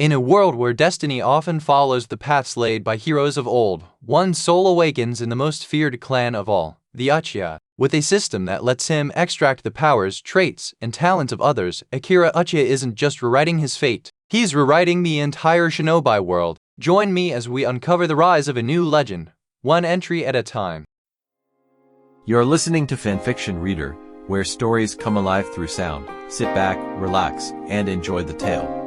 In a world where destiny often follows the paths laid by heroes of old, one soul awakens in the most feared clan of all, the Uchiha. With a system that lets him extract the powers, traits, and talents of others, Akira Uchiha isn't just rewriting his fate, he's rewriting the entire shinobi world. Join me as we uncover the rise of a new legend, one entry at a time. You're listening to Fanfiction Reader, where stories come alive through sound. Sit back, relax, and enjoy the tale.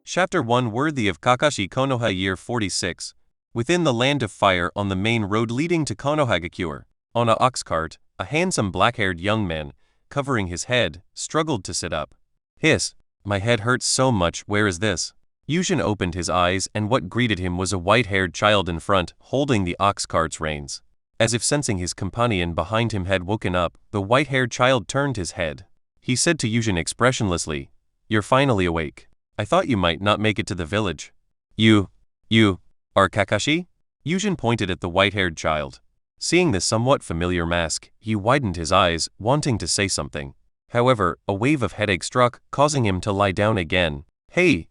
Chapter 1 Worthy of Kakashi Konoha Year 46. Within the Land of Fire on the main road leading to Konohagakure, on a ox cart, a handsome black-haired young man, covering his head, struggled to sit up. Hiss, my head hurts so much, where is this? Yushin opened his eyes and what greeted him was a white-haired child in front, holding the ox cart's reins. As if sensing his companion behind him had woken up, the white-haired child turned his head. He said to Yushin expressionlessly, "You're finally awake. I thought you might not make it to the village." You are Kakashi?" Yushin pointed at the white-haired child. Seeing this somewhat familiar mask, he widened his eyes, wanting to say something. However, a wave of headache struck, causing him to lie down again. Hey!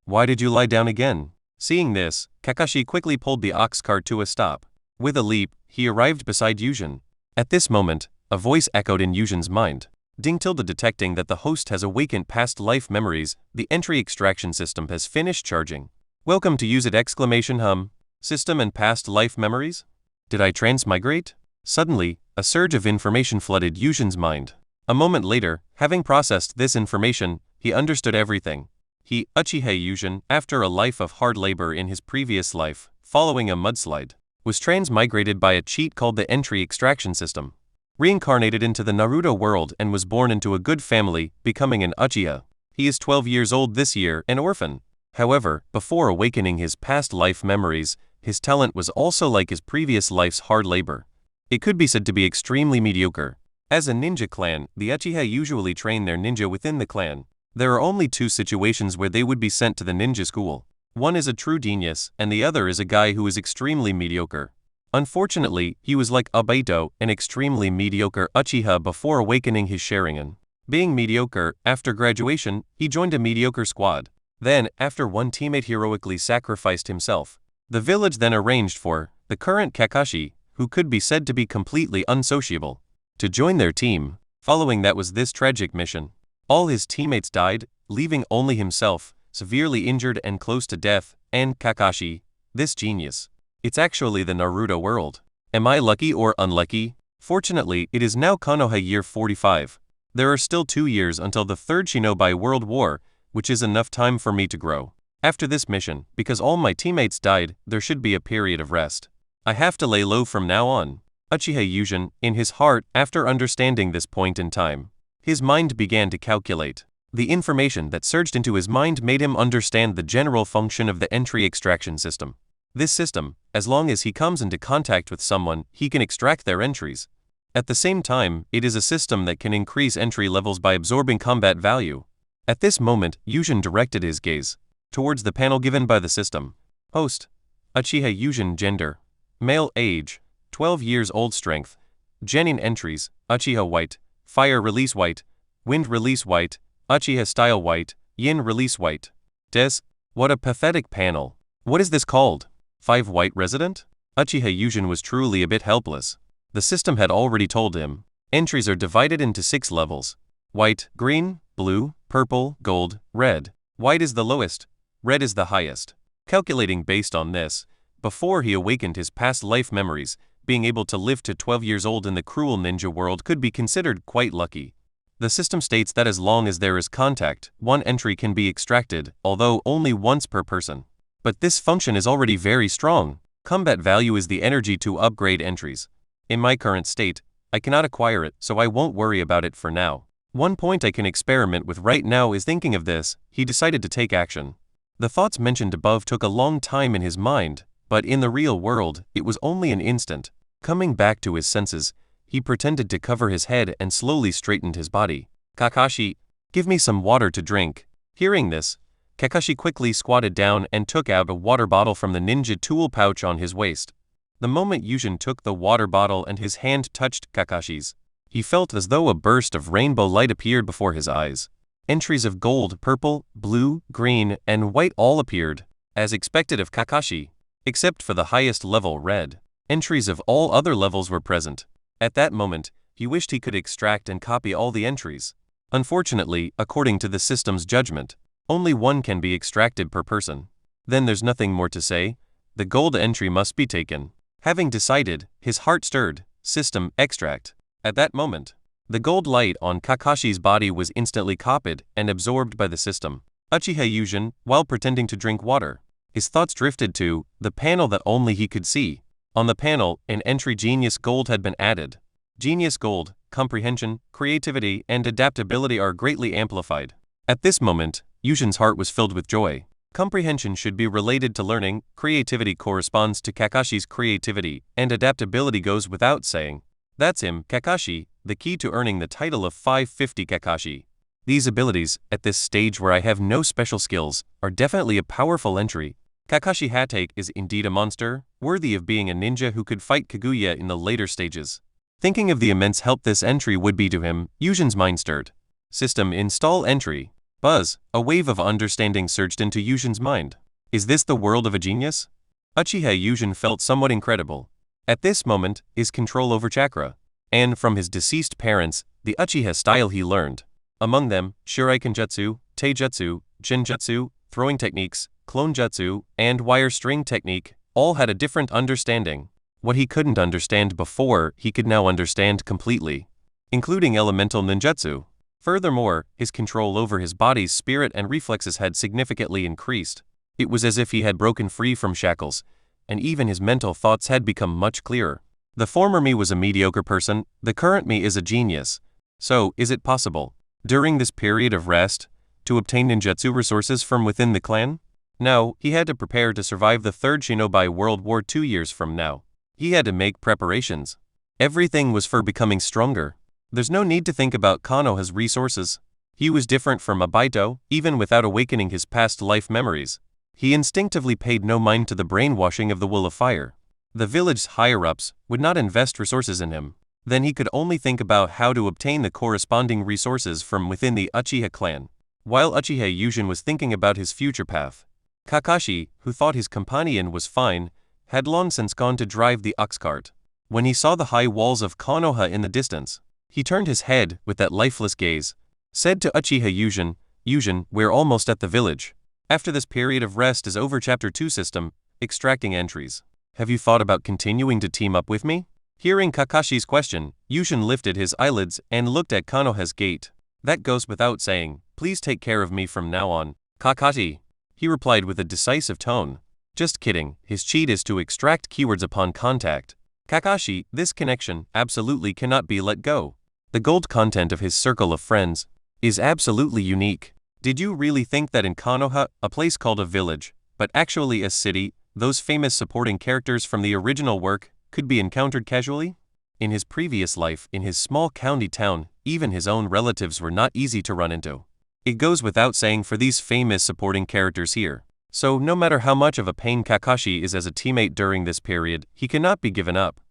Why did you lie down again?" Seeing this, Kakashi quickly pulled the ox cart to a stop. With a leap, he arrived beside Yushin. At this moment, a voice echoed in Yushin's mind. Detecting that the host has awakened past life memories, the entry extraction system has finished charging. Welcome to use it! System and past life memories? Did I transmigrate? Suddenly, a surge of information flooded Yushin's mind. A moment later, having processed this information, he understood everything. Uchiha Yushin, after a life of hard labor in his previous life, following a mudslide, was transmigrated by a cheat called the entry extraction system. Reincarnated into the Naruto world and was born into a good family, becoming an Uchiha. He is 12 years old this year, an orphan. However, before awakening his past life memories, his talent was also like his previous life's hard labor. It could be said to be extremely mediocre. As a ninja clan, the Uchiha usually train their ninja within the clan. There are only two situations where they would be sent to the ninja school. One is a true genius, and the other is a guy who is extremely mediocre. Unfortunately, he was like Obito, an extremely mediocre Uchiha before awakening his Sharingan. Being mediocre, after graduation, he joined a mediocre squad. Then, after one teammate heroically sacrificed himself, the village then arranged for the current Kakashi, who could be said to be completely unsociable, to join their team. Following that was this tragic mission. All his teammates died, leaving only himself, severely injured and close to death, and Kakashi, this genius. It's actually the Naruto world. Am I lucky or unlucky? Fortunately, it is now Konoha year 45. There are still 2 years until the Third Shinobi World War, which is enough time for me to grow. After this mission, because all my teammates died, there should be a period of rest. I have to lay low from now on. Uchiha Yushin, in his heart, after understanding this point in time, his mind began to calculate. The information that surged into his mind made him understand the general function of the entry extraction system. This system, as long as he comes into contact with someone, he can extract their entries. At the same time, it is a system that can increase entry levels by absorbing combat value. At this moment, Yushin directed his gaze towards the panel given by the system. Host: Uchiha Yushin. Gender: male. Age: 12 years old. Strength: genin. Entries: Uchiha White, Fire Release White, Wind Release White, Uchiha Style White, Yin Release White. Des: what a pathetic panel. What is this called? 5 White Resident? Uchiha Yushin was truly a bit helpless. The system had already told him. Entries are divided into 6 levels. White, green, blue, purple, gold, red. White is the lowest, red is the highest. Calculating based on this, before he awakened his past life memories, being able to live to 12 years old in the cruel ninja world could be considered quite lucky. The system states that as long as there is contact, one entry can be extracted, although only once per person. But this function is already very strong. Combat value is the energy to upgrade entries. In my current state, I cannot acquire it, so I won't worry about it for now. One point I can experiment with right now is thinking of this. He decided to take action. The thoughts mentioned above took a long time in his mind, but in the real world, it was only an instant. Coming back to his senses, he pretended to cover his head and slowly straightened his body. Kakashi, give me some water to drink. Hearing this, Kakashi quickly squatted down and took out a water bottle from the ninja tool pouch on his waist. The moment Yushin took the water bottle and his hand touched Kakashi's, he felt as though a burst of rainbow light appeared before his eyes. Entries of gold, purple, blue, green, and white all appeared, as expected of Kakashi, except for the highest level, red. Entries of all other levels were present. At that moment, he wished he could extract and copy all the entries. Unfortunately, according to the system's judgment, only one can be extracted per person. Then there's nothing more to say. The gold entry must be taken. Having decided, his heart stirred. System, extract. At that moment, the gold light on Kakashi's body was instantly copied and absorbed by the system. Uchiha Yujin, while pretending to drink water, his thoughts drifted to the panel that only he could see. On the panel, an entry Genius Gold had been added. Genius Gold, comprehension, creativity, and adaptability are greatly amplified. At this moment, Yujin's heart was filled with joy. Comprehension should be related to learning, creativity corresponds to Kakashi's creativity, and adaptability goes without saying. That's him, Kakashi, the key to earning the title of 550 Kakashi. These abilities, at this stage where I have no special skills, are definitely a powerful entry. Kakashi Hatake is indeed a monster, worthy of being a ninja who could fight Kaguya in the later stages. Thinking of the immense help this entry would be to him, Yujin's mind stirred. System, install entry. Buzz, a wave of understanding surged into Yujin's mind. Is this the world of a genius? Uchiha Yujin felt somewhat incredible. At this moment, his control over chakra, and from his deceased parents, the Uchiha style he learned. Among them, Shuriken Jutsu, Taijutsu, Jinjutsu, throwing techniques, clone jutsu, and wire string technique, all had a different understanding. What he couldn't understand before, he could now understand completely, including elemental ninjutsu. Furthermore, his control over his body's spirit and reflexes had significantly increased. It was as if he had broken free from shackles, and even his mental thoughts had become much clearer. The former me was a mediocre person, the current me is a genius. So, is it possible, during this period of rest, to obtain ninjutsu resources from within the clan? No, he had to prepare to survive the Third Shinobi World War 2 years from now. He had to make preparations. Everything was for becoming stronger. There's no need to think about Konoha's resources. He was different from Abaito, even without awakening his past life memories. He instinctively paid no mind to the brainwashing of the Will of Fire. The village's higher-ups would not invest resources in him. Then he could only think about how to obtain the corresponding resources from within the Uchiha clan. While Uchiha Yujin was thinking about his future path, Kakashi, who thought his companion was fine, had long since gone to drive the ox cart. When he saw the high walls of Konoha in the distance, he turned his head with that lifeless gaze, said to Uchiha Yujin, Yujin, we're almost at the village. After this period of rest is over. Chapter 2 System, extracting entries. Have you thought about continuing to team up with me? Hearing Kakashi's question, Yujin lifted his eyelids and looked at Konoha's gate. That goes without saying, please take care of me from now on, Kakashi. He replied with a decisive tone. Just kidding, his cheat is to extract keywords upon contact. Kakashi, this connection absolutely cannot be let go. The gold content of his circle of friends is absolutely unique. Did you really think that in Konoha, a place called a village, but actually a city, those famous supporting characters from the original work could be encountered casually? In his previous life, in his small county town, even his own relatives were not easy to run into. It goes without saying for these famous supporting characters here. So no matter how much of a pain Kakashi is as a teammate during this period, he cannot be given up.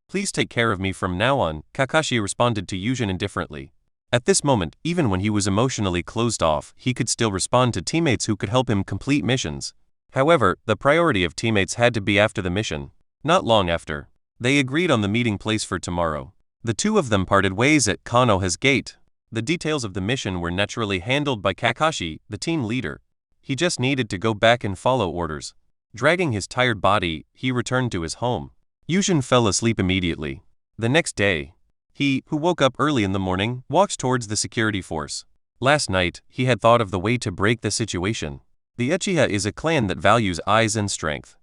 Please take care of me from now on, Kakashi responded to Yujin indifferently. At this moment, even when he was emotionally closed off, he could still respond to teammates who could help him complete missions. However, the priority of teammates had to be after the mission. Not long after, they agreed on the meeting place for tomorrow. The two of them parted ways at Konoha's gate. The details of the mission were naturally handled by Kakashi, the team leader. He just needed to go back and follow orders. Dragging his tired body, he returned to his home. Yujin fell asleep immediately. The next day, he, who woke up early in the morning, walked towards the security force. Last night, he had thought of the way to break the situation. The Uchiha is a clan that values eyes and strength.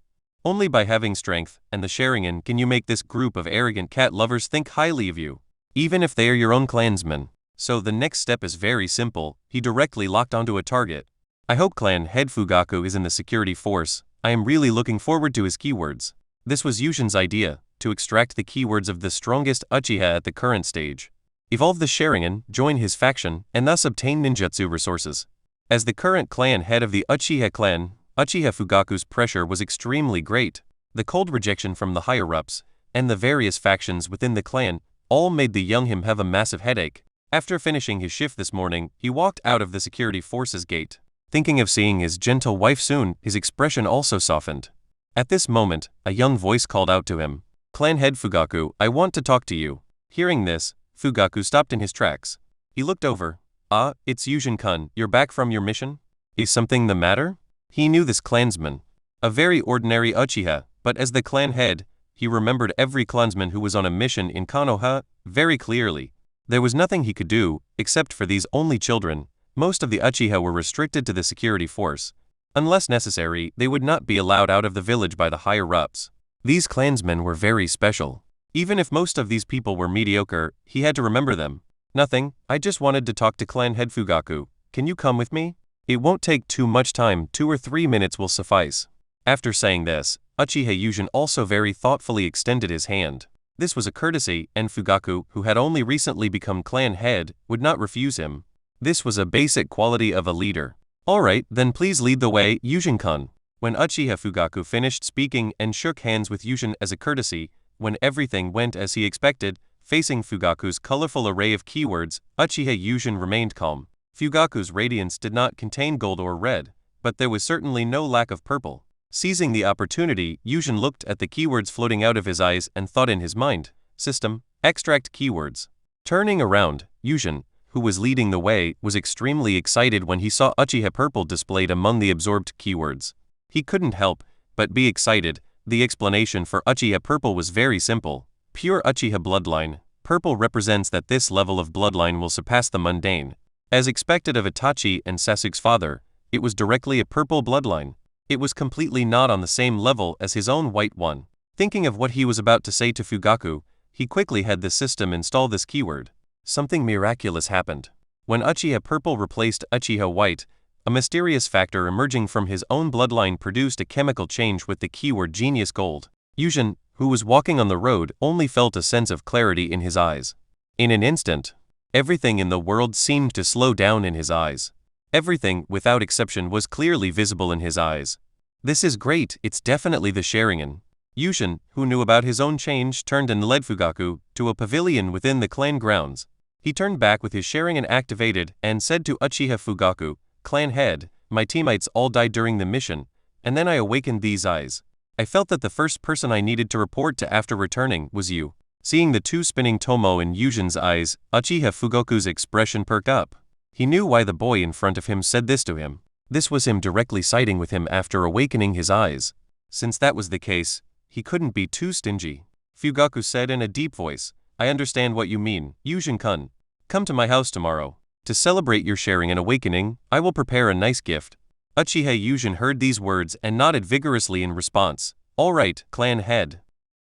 Only by having strength and the Sharingan can you make this group of arrogant cat lovers think highly of you, even if they are your own clansmen. So the next step is very simple, he directly locked onto a target. I hope Clan Head Fugaku is in the security force. I am really looking forward to his keywords. This was Yujin's idea, to extract the keywords of the strongest Uchiha at the current stage. Evolve the Sharingan, join his faction, and thus obtain ninjutsu resources. As the current clan head of the Uchiha clan, Uchiha Fugaku's pressure was extremely great. The cold rejection from the higher-ups, and the various factions within the clan, all made the young him have a massive headache. After finishing his shift this morning, he walked out of the security forces gate. Thinking of seeing his gentle wife soon, his expression also softened. At this moment, a young voice called out to him. "Clan head Fugaku, I want to talk to you." Hearing this, Fugaku stopped in his tracks. He looked over. "Ah, it's Yujin-kun, you're back from your mission? Is something the matter?" He knew this clansman. A very ordinary Uchiha, but as the clan head, he remembered every clansman who was on a mission in Konoha very clearly. There was nothing he could do, except for these only children. Most of the Uchiha were restricted to the security force. Unless necessary, they would not be allowed out of the village by the higher-ups. These clansmen were very special. Even if most of these people were mediocre, he had to remember them. "Nothing, I just wanted to talk to clan head Fugaku. Can you come with me? It won't take too much time, 2 or 3 minutes will suffice." After saying this, Uchiha Yujin also very thoughtfully extended his hand. This was a courtesy, and Fugaku, who had only recently become clan head, would not refuse him. This was a basic quality of a leader. "Alright, then please lead the way, Yujin-kun." When Uchiha Fugaku finished speaking and shook hands with Yujin as a courtesy, when everything went as he expected, facing Fugaku's colorful array of keywords, Uchiha Yujin remained calm. Fugaku's radiance did not contain gold or red, but there was certainly no lack of purple. Seizing the opportunity, Yujin looked at the keywords floating out of his eyes and thought in his mind, "System, extract keywords." Turning around, Yujin, who was leading the way, was extremely excited when he saw Uchiha Purple displayed among the absorbed keywords. He couldn't help but be excited. The explanation for Uchiha Purple was very simple. Pure Uchiha bloodline. Purple represents that this level of bloodline will surpass the mundane. As expected of Itachi and Sasuke's father, it was directly a purple bloodline. It was completely not on the same level as his own white one. Thinking of what he was about to say to Fugaku, he quickly had the system install this keyword. Something miraculous happened. When Uchiha Purple replaced Uchiha White, a mysterious factor emerging from his own bloodline produced a chemical change with the keyword Genius Gold. Yujin, who was walking on the road, only felt a sense of clarity in his eyes. In an instant, everything in the world seemed to slow down in his eyes. Everything, without exception, was clearly visible in his eyes. "This is great, it's definitely the Sharingan." Yujin, who knew about his own change, turned and led Fugaku to a pavilion within the clan grounds. He turned back with his Sharingan activated and said to Uchiha Fugaku, "Clan head, my teammates all died during the mission, and then I awakened these eyes. I felt that the first person I needed to report to after returning was you." Seeing the two spinning tomo in Yujin's eyes, Uchiha Fugaku's expression perked up. He knew why the boy in front of him said this to him. This was him directly siding with him after awakening his eyes. Since that was the case, he couldn't be too stingy. Fugaku said in a deep voice, "I understand what you mean, Yujin-kun. Come to my house tomorrow. To celebrate your sharing and awakening, I will prepare a nice gift." Uchiha Yujin heard these words and nodded vigorously in response. "All right, clan head."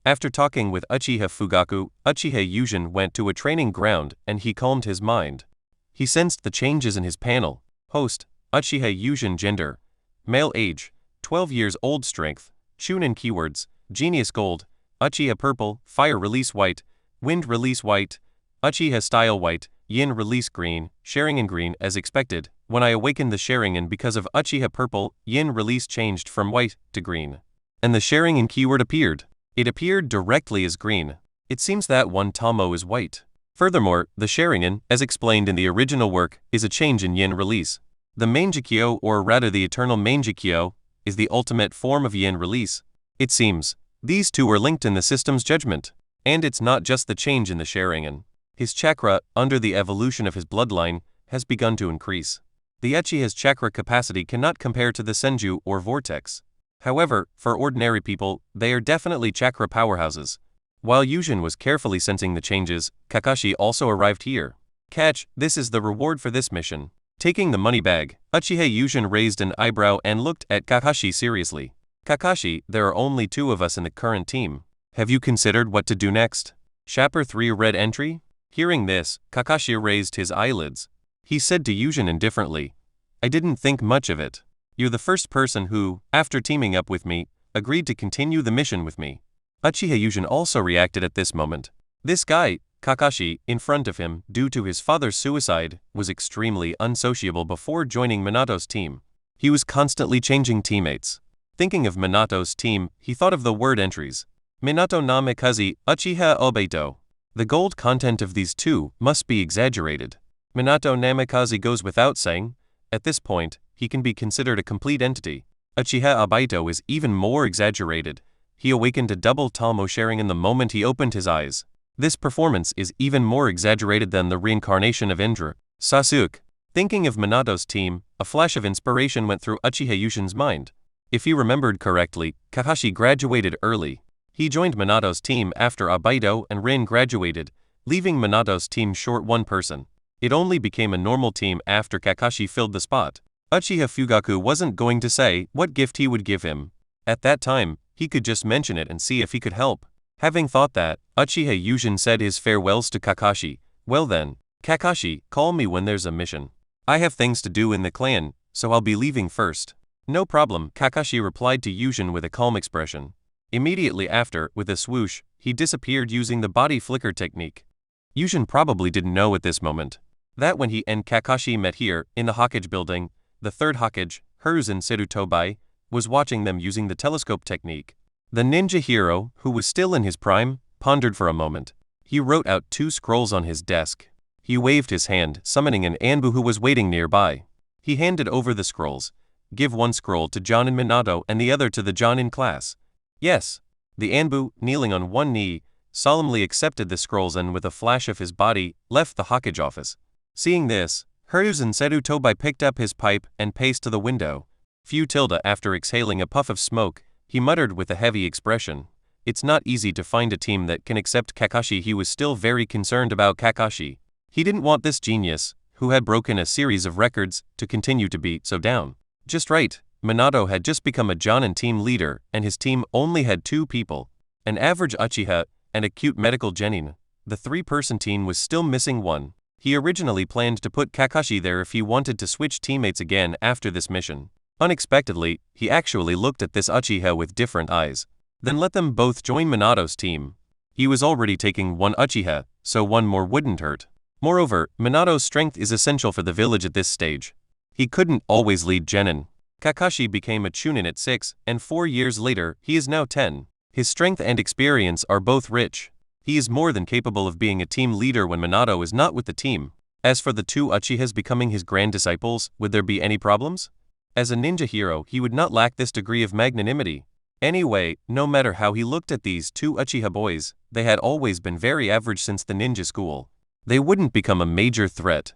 After talking with Uchiha Fugaku, Uchiha Yujin went to a training ground and he calmed his mind. He sensed the changes in his panel. Host, Uchiha Yujin gender. Male age, 12 years old strength. Chunin keywords, Genius Gold, Uchiha Purple, Fire Release White, Wind Release White, Uchiha Style White, Yin Release Green, Sharingan Green as expected. When I awakened the Sharingan because of Uchiha Purple, Yin Release changed from white to green. And the Sharingan keyword appeared. It appeared directly as green. It seems that one tomo is white. Furthermore, the Sharingan, as explained in the original work, is a change in Yin release. The Mangekyo, or rather the eternal Mangekyo, is the ultimate form of Yin release. It seems, these two are linked in the system's judgment. And it's not just the change in the Sharingan. His chakra, under the evolution of his bloodline, has begun to increase. The Uchiha's chakra capacity cannot compare to the Senju or Vortex. However, for ordinary people, they are definitely chakra powerhouses. While Yujin was carefully sensing the changes, Kakashi also arrived here. Catch, this is the reward for this mission. Taking the money bag, Uchiha Yujin raised an eyebrow and looked at Kakashi seriously. "Kakashi, there are only 2 of us in the current team. Have you considered what to do next?" Chapter 3 Red Entry? Hearing this, Kakashi raised his eyelids. He said to Yujin indifferently, "I didn't think much of it. You're the first person who, after teaming up with me, agreed to continue the mission with me." Uchiha Yujin also reacted at this moment. This guy, Kakashi, in front of him, due to his father's suicide, was extremely unsociable before joining Minato's team. He was constantly changing teammates. Thinking of Minato's team, he thought of the word entries. Minato na Mikaze, Uchiha Obeito. The gold content of these two must be exaggerated. Minato Namikaze goes without saying. At this point, he can be considered a complete entity. Uchiha Obito is even more exaggerated. He awakened a double Talmo Sharingan the moment he opened his eyes. This performance is even more exaggerated than the reincarnation of Indra. Sasuke. Thinking of Minato's team, a flash of inspiration went through Uchiha Yushin's mind. If he remembered correctly, Kakashi graduated early. He joined Minato's team after Obito and Rin graduated, leaving Minato's team short one person. It only became a normal team after Kakashi filled the spot. Uchiha Fugaku wasn't going to say what gift he would give him. At that time, he could just mention it and see if he could help. Having thought that, Uchiha Yushin said his farewells to Kakashi. Well then, Kakashi, call me when there's a mission. I have things to do in the clan, so I'll be leaving first. No problem, Kakashi replied to Yushin with a calm expression. Immediately after, with a swoosh, he disappeared using the body flicker technique. Yushin probably didn't know at this moment that when he and Kakashi met here, in the Hokage building, the third Hokage, Hiruzen Serutobai, was watching them using the telescope technique. The ninja hero, who was still in his prime, pondered for a moment. He wrote out 2 scrolls on his desk. He waved his hand, summoning an Anbu who was waiting nearby. He handed over the scrolls. Give 1 scroll to John and Minato and the other to the John in class. Yes. The Anbu, kneeling on one knee, solemnly accepted the scrolls and with a flash of his body, left the Hokage office. Seeing this, Hiruzen Serutobai picked up his pipe and paced to the window. After exhaling a puff of smoke, he muttered with a heavy expression. It's not easy to find a team that can accept Kakashi. He was still very concerned about Kakashi. He didn't want this genius, who had broken a series of records, to continue to be so down. Just right, Minato had just become a Jonin team leader, and his team only had 2 people. An average Uchiha, and a cute medical genin. The 3-person team was still missing 1. He originally planned to put Kakashi there if he wanted to switch teammates again after this mission. Unexpectedly, he actually looked at this Uchiha with different eyes. Then let them both join Minato's team. He was already taking 1 Uchiha, so 1 more wouldn't hurt. Moreover, Minato's strength is essential for the village at this stage. He couldn't always lead genin. Kakashi became a Chunin at 6, and 4 years later, he is now 10. His strength and experience are both rich. He is more than capable of being a team leader when Minato is not with the team. As for the 2 Uchihas becoming his grand disciples, would there be any problems? As a ninja hero, he would not lack this degree of magnanimity. Anyway, no matter how he looked at these 2 Uchiha boys, they had always been very average since the ninja school. They wouldn't become a major threat.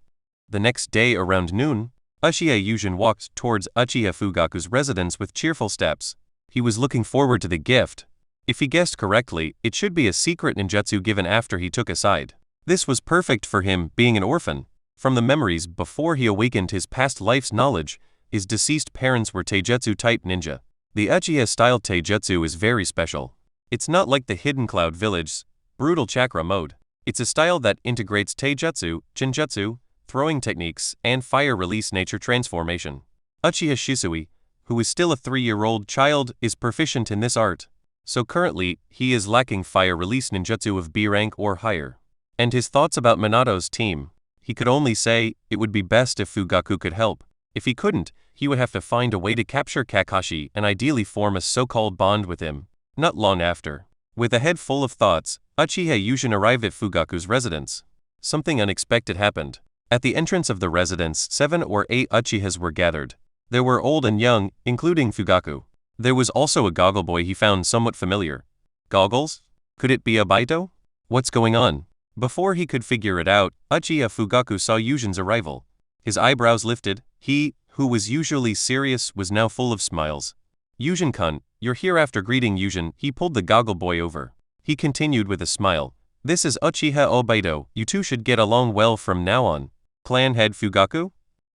The next day around noon, Uchiha Yushin walked towards Uchiha Fugaku's residence with cheerful steps. He was looking forward to the gift. If he guessed correctly, it should be a secret ninjutsu given after he took a side. This was perfect for him, being an orphan. From the memories before he awakened his past life's knowledge, his deceased parents were taijutsu-type ninja. The Uchiha-style taijutsu is very special. It's not like the Hidden Cloud Village's brutal chakra mode. It's a style that integrates taijutsu, jinjutsu, throwing techniques, and fire release nature transformation. Uchiha Shisui, who is still a 3-year-old child, is proficient in this art. So currently, he is lacking fire release ninjutsu of B rank or higher. And his thoughts about Minato's team. He could only say, it would be best if Fugaku could help. If he couldn't, he would have to find a way to capture Kakashi and ideally form a so-called bond with him. Not long after, with a head full of thoughts, Uchiha Yushin arrived at Fugaku's residence. Something unexpected happened. At the entrance of the residence, 7 or 8 Uchihas were gathered. There were old and young, including Fugaku. There was also a goggle boy he found somewhat familiar. Goggles? Could it be Obito? What's going on? Before he could figure it out, Uchiha Fugaku saw Yushin's arrival. His eyebrows lifted. He, who was usually serious, was now full of smiles. Yushin-kun, you're here. After greeting Yushin, he pulled the goggle boy over. He continued with a smile. This is Uchiha Obito. You two should get along well from now on. Clan head Fugaku?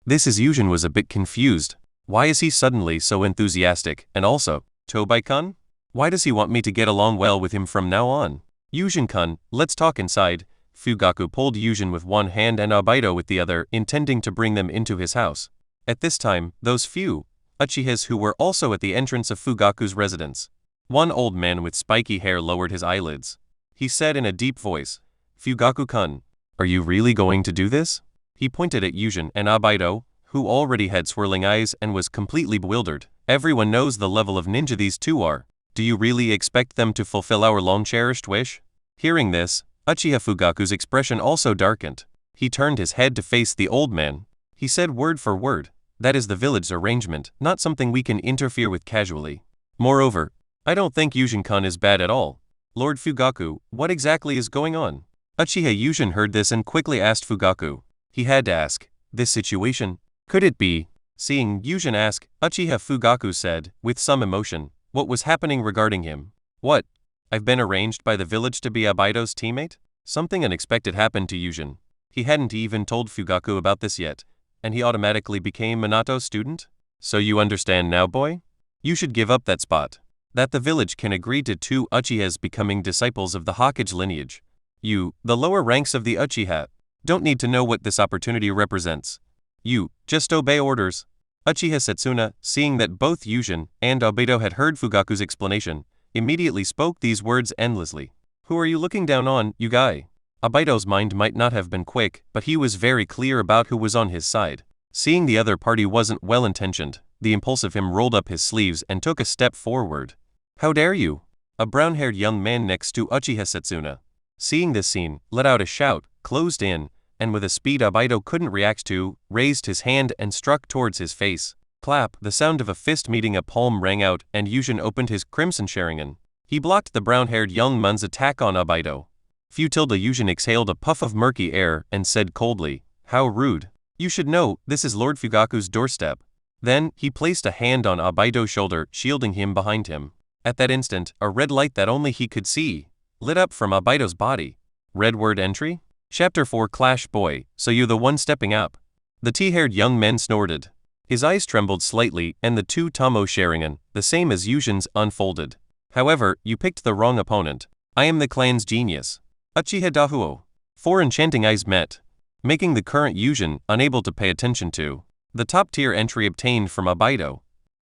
Yushin was a bit confused. Why is he suddenly so enthusiastic? And also, Tobai-kun? Why does he want me to get along well with him from now on? Yushin-kun, let's talk inside. Fugaku pulled Yushin with one hand and Obito with the other, intending to bring them into his house. At this time, those few Uchihas who were also at the entrance of Fugaku's residence. One old man with spiky hair lowered his eyelids. He said in a deep voice, Fugaku-kun, are you really going to do this? He pointed at Yushin and Obito, who already had swirling eyes and was completely bewildered. Everyone knows the level of ninja these two are. Do you really expect them to fulfill our long-cherished wish? Hearing this, Uchiha Fugaku's expression also darkened. He turned his head to face the old man. He said word for word, "That is the village's arrangement, not something we can interfere with casually. Moreover, I don't think Yujin-kun is bad at all. Lord Fugaku, what exactly is going on?" Uchiha Yujin heard this and quickly asked Fugaku. He had to ask, "This situation? Could it be?" Seeing Yujin ask, Uchiha Fugaku said, with some emotion, what was happening regarding him. "What? I've been arranged by the village to be Abaido's teammate?" Something unexpected happened to Yujin. He hadn't even told Fugaku about this yet, and he automatically became Minato's student? "So you understand now, boy? You should give up that spot. That the village can agree to two Uchihas becoming disciples of the Hokage lineage. You, the lower ranks of the Uchiha, don't need to know what this opportunity represents. You, just obey orders." Uchiha Setsuna, seeing that both Yujin and Abaido had heard Fugaku's explanation, immediately spoke these words endlessly. "Who are you looking down on, you guy?" Abaido's mind might not have been quick, but he was very clear about who was on his side. Seeing the other party wasn't well-intentioned, the impulsive him rolled up his sleeves and took a step forward. "How dare you?" A brown-haired young man next to Uchiha Setsuna, seeing this scene, let out a shout, closed in, and with a speed Abaido couldn't react to, raised his hand and struck towards his face. Clap! The sound of a fist meeting a palm rang out, and Yujin opened his crimson Sharingan. He blocked the brown-haired young man's attack on Abaido. Futilda Yujin exhaled a puff of murky air and said coldly, "How rude. You should know, this is Lord Fugaku's doorstep." Then, he placed a hand on Abaido's shoulder, shielding him behind him. At that instant, a red light that only he could see lit up from Abaido's body. Red word entry? Chapter 4 Clash Boy, so you're the one stepping up. The tea-haired young man snorted. His eyes trembled slightly and the two Tomo Sharingan, the same as Yujin's, unfolded. "However, you picked the wrong opponent. I am the clan's genius. Uchiha Dahuo." Four enchanting eyes met, making the current Yujin unable to pay attention to the top-tier entry obtained from Abaido.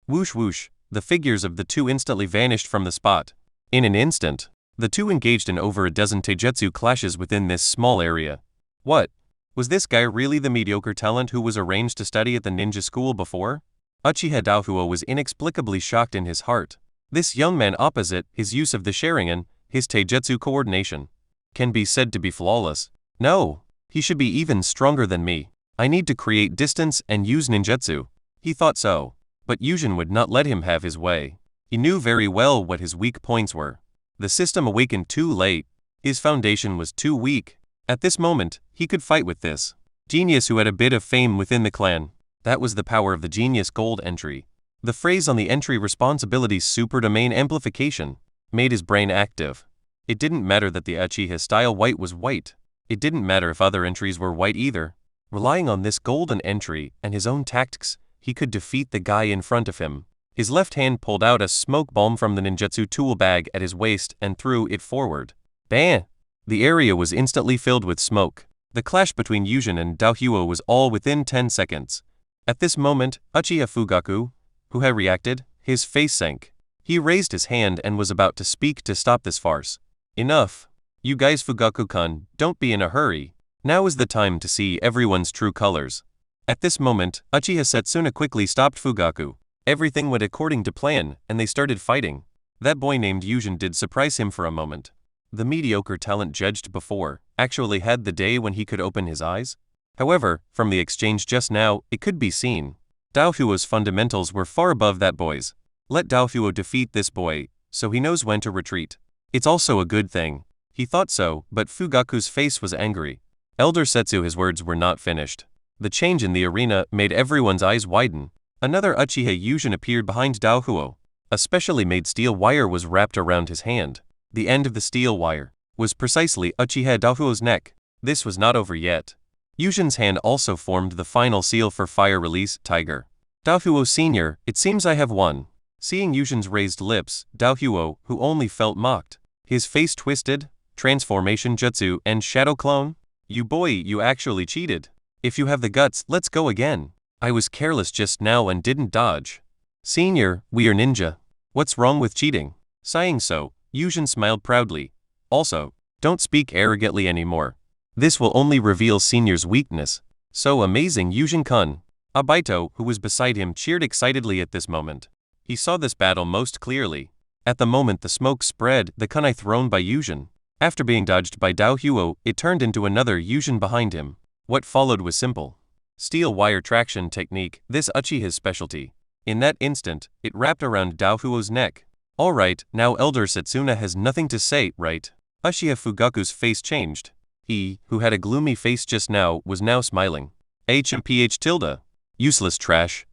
Whoosh whoosh, the figures of the two instantly vanished from the spot. In an instant, the two engaged in over a dozen taijutsu clashes within this small area. What? Was this guy really the mediocre talent who was arranged to study at the ninja school before? Uchiha Dahuo was inexplicably shocked in his heart. This young man opposite, his use of the Sharingan, his taijutsu coordination, can be said to be flawless. No, he should be even stronger than me. I need to create distance and use ninjutsu. He thought so. But Yujin would not let him have his way. He knew very well what his weak points were. The system awakened too late. His foundation was too weak. At this moment, he could fight with this genius who had a bit of fame within the clan. That was the power of the Genius Gold entry. The phrase on the entry responsibilities super domain amplification made his brain active. It didn't matter that the Uchiha style white was white. It didn't matter if other entries were white either. Relying on this golden entry and his own tactics, he could defeat the guy in front of him. His left hand pulled out a smoke bomb from the ninjutsu tool bag at his waist and threw it forward. Bam! The area was instantly filled with smoke. The clash between Yujin and Dahuo was all within 10 seconds. At this moment, Uchiha Fugaku, who had reacted, his face sank. He raised his hand and was about to speak to stop this farce. "Enough. You guys, Fugaku-kun, don't be in a hurry. Now is the time to see everyone's true colors." At this moment, Uchiha Setsuna quickly stopped Fugaku. Everything went according to plan, and they started fighting. That boy named Yujin did surprise him for a moment. The mediocre talent judged before actually had the day when he could open his eyes. However, from the exchange just now, it could be seen Daohuo's fundamentals were far above that boy's. Let Daohuo defeat this boy, so he knows when to retreat. It's also a good thing. He thought so, but Fugaku's face was angry. Elder Setsu, his words were not finished. The change in the arena made everyone's eyes widen. Another Uchiha Yujin appeared behind Daohuo. A specially made steel wire was wrapped around his hand. The end of the steel wire was precisely Uchiha Daohuo's neck. This was not over yet. Yujin's hand also formed the final seal for fire release, Tiger. Daohuo Sr., it seems I have won. Seeing Yujin's raised lips, Daohuo, who only felt mocked, his face twisted, transformation jutsu and shadow clone? You boy, you actually cheated. If you have the guts, let's go again. I was careless just now and didn't dodge. Senior, we are ninja. What's wrong with cheating? Sighing so, Yujin smiled proudly. Also, don't speak arrogantly anymore. This will only reveal Senior's weakness. So amazing, Yujin-kun. Abaido, who was beside him, cheered excitedly at this moment. He saw this battle most clearly. At the moment the smoke spread, the kunai thrown by Yujin After being dodged by Dao Huo, it turned into another Yushin behind him. What followed was simple. Steel wire traction technique, this Uchiha's specialty. In that instant, it wrapped around Dao Huo's neck. Alright, now Elder Setsuna has nothing to say, right? Uchiha Fugaku's face changed. He, who had a gloomy face just now, was now smiling. HMPH tilde. Useless trash.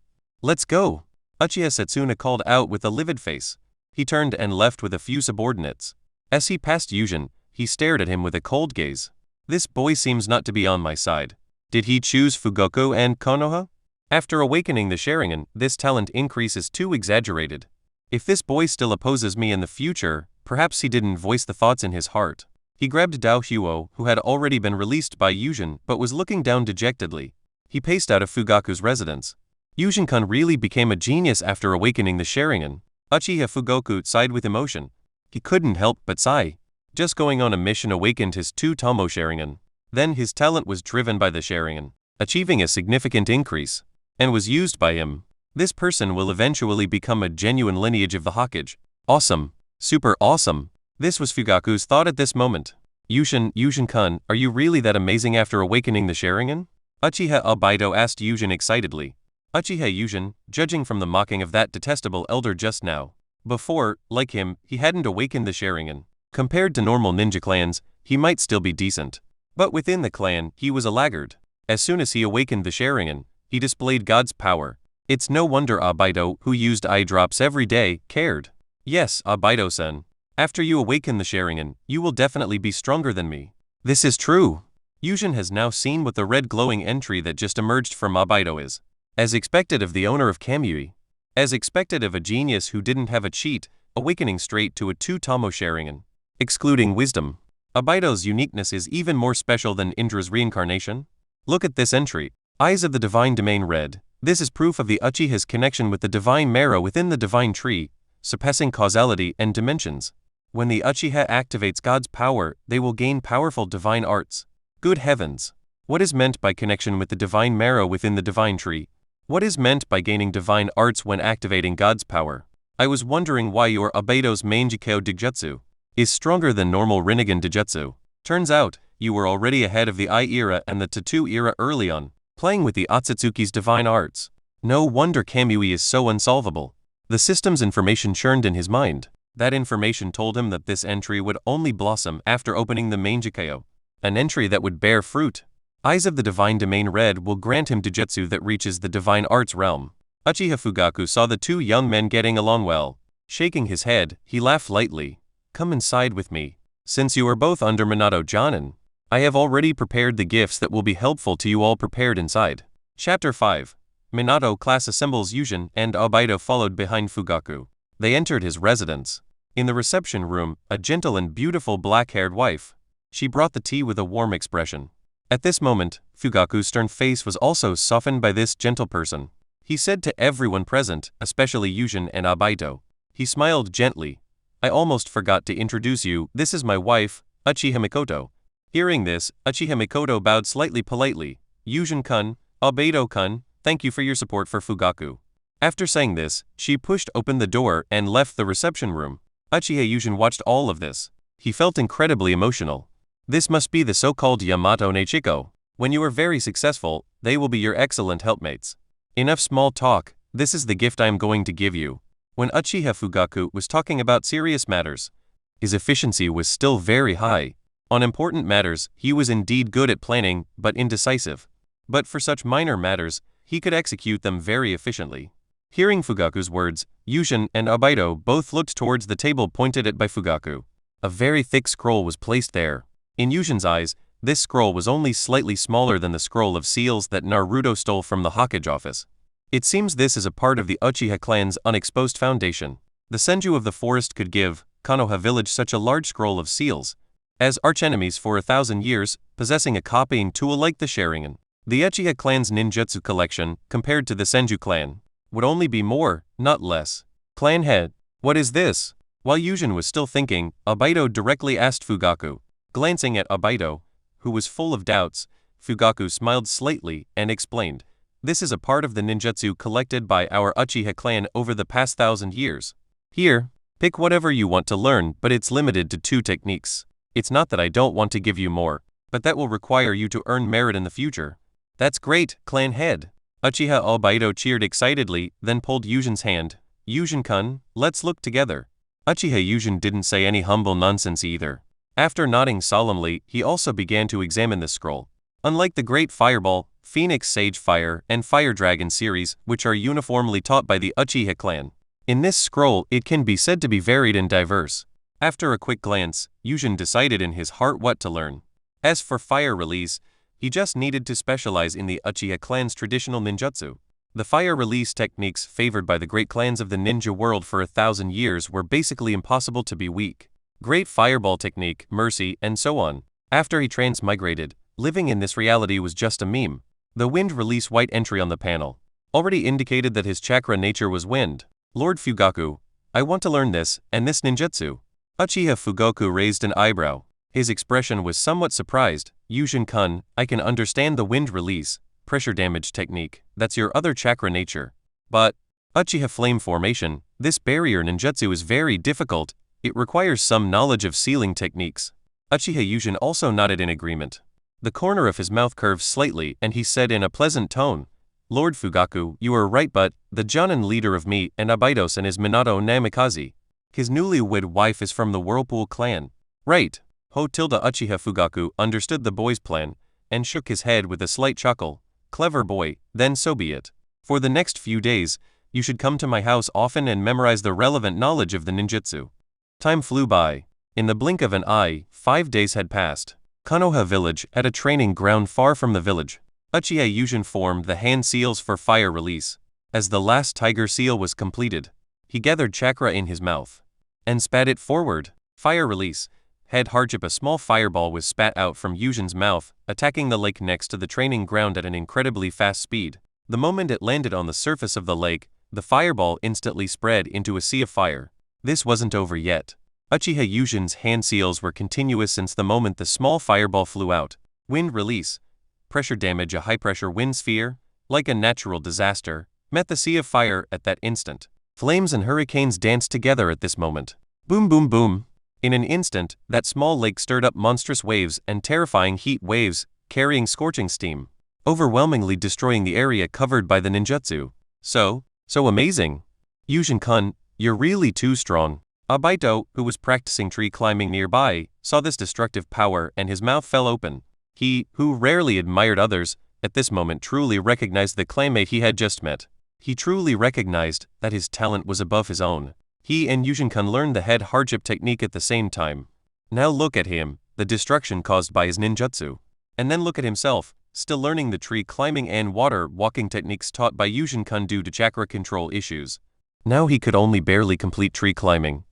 Let's go. Uchiha Setsuna called out with a livid face. He turned and left with a few subordinates. As he passed Yushin, he stared at him with a cold gaze. This boy seems not to be on my side. Did he choose Fugoku and Konoha? After awakening the Sharingan, this talent increase is too exaggerated. If this boy still opposes me in the future, perhaps he didn't voice the thoughts in his heart. He grabbed Dao Huo, who had already been released by Yushin but was looking down dejectedly. He paced out of Fugaku's residence. Yushin-kun really became a genius after awakening the Sharingan. Uchiha Fugoku sighed with emotion. He couldn't help but sigh. Just going on a mission awakened his 2 Tomo Sharingan. Then his talent was driven by the Sharingan, achieving a significant increase, and was used by him. This person will eventually become a genuine lineage of the Hokage. Awesome. Super awesome. This was Fugaku's thought at this moment. Yushin-kun, are you really that amazing after awakening the Sharingan? Uchiha Obaido asked Yushin excitedly. Uchiha Yushin, judging from the mocking of that detestable elder just now. Before, like him, he hadn't awakened the Sharingan. Compared to normal ninja clans, he might still be decent. But within the clan, he was a laggard. As soon as he awakened the Sharingan, he displayed God's power. It's no wonder Obaido, who used eye drops every day, cared. Yes, Obaido-san. After you awaken the Sharingan, you will definitely be stronger than me. This is true. Yushin has now seen what the red glowing entry that just emerged from Obaido is. As expected of the owner of Kamui. As expected of a genius who didn't have a cheat, awakening straight to a 2 Tomo Sharingan. Excluding wisdom. Obaido's uniqueness is even more special than Indra's reincarnation. Look at this entry. Eyes of the Divine Domain red. This is proof of the Uchiha's connection with the divine marrow within the divine tree, surpassing causality and dimensions. When the Uchiha activates God's power, they will gain powerful divine arts. Good heavens! What is meant by connection with the divine marrow within the divine tree? What is meant by gaining divine arts when activating God's power? I was wondering why your Obaido's main Jikyo Dijutsu is stronger than normal Rinnegan Dijutsu. Turns out, you were already ahead of the Eye era and the Tattoo era early on, playing with the Otsutsuki's divine arts. No wonder Kamui is so unsolvable. The system's information churned in his mind. That information told him that this entry would only blossom after opening the main Jikyo. An entry that would bear fruit. Eyes of the Divine Domain Red will grant him Dijutsu that reaches the divine arts realm. Uchiha Fugaku saw the 2 young men getting along well. Shaking his head, he laughed lightly. Come inside with me. Since you are both under Minato Jonin, I have already prepared the gifts that will be helpful to you all prepared inside. Chapter 5. Minato class assembles Yushin and Obaido followed behind Fugaku. They entered his residence. In the reception room, a gentle and beautiful black-haired wife. She brought the tea with a warm expression. At this moment, Fugaku's stern face was also softened by this gentle person. He said to everyone present, especially Yushin and Obaido. He smiled gently. I almost forgot to introduce you, this is my wife, Uchiha Mikoto. Hearing this, Uchiha Mikoto bowed slightly politely. Yushin-kun, Obaido-kun, thank you for your support for Fugaku. After saying this, she pushed open the door and left the reception room. Uchiha Yushin watched all of this. He felt incredibly emotional. This must be the so-called Yamato Nechiko. When you are very successful, they will be your excellent helpmates. Enough small talk, this is the gift I am going to give you. When Uchiha Fugaku was talking about serious matters, his efficiency was still very high. On important matters, he was indeed good at planning, but indecisive. But for such minor matters, he could execute them very efficiently. Hearing Fugaku's words, Yushin and Obaido both looked towards the table pointed at by Fugaku. A very thick scroll was placed there. In Yushin's eyes, this scroll was only slightly smaller than the scroll of seals that Naruto stole from the Hokage office. It seems this is a part of the Uchiha clan's unexposed foundation. The Senju of the forest could give Konoha village such a large scroll of seals. As archenemies for 1,000 years, possessing a copying tool like the Sharingan. The Uchiha clan's ninjutsu collection, compared to the Senju clan, would only be more, not less. Clan head, what is this? While Yushin was still thinking, Obaido directly asked Fugaku. Glancing at Obaido, who was full of doubts, Fugaku smiled slightly and explained. This is a part of the ninjutsu collected by our Uchiha clan over the past 1,000 years. Here, pick whatever you want to learn, but it's limited to 2 techniques. It's not that I don't want to give you more, but that will require you to earn merit in the future. That's great, clan head. Uchiha Obaido cheered excitedly, then pulled Yujin's hand. Yujin-kun, let's look together. Uchiha Yujin didn't say any humble nonsense either. After nodding solemnly, he also began to examine the scroll. Unlike the Great Fireball, Phoenix Sage Fire, and Fire Dragon series, which are uniformly taught by the Uchiha clan, in this scroll it can be said to be varied and diverse. After a quick glance, Yujin decided in his heart what to learn. As for Fire Release, he just needed to specialize in the Uchiha clan's traditional ninjutsu. The fire release techniques favored by the great clans of the ninja world for 1,000 years were basically impossible to be weak. Great Fireball technique, Mercy, and so on. After he transmigrated, living in this reality was just a meme. The wind release white entry on the panel already indicated that his chakra nature was wind. Lord Fugaku, I want to learn this, and this ninjutsu. Uchiha Fugoku raised an eyebrow. His expression was somewhat surprised. Yujin-kun, I can understand the wind release, pressure damage technique, that's your other chakra nature. But, Uchiha Flame Formation, this barrier ninjutsu is very difficult, it requires some knowledge of sealing techniques. Uchiha Yujin also nodded in agreement. The corner of his mouth curved slightly and he said in a pleasant tone, Lord Fugaku, you are right, but the Jonin leader of me and Abaidos-san is Minato Namikaze. His newlywed wife is from the Whirlpool clan. Right. Uchiha Fugaku understood the boy's plan and shook his head with a slight chuckle. Clever boy, then so be it. For the next few days, you should come to my house often and memorize the relevant knowledge of the ninjutsu. Time flew by. In the blink of an eye, 5 days had passed. Konoha village, at a training ground far from the village, Uchiha Yujin formed the hand seals for fire release. As the last tiger seal was completed, he gathered chakra in his mouth and spat it forward. Fire release. Head hardship. A small fireball was spat out from Yujin's mouth, attacking the lake next to the training ground at an incredibly fast speed. The moment it landed on the surface of the lake, the fireball instantly spread into a sea of fire. This wasn't over yet. Uchiha Yujin's hand seals were continuous since the moment the small fireball flew out. Wind release. Pressure damage. A high-pressure wind sphere, like a natural disaster, met the sea of fire at that instant. Flames and hurricanes danced together at this moment. Boom boom boom. In an instant, that small lake stirred up monstrous waves and terrifying heat waves, carrying scorching steam, overwhelmingly destroying the area covered by the ninjutsu. So amazing. Yujin-kun, you're really too strong. Abaito, who was practicing tree climbing nearby, saw this destructive power and his mouth fell open. He, who rarely admired others, at this moment truly recognized the claymate he had just met. He truly recognized that his talent was above his own. He and Yujin-kun learned the head hardship technique at the same time. Now look at him, the destruction caused by his ninjutsu. And then look at himself, still learning the tree climbing and water walking techniques taught by Yujin-kun due to chakra control issues. Now he could only barely complete tree climbing.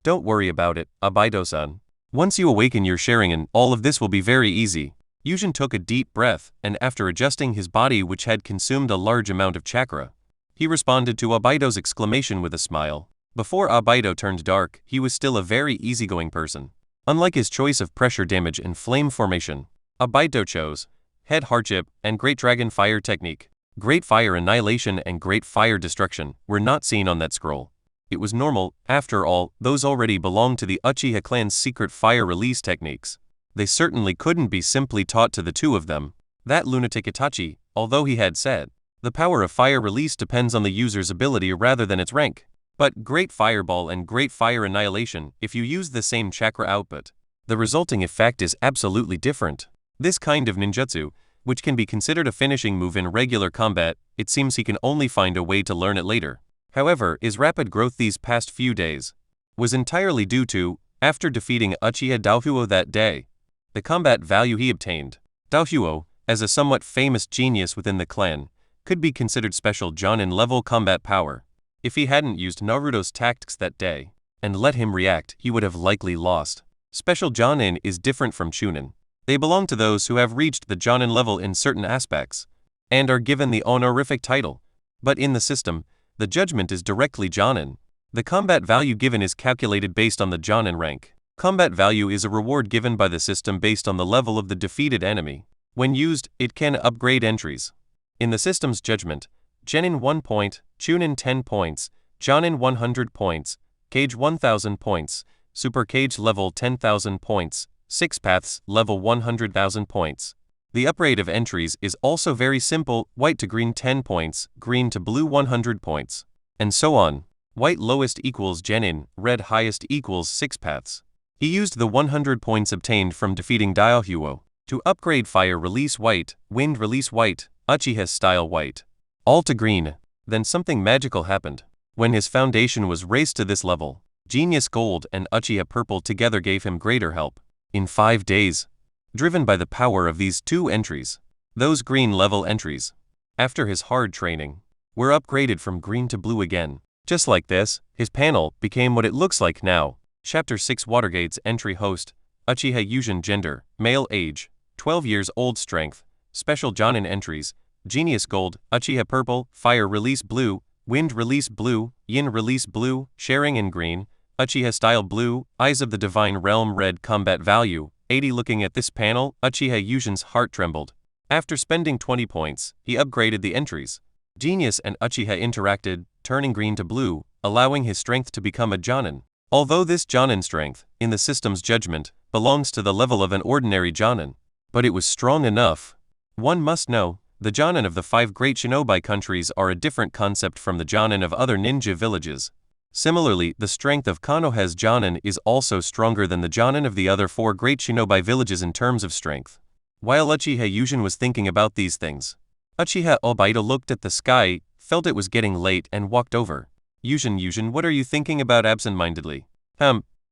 Don't worry about it, Abaido-san. Once you awaken your Sharingan, all of this will be very easy. Yujin took a deep breath, and after adjusting his body which had consumed a large amount of chakra, he responded to Abaido's exclamation with a smile. Before Abaido turned dark, he was still a very easygoing person. Unlike his choice of pressure damage and flame formation, Abaido chose head hardship and Great Dragon Fire technique. Great Fire Annihilation and Great Fire Destruction were not seen on that scroll. It was normal, after all, those already belonged to the Uchiha clan's secret fire release techniques. They certainly couldn't be simply taught to the two of them. That lunatic Itachi, although he had said, the power of fire release depends on the user's ability rather than its rank. But Great Fireball and Great Fire Annihilation, if you use the same chakra output, the resulting effect is absolutely different. This kind of ninjutsu, which can be considered a finishing move in regular combat, it seems he can only find a way to learn it later. However, his rapid growth these past few days was entirely due to, after defeating Uchiha Daohuo that day, the combat value he obtained. Daohuo, as a somewhat famous genius within the clan, could be considered special Jonin level combat power. If he hadn't used Naruto's tactics that day and let him react, he would have likely lost. Special Jonin is different from Chunin. They belong to those who have reached the Jonin level in certain aspects and are given the honorific title. But in the system, the judgment is directly Jonin. The combat value given is calculated based on the Jonin rank. Combat value is a reward given by the system based on the level of the defeated enemy. When used, it can upgrade entries. In the system's judgment, Genin 1 point, Chunin 10 points, Jonin 100 points, Kage 1000 points, Super Cage level 10,000 points, 6 Paths level 100,000 points. The uprate of entries is also very simple, white to green 10 points, green to blue 100 points. And so on. White lowest equals Genin, red highest equals 6 Paths. He used the 100 points obtained from defeating Daihuo to upgrade Fire Release White, Wind Release White, Uchiha Style White. All to green. Then something magical happened. When his foundation was raised to this level, Genius Gold and Uchiha Purple together gave him greater help. In 5 days. Driven by the power of these 2 entries. Those green level entries, after his hard training, were upgraded from green to blue again. Just like this, his panel became what it looks like now. Chapter 6 Watergate's entry host, Uchiha Yujin gender, male age, 12 years old strength, special Jonin entries, Genius Gold, Uchiha Purple, Fire Release Blue, Wind Release Blue, Yin Release Blue, Sharingan Green, Uchiha Style Blue, Eyes of the Divine Realm Red Combat Value, 80. Looking at this panel, Uchiha Yujin's heart trembled. After spending 20 points, he upgraded the entries. Genius and Uchiha interacted, turning green to blue, allowing his strength to become a Jonin. Although this Jonin strength, in the system's judgment, belongs to the level of an ordinary Jonin, but it was strong enough. One must know, the Jonin of the 5 great shinobi countries are a different concept from the Jonin of other ninja villages. Similarly, the strength of Konoha's Jonin is also stronger than the Jonin of the other 4 great shinobi villages in terms of strength. While Uchiha Yujin was thinking about these things, Uchiha Obito looked at the sky, felt it was getting late and walked over. Yujin, what are you thinking about absent-mindedly?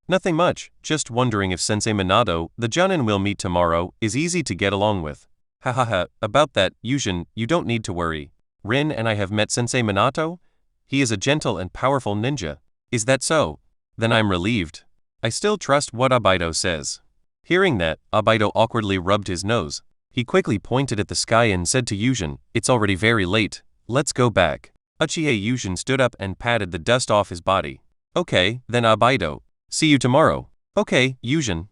Nothing much, just wondering if Sensei Minato, the Jonin we'll meet tomorrow, is easy to get along with. About that, Yujin, you don't need to worry. Rin and I have met Sensei Minato? He is a gentle and powerful ninja. Is that so? Then I'm relieved. I still trust what Obito says. Hearing that, Obito awkwardly rubbed his nose. He quickly pointed at the sky and said to Yujin, it's already very late, let's go back. Uchiha Yujin stood up and patted the dust off his body. Okay, then Obito. See you tomorrow. Okay, Yujin.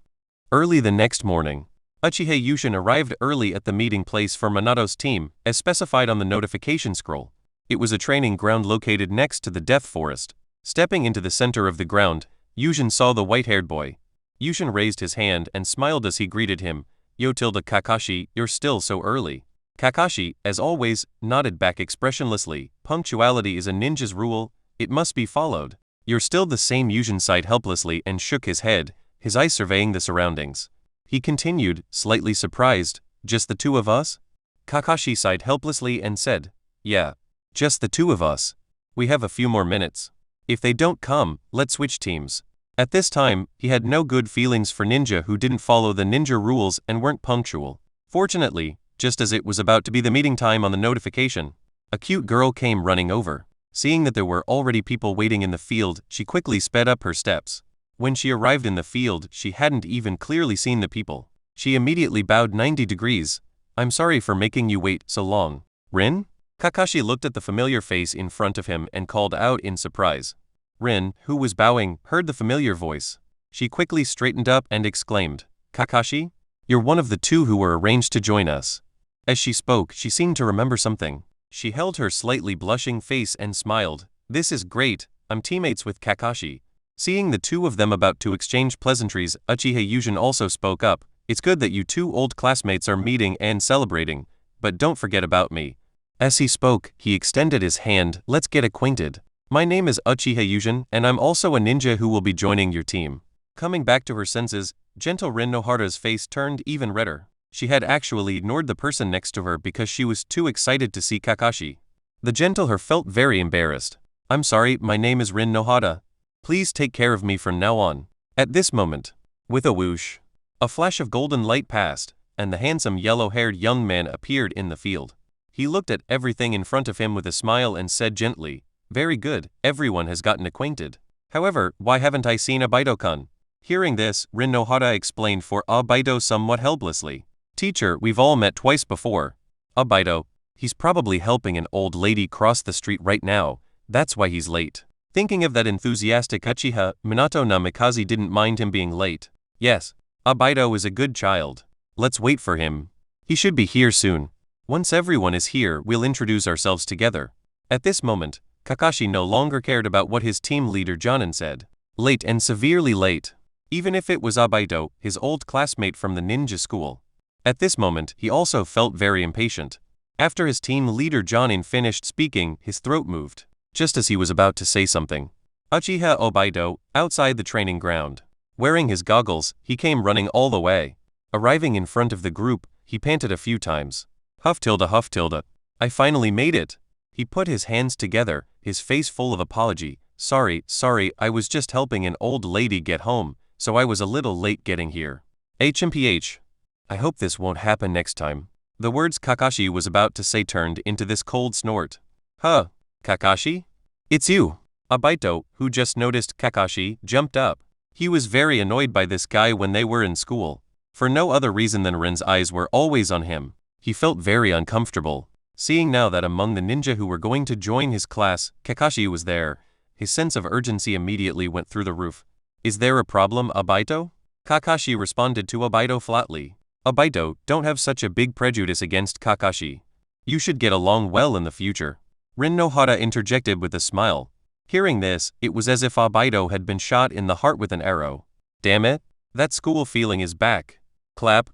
Early the next morning, Uchiha Yujin arrived early at the meeting place for Minato's team, as specified on the notification scroll. It was a training ground located next to the Death Forest. Stepping into the center of the ground, Yujin saw the white-haired boy. Yujin raised his hand and smiled as he greeted him. Yo tilde Kakashi, you're still so early. Kakashi, as always, nodded back expressionlessly. Punctuality is a ninja's rule, it must be followed. You're still the same. Yujin sighed helplessly and shook his head, his eyes surveying the surroundings. He continued, slightly surprised, just the 2 of us? Kakashi sighed helplessly and said, yeah, just the 2 of us. We have a few more minutes. If they don't come, let's switch teams. At this time, he had no good feelings for ninja who didn't follow the ninja rules and weren't punctual. Fortunately, just as it was about to be the meeting time on the notification, a cute girl came running over. Seeing that there were already people waiting in the field, she quickly sped up her steps. When she arrived in the field, she hadn't even clearly seen the people. She immediately bowed 90 degrees. I'm sorry for making you wait so long. Rin? Kakashi looked at the familiar face in front of him and called out in surprise. Rin, who was bowing, heard the familiar voice. She quickly straightened up and exclaimed, Kakashi? You're one of the 2 who were arranged to join us. As she spoke, she seemed to remember something. She held her slightly blushing face and smiled. This is great, I'm teammates with Kakashi. Seeing the 2 of them about to exchange pleasantries, Uchiha Yujin also spoke up. It's good that you 2 old classmates are meeting and celebrating, but don't forget about me. As he spoke, he extended his hand. Let's get acquainted. My name is Uchiha Yujin, and I'm also a ninja who will be joining your team. Coming back to her senses, gentle Rin Nohara's face turned even redder. She had actually ignored the person next to her because she was too excited to see Kakashi. The gentle her felt very embarrassed. I'm sorry, my name is Rin Nohara. Please take care of me from now on. At this moment, with a whoosh, a flash of golden light passed, and the handsome yellow-haired young man appeared in the field. He looked at everything in front of him with a smile and said gently, very good, everyone has gotten acquainted. However, why haven't I seen Obito-kun? Hearing this, Rin Nohara explained for Obito somewhat helplessly. Teacher, we've all met twice before. Obito, he's probably helping an old lady cross the street right now, that's why he's late. Thinking of that enthusiastic Uchiha, Minato Namikaze didn't mind him being late. Yes, Obito is a good child. Let's wait for him. He should be here soon. Once everyone is here, we'll introduce ourselves together. At this moment, Kakashi no longer cared about what his team leader Jonin said. Late and severely late. even if it was Obito, his old classmate from the ninja school. At this moment, he also felt very impatient. After his team leader Jonin finished speaking, his throat moved, just as he was about to say something. Uchiha Obito, outside the training ground. Wearing his goggles, he came running all the way. Arriving in front of the group, he panted a few times. Huff tilde. I finally made it. He put his hands together, his face full of apology. Sorry, I was just helping an old lady get home, so I was a little late getting here. HMPH. I hope this won't happen next time. The words Kakashi was about to say turned into this cold snort. Huh, Kakashi? It's you. Obito, who just noticed Kakashi, jumped up. He was very annoyed by this guy when they were in school. For no other reason than Rin's eyes were always on him. He felt very uncomfortable. Seeing now that among the ninja who were going to join his class, Kakashi was there, his sense of urgency immediately went through the roof. Is there a problem, Obito? Kakashi responded to Obito flatly. Obito, don't have such a big prejudice against Kakashi. You should get along well in the future. Rin Nohara interjected with a smile. Hearing this, it was as if Obito had been shot in the heart with an arrow. Damn it, that school feeling is back. Clap.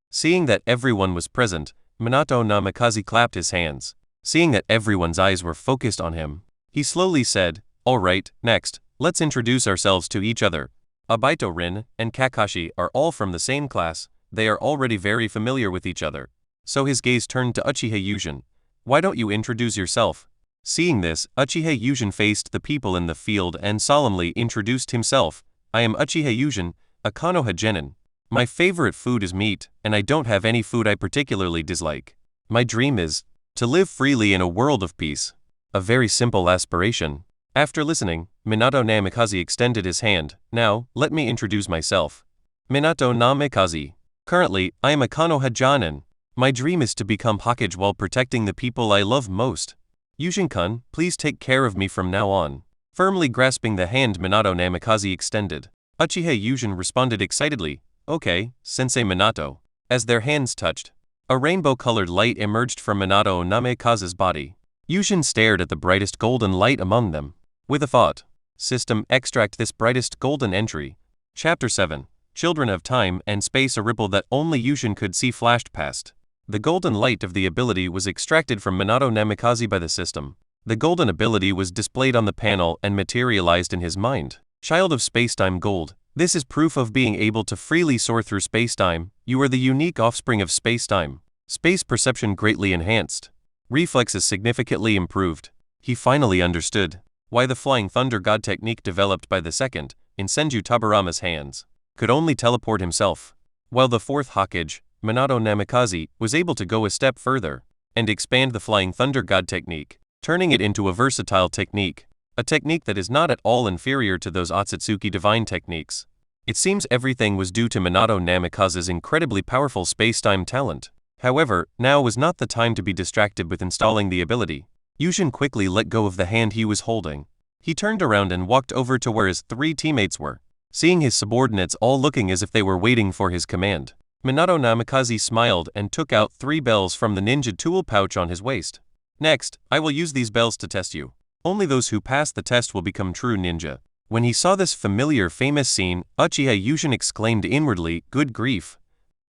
Seeing that everyone was present, Minato Namikaze clapped his hands. Seeing that everyone's eyes were focused on him, he slowly said, Alright, next, let's introduce ourselves to each other. Obito, Rin, and Kakashi are all from the same class, they are already very familiar with each other. So his gaze turned to Uchiha Yujin. Why don't you introduce yourself? Seeing this, Uchiha Yujin faced the people in the field and solemnly introduced himself. I am Uchiha Yujin, a Konoha genin. My favorite food is meat, and I don't have any food I particularly dislike. My dream is to live freely in a world of peace. A very simple aspiration. After listening, Minato Namikaze extended his hand. Now, let me introduce myself. Minato Namikaze. Currently, I am a Konoha genin. My dream is to become Hokage while protecting the people I love most. Yujin-kun, please take care of me from now on. Firmly grasping the hand Minato Namikaze extended, Uchiha Yujin responded excitedly, Okay, Sensei Minato. As their hands touched, a rainbow-colored light emerged from Minato Namikaze's body. Yujin stared at the brightest golden light among them. With a thought, System extract this brightest golden entry. Chapter 7, Children of Time and Space. A ripple that only Yujin could see flashed past. The golden light of the ability was extracted from Minato Namikaze by the system. The golden ability was displayed on the panel and materialized in his mind. Child of Spacetime Gold. This is proof of being able to freely soar through spacetime. You are the unique offspring of spacetime. Space perception greatly enhanced. Reflexes significantly improved. He finally understood why the Flying Thunder God technique developed by the second, in Senju Tabarama's hands, could only teleport himself, while the fourth Hokage, Minato Namikaze, was able to go a step further and expand the Flying Thunder God technique, turning it into a versatile technique, a technique that is not at all inferior to those Otsutsuki divine techniques. It seems everything was due to Minato Namikaze's incredibly powerful spacetime talent. However, now was not the time to be distracted with installing the ability. Yujin quickly let go of the hand he was holding. He turned around and walked over to where his three teammates were. Seeing his subordinates all looking as if they were waiting for his command, Minato Namikaze smiled and took out 3 bells from the ninja tool pouch on his waist. Next, I will use these bells to test you. Only those who pass the test will become true ninja. When he saw this familiar famous scene, Uchiha Yujin exclaimed inwardly, good grief.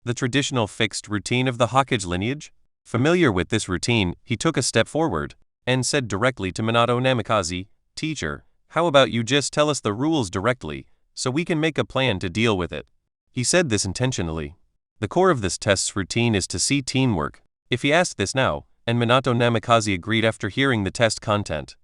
The traditional fixed routine of the Hokage lineage? Familiar with this routine, he took a step forward and said directly to Minato Namikaze, Teacher, how about you just tell us the rules directly, so we can make a plan to deal with it. He said this intentionally. The core of this test's routine is to see teamwork. If he asked this now, and Minato Namikaze agreed after hearing the test content,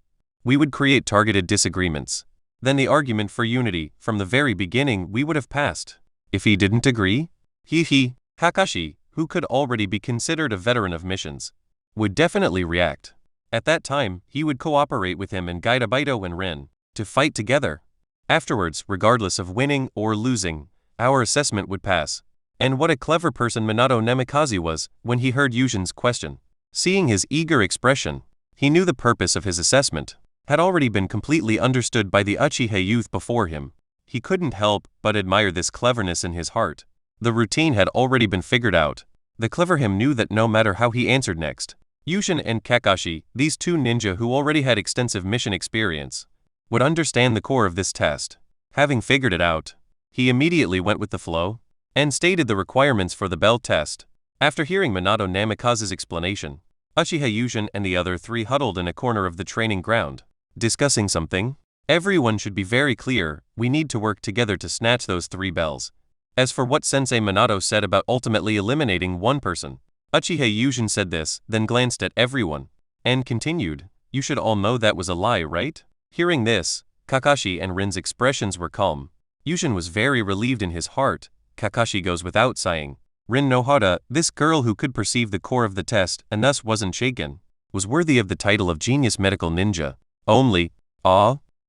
we would create targeted disagreements. Then the argument for unity, from the very beginning, we would have passed. If he didn't agree, Kakashi, who could already be considered a veteran of missions, would definitely react. At that time, he would cooperate with him and guide Obito and Rin to fight together. Afterwards, regardless of winning or losing, our assessment would pass. And what a clever person Minato Namikaze was when he heard Yujin's question. Seeing his eager expression, he knew the purpose of his assessment had already been completely understood by the Uchiha youth before him. He couldn't help but admire this cleverness in his heart. The routine had already been figured out. The clever him knew that no matter how he answered next, Yujin and Kakashi, these two ninja who already had extensive mission experience, would understand the core of this test. Having figured it out, He immediately went with the flow and stated the requirements for the bell test. After hearing Minato Namikaze's explanation, Uchiha Yujin and the other three huddled in a corner of the training ground, discussing something. Everyone should be very clear, we need to work together to snatch those 3 bells. As for what Sensei Minato said about ultimately eliminating one person, Uchiha Yujin said this, then glanced at everyone, and continued, you should all know that was a lie, right? Hearing this, Kakashi and Rin's expressions were calm. Yujin was very relieved in his heart. Kakashi goes without sighing. Rin Nohara, this girl who could perceive the core of the test and thus wasn't shaken, was worthy of the title of genius medical ninja. Only,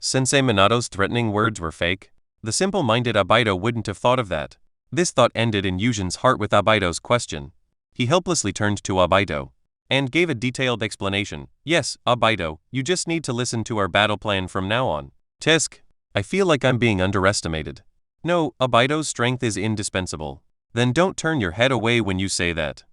Sensei Minato's threatening words were fake. The simple-minded Abido wouldn't have thought of that. This thought ended in Yujin's heart with Abido's question. He helplessly turned to Abido and gave a detailed explanation. Yes, Abido, you just need to listen to our battle plan from now on. Tisk, I feel like I'm being underestimated. No, Abido's strength is indispensable. Then don't turn your head away when you say that.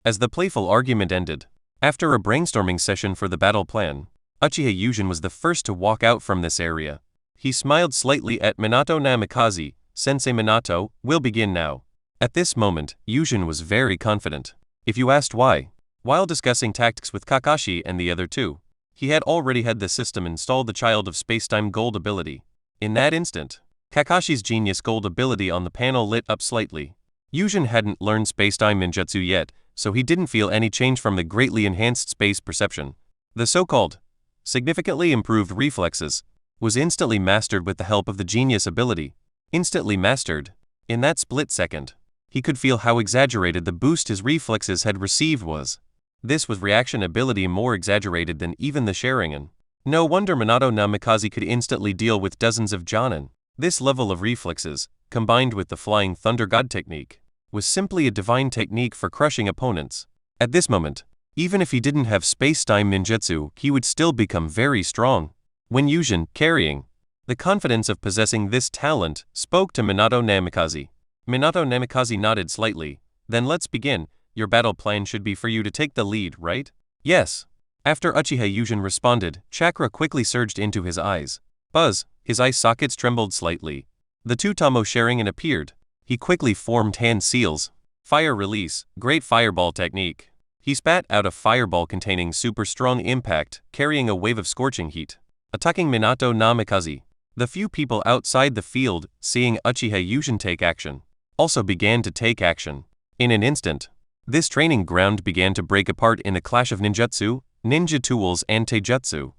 As the playful argument ended, after a brainstorming session for the battle plan, Uchiha Yujin was the first to walk out from this area. He smiled slightly at Minato Namikaze. Sensei Minato, we'll begin now. At this moment, Yujin was very confident. If you asked why, while discussing tactics with Kakashi and the other two, he had already had the system install the Child of Spacetime Gold ability. In that instant, Kakashi's Genius Gold ability on the panel lit up slightly. Yujin hadn't learned Spacetime Ninjutsu yet, so he didn't feel any change from the greatly enhanced space perception. The so-called significantly improved reflexes was instantly mastered with the help of the Genius ability. Instantly mastered. In that split second, he could feel how exaggerated the boost his reflexes had received was. This was reaction ability more exaggerated than even the Sharingan. No wonder Minato Namikaze could instantly deal with dozens of Jonin. This level of reflexes, combined with the Flying Thunder God technique, was simply a divine technique for crushing opponents. At this moment, even if he didn't have space-time ninjutsu, he would still become very strong. When Yujin, carrying the confidence of possessing this talent, spoke to Minato Namikaze, Minato Namikaze nodded slightly. Then let's begin. Your battle plan should be for you to take the lead, right? Yes. After Uchiha Yujin responded, chakra quickly surged into his eyes. Buzz, his eye sockets trembled slightly. The Tutamo Sharingan appeared. He quickly formed hand seals. Fire release, great fireball technique. He spat out a fireball containing super strong impact, carrying a wave of scorching heat, attacking Minato Namikaze. The few people outside the field, seeing Uchiha Yujin take action, also began to take action. In an instant, this training ground began to break apart in a clash of ninjutsu, ninja tools and taijutsu.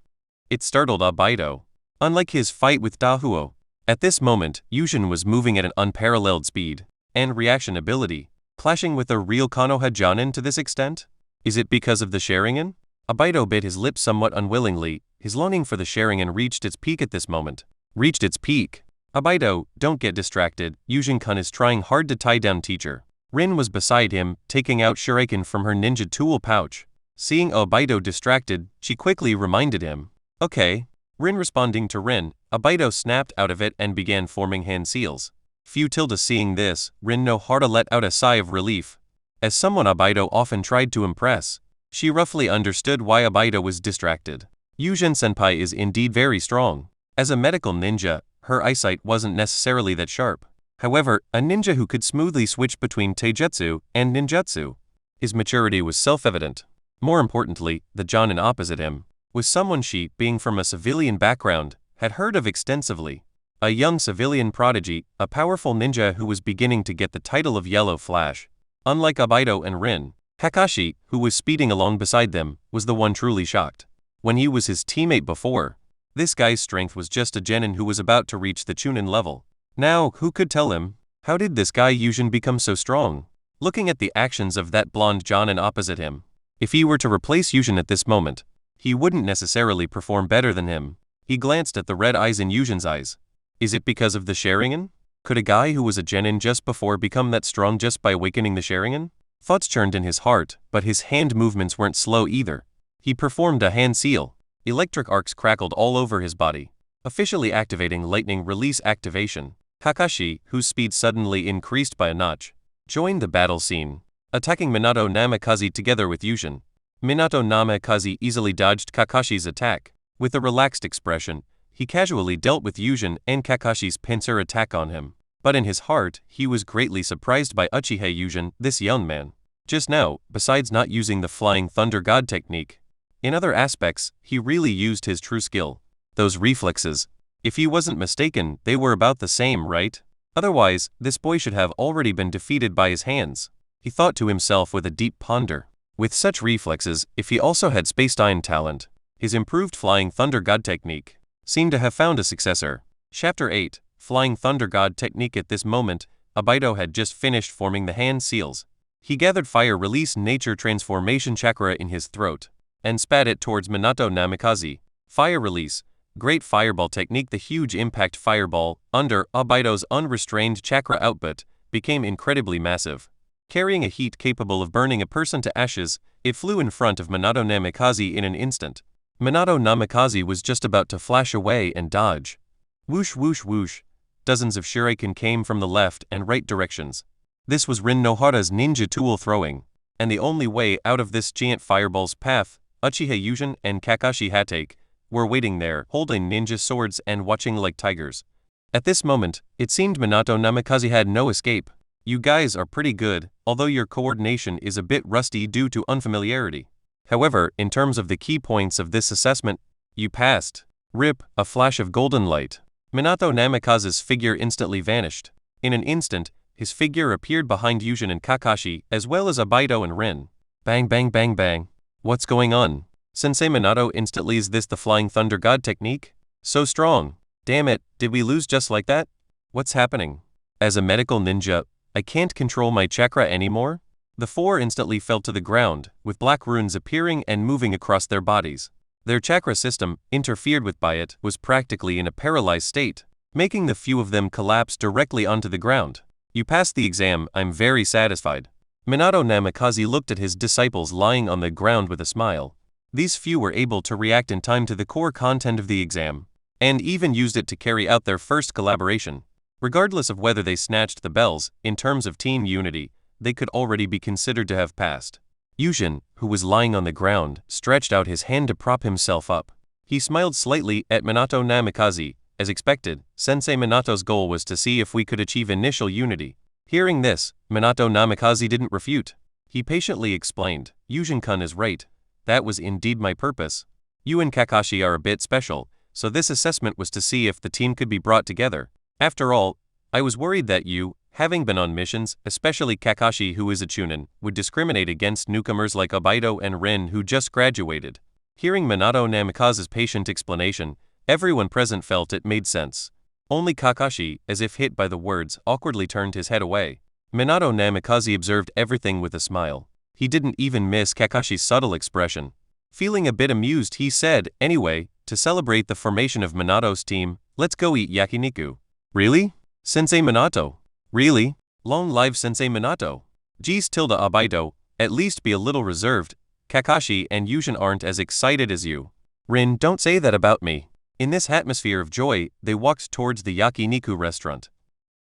It startled Abido. Unlike his fight with Dahuo, at this moment, Yujin was moving at an unparalleled speed and reaction ability, clashing with a real Konoha Jonin to this extent? Is it because of the Sharingan? Abido bit his lip somewhat unwillingly. His longing for the Sharingan reached its peak at this moment. Reached its peak. Abido, don't get distracted. Yujin-kun is trying hard to tie down teacher. Rin was beside him, taking out shuriken from her ninja tool pouch. Seeing Abido distracted, she quickly reminded him. Okay. Rin responding to Rin, Abido snapped out of it and began forming hand seals. Futilda seeing this, Rin Nohara let out a sigh of relief. As someone Abido often tried to impress, she roughly understood why Abido was distracted. Yujin-senpai is indeed very strong. As a medical ninja, her eyesight wasn't necessarily that sharp. However, a ninja who could smoothly switch between taijutsu and ninjutsu. His maturity was self-evident. More importantly, the Jonin opposite him was someone she, being from a civilian background, had heard of extensively. A young civilian prodigy, a powerful ninja who was beginning to get the title of Yellow Flash. Unlike Abido and Rin, Kakashi, who was speeding along beside them, was the one truly shocked. When he was his teammate before, this guy's strength was just a genin who was about to reach the Chunin level. Now, who could tell him? How did this guy Yujin become so strong? Looking at the actions of that blonde Jonin opposite him, if he were to replace Yujin at this moment, he wouldn't necessarily perform better than him. He glanced at the red eyes in Yujin's eyes. Is it because of the Sharingan? Could a guy who was a genin just before become that strong just by awakening the Sharingan? Thoughts churned in his heart, but his hand movements weren't slow either. He performed a hand seal. Electric arcs crackled all over his body, officially activating lightning release activation. Kakashi, whose speed suddenly increased by a notch, joined the battle scene, attacking Minato Namikaze together with Yujin. Minato Namikaze easily dodged Kakashi's attack. With a relaxed expression, he casually dealt with Yujin and Kakashi's pincer attack on him. But in his heart, he was greatly surprised by Uchiha Yujin, this young man. Just now, besides not using the Flying Thunder God technique, in other aspects, he really used his true skill. Those reflexes. If he wasn't mistaken, they were about the same, right? Otherwise, this boy should have already been defeated by his hands. He thought to himself with a deep ponder. With such reflexes, if he also had Space-Time talent, his improved Flying Thunder God technique seemed to have found a successor. Chapter 8, Flying Thunder God technique. At this moment, Obito had just finished forming the hand seals. He gathered fire release nature transformation chakra in his throat and spat it towards Minato Namikaze. Fire release, great fireball technique. The huge impact fireball, under Obito's unrestrained chakra output, became incredibly massive. Carrying a heat capable of burning a person to ashes, it flew in front of Minato Namikaze in an instant. Minato Namikaze was just about to flash away and dodge. Whoosh whoosh whoosh. Dozens of shuriken came from the left and right directions. This was Rin Nohara's ninja tool throwing, and the only way out of this giant fireball's path, Uchiha Yujin and Kakashi Hatake were waiting there, holding ninja swords and watching like tigers. At this moment, it seemed Minato Namikaze had no escape. You guys are pretty good, although your coordination is a bit rusty due to unfamiliarity. However, in terms of the key points of this assessment, you passed. Rip, a flash of golden light. Minato Namikaze's figure instantly vanished. In an instant, his figure appeared behind Yujin and Kakashi, as well as Obito and Rin. Bang bang bang bang. What's going on? Sensei Minato instantly. Is this the Flying Thunder God technique? So strong. Damn it, did we lose just like that? What's happening? As a medical ninja, I can't control my chakra anymore? The four instantly fell to the ground, with black runes appearing and moving across their bodies. Their chakra system, interfered with by it, was practically in a paralyzed state, making the few of them collapse directly onto the ground. You passed the exam, I'm very satisfied. Minato Namikaze looked at his disciples lying on the ground with a smile. These few were able to react in time to the core content of the exam, and even used it to carry out their first collaboration. Regardless of whether they snatched the bells, in terms of team unity, they could already be considered to have passed. Yujin, who was lying on the ground, stretched out his hand to prop himself up. He smiled slightly at Minato Namikaze. As expected, Sensei Minato's goal was to see if we could achieve initial unity. Hearing this, Minato Namikaze didn't refute. He patiently explained, Yujin-kun is right. That was indeed my purpose. You and Kakashi are a bit special, so this assessment was to see if the team could be brought together. After all, I was worried that you, having been on missions, especially Kakashi who is a chunin, would discriminate against newcomers like Obito and Rin who just graduated. Hearing Minato Namikaze's patient explanation, everyone present felt it made sense. Only Kakashi, as if hit by the words, awkwardly turned his head away. Minato Namikaze observed everything with a smile. He didn't even miss Kakashi's subtle expression. Feeling a bit amused, he said, anyway, to celebrate the formation of Minato's team, let's go eat yakiniku. Really? Sensei Minato? Really? Long live Sensei Minato. Geez tilde Obito, at least be a little reserved. Kakashi and Yujin aren't as excited as you. Rin, don't say that about me. In this atmosphere of joy, they walked towards the yakiniku restaurant.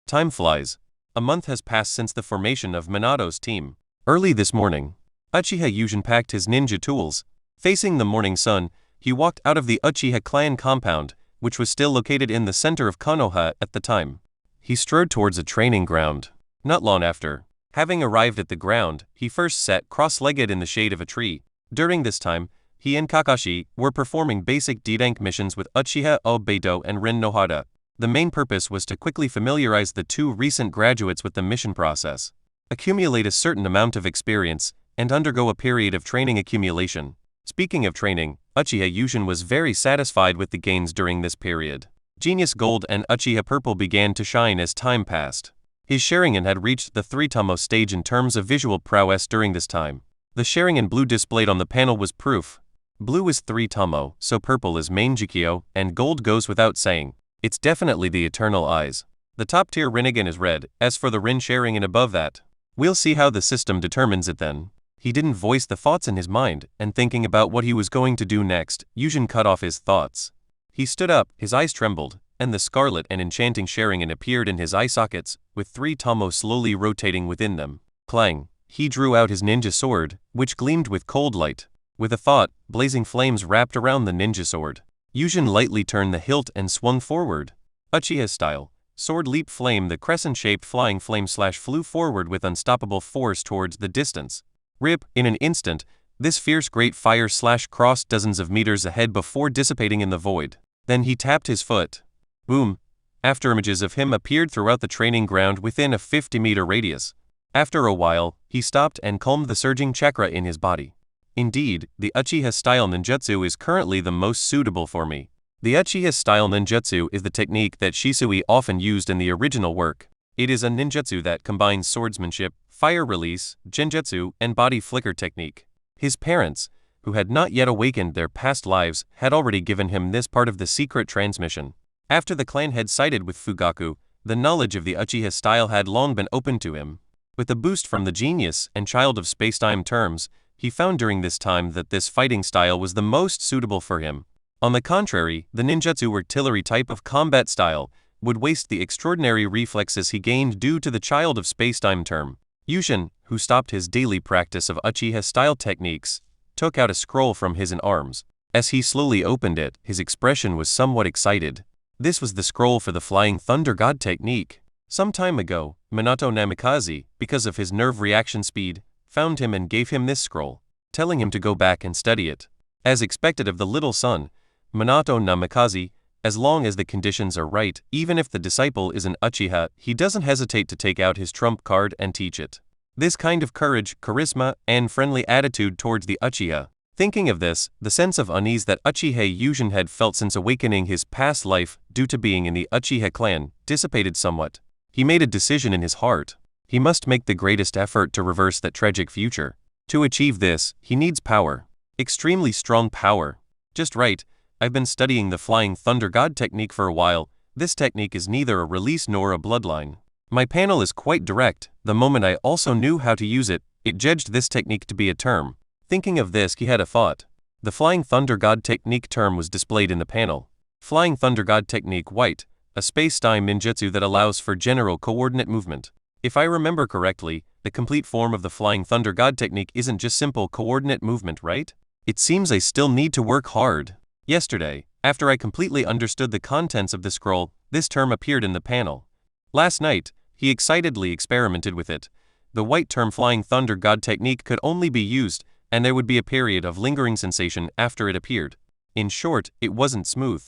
Time flies. A month has passed since the formation of Minato's team. Early this morning, Uchiha Yujin packed his ninja tools. Facing the morning sun, he walked out of the Uchiha clan compound, which was still located in the center of Konoha at the time. He strode towards a training ground. Not long after, having arrived at the ground, he first sat cross-legged in the shade of a tree. During this time, he and Kakashi were performing basic D-rank missions with Uchiha Obito and Rin Nohara. The main purpose was to quickly familiarize the two recent graduates with the mission process, accumulate a certain amount of experience, and undergo a period of training accumulation. Speaking of training, Uchiha Yujin was very satisfied with the gains during this period. Genius Gold and Uchiha Purple began to shine as time passed. His Sharingan had reached the 3-tomo stage in terms of visual prowess during this time. The Sharingan blue displayed on the panel was proof. Blue is 3-tomo, so purple is main Jikyo, and gold goes without saying. It's definitely the eternal eyes. The top tier Rinnegan is red, as for the Rin Sharingan above that. We'll see how the system determines it then. He didn't voice the thoughts in his mind, and thinking about what he was going to do next, Yujin cut off his thoughts. He stood up, his eyes trembled, and the scarlet and enchanting Sharingan appeared in his eye sockets, with 3-tomo slowly rotating within them. Clang! He drew out his ninja sword, which gleamed with cold light. With a thought, blazing flames wrapped around the ninja sword. Yujin lightly turned the hilt and swung forward. Uchiha style, Sword leap flame. The crescent-shaped flying flame flew forward with unstoppable force towards the distance. Rip, in an instant, this fierce great fire crossed dozens of meters ahead before dissipating in the void. Then he tapped his foot. Boom. After images of him appeared throughout the training ground within a 50-meter radius. After a while, he stopped and calmed the surging chakra in his body. Indeed, the Uchiha-style ninjutsu is currently the most suitable for me. The Uchiha-style ninjutsu is the technique that Shisui often used in the original work. It is a ninjutsu that combines swordsmanship, fire release, genjutsu, and body flicker technique. His parents, who had not yet awakened their past lives, had already given him this part of the secret transmission. After the clan had sided with Fugaku, the knowledge of the Uchiha style had long been open to him. With a boost from the genius and child of spacetime terms, he found during this time that this fighting style was the most suitable for him. On the contrary, the ninjutsu artillery type of combat style would waste the extraordinary reflexes he gained due to the child of spacetime term. Yushin, who stopped his daily practice of Uchiha-style techniques, took out a scroll from his arms. As he slowly opened it, his expression was somewhat excited. This was the scroll for the Flying Thunder God technique. Some time ago, Minato Namikaze, because of his nerve reaction speed, found him and gave him this scroll, telling him to go back and study it. As expected of the little son, Minato Namikaze, as long as the conditions are right, even if the disciple is an Uchiha, he doesn't hesitate to take out his trump card and teach it. This kind of courage, charisma, and friendly attitude towards the Uchiha. Thinking of this, the sense of unease that Uchiha Yushin had felt since awakening his past life due to being in the Uchiha clan dissipated somewhat. He made a decision in his heart. He must make the greatest effort to reverse that tragic future. To achieve this, he needs power. Extremely strong power. Just right. I've been studying the Flying Thunder God technique for a while. This technique is neither a release nor a bloodline. My panel is quite direct. The moment I also knew how to use it, it judged this technique to be a term. Thinking of this, he had a thought. The Flying Thunder God technique term was displayed in the panel. Flying Thunder God technique white, a space-time ninjutsu that allows for general coordinate movement. If I remember correctly, the complete form of the Flying Thunder God technique isn't just simple coordinate movement, right? It seems I still need to work hard. Yesterday, after I completely understood the contents of the scroll, this term appeared in the panel. Last night, he excitedly experimented with it. The white term Flying Thunder God technique could only be used, and there would be a period of lingering sensation after it appeared. In short, it wasn't smooth.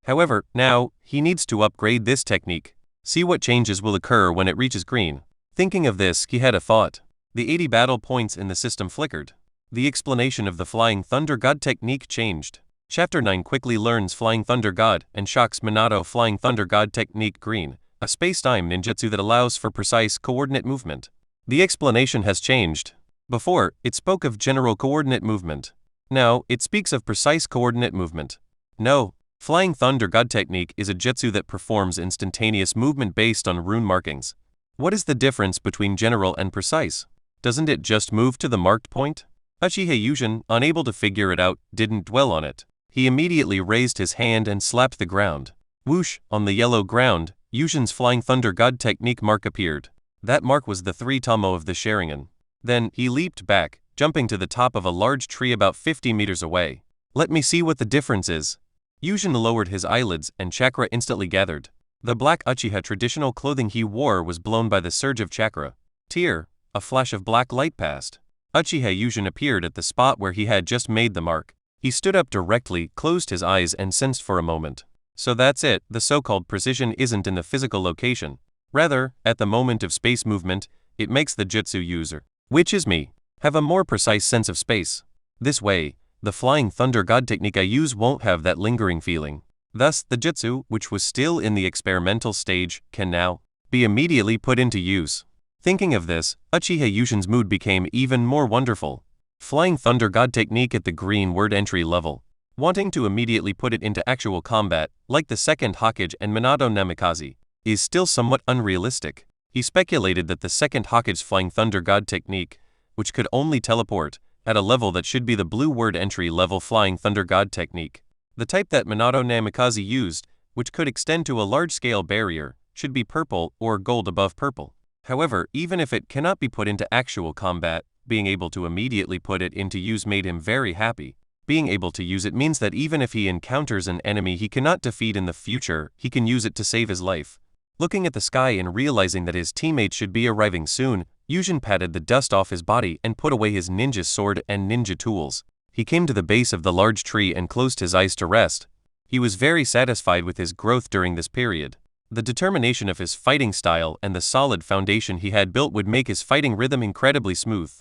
However, now, he needs to upgrade this technique. See what changes will occur when it reaches green. Thinking of this, he had a thought. The 80 battle points in the system flickered. The explanation of the Flying Thunder God technique changed. Chapter 9 quickly learns Flying Thunder God and shocks Minato. Flying Thunder God technique green, a space-time ninjutsu that allows for precise coordinate movement. The explanation has changed. Before, it spoke of general coordinate movement. Now, it speaks of precise coordinate movement. No, Flying Thunder God technique is a jutsu that performs instantaneous movement based on rune markings. What is the difference between general and precise? Doesn't it just move to the marked point? Uchiha Yushin, unable to figure it out, didn't dwell on it. He immediately raised his hand and slapped the ground. Whoosh, on the yellow ground, Yushin's Flying Thunder God technique mark appeared. That mark was the 3 tomo of the Sharingan. Then, he leaped back, jumping to the top of a large tree about 50 meters away. Let me see what the difference is. Yushin lowered his eyelids and chakra instantly gathered. The black Uchiha traditional clothing he wore was blown by the surge of chakra. Tear, a flash of black light passed. Uchiha Yushin appeared at the spot where he had just made the mark. He stood up directly, closed his eyes and sensed for a moment. So that's it, the so-called precision isn't in the physical location. Rather, at the moment of space movement, it makes the jutsu user, which is me, have a more precise sense of space. This way, the Flying Thunder God technique I use won't have that lingering feeling. Thus, the jutsu, which was still in the experimental stage, can now be immediately put into use. Thinking of this, Uchiha Yushin's mood became even more wonderful. Flying Thunder God technique at the green word entry level. Wanting to immediately put it into actual combat, like the second Hokage and Minato Namikaze, is still somewhat unrealistic. He speculated that the second Hokage's Flying Thunder God technique, which could only teleport, at a level that should be the blue word entry level Flying Thunder God technique. The type that Minato Namikaze used, which could extend to a large-scale barrier, should be purple or gold above purple. However, even if it cannot be put into actual combat, being able to immediately put it into use made him very happy. Being able to use it means that even if he encounters an enemy he cannot defeat in the future, he can use it to save his life. Looking at the sky and realizing that his teammates should be arriving soon, Yujin patted the dust off his body and put away his ninja sword and ninja tools. He came to the base of the large tree and closed his eyes to rest. He was very satisfied with his growth during this period. The determination of his fighting style and the solid foundation he had built would make his fighting rhythm incredibly smooth,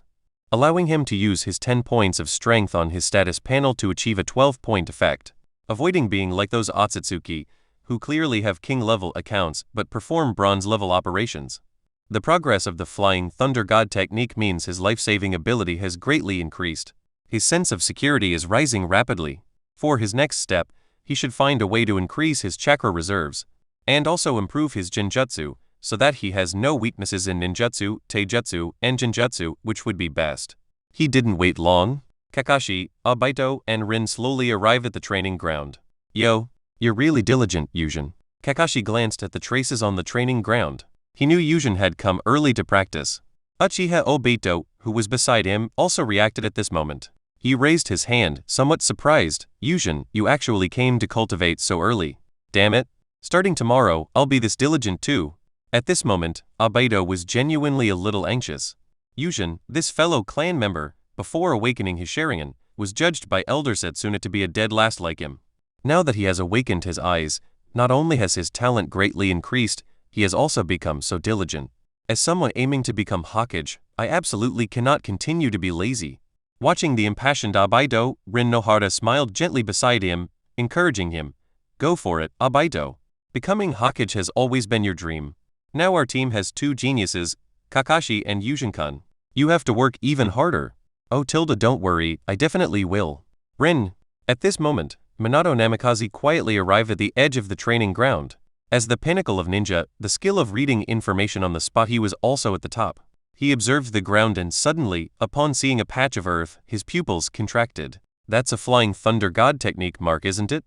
allowing him to use his 10 points of strength on his status panel to achieve a 12-point effect, avoiding being like those Otsutsuki, who clearly have king-level accounts but perform bronze-level operations. The progress of the Flying Thunder God technique means his life-saving ability has greatly increased. His sense of security is rising rapidly. For his next step, he should find a way to increase his chakra reserves, and also improve his genjutsu, so that he has no weaknesses in ninjutsu, taijutsu, and genjutsu, which would be best. He didn't wait long. Kakashi, Obito, and Rin slowly arrived at the training ground. Yo, you're really diligent, Yujin. Kakashi glanced at the traces on the training ground. He knew Yujin had come early to practice. Uchiha Obito, who was beside him, also reacted at this moment. He raised his hand, somewhat surprised. Yujin, you actually came to cultivate so early. Damn it. Starting tomorrow, I'll be this diligent too. At this moment, Obito was genuinely a little anxious. Yujin, this fellow clan member, before awakening his Sharingan, was judged by Elder Setsuna to be a dead last like him. Now that he has awakened his eyes, not only has his talent greatly increased, he has also become so diligent. As someone aiming to become Hokage, I absolutely cannot continue to be lazy. Watching the impassioned Obito, Rin Nohara smiled gently beside him, encouraging him. Go for it, Obito. Becoming Hokage has always been your dream. Now our team has 2 geniuses, Kakashi and Yujin-kun. You have to work even harder. Oh don't worry, I definitely will. Rin. At this moment, Minato Namikaze quietly arrived at the edge of the training ground. As the pinnacle of ninja, the skill of reading information on the spot, he was also at the top. He observed the ground and suddenly, upon seeing a patch of earth, his pupils contracted. That's a Flying Thunder God technique, Mark, isn't it?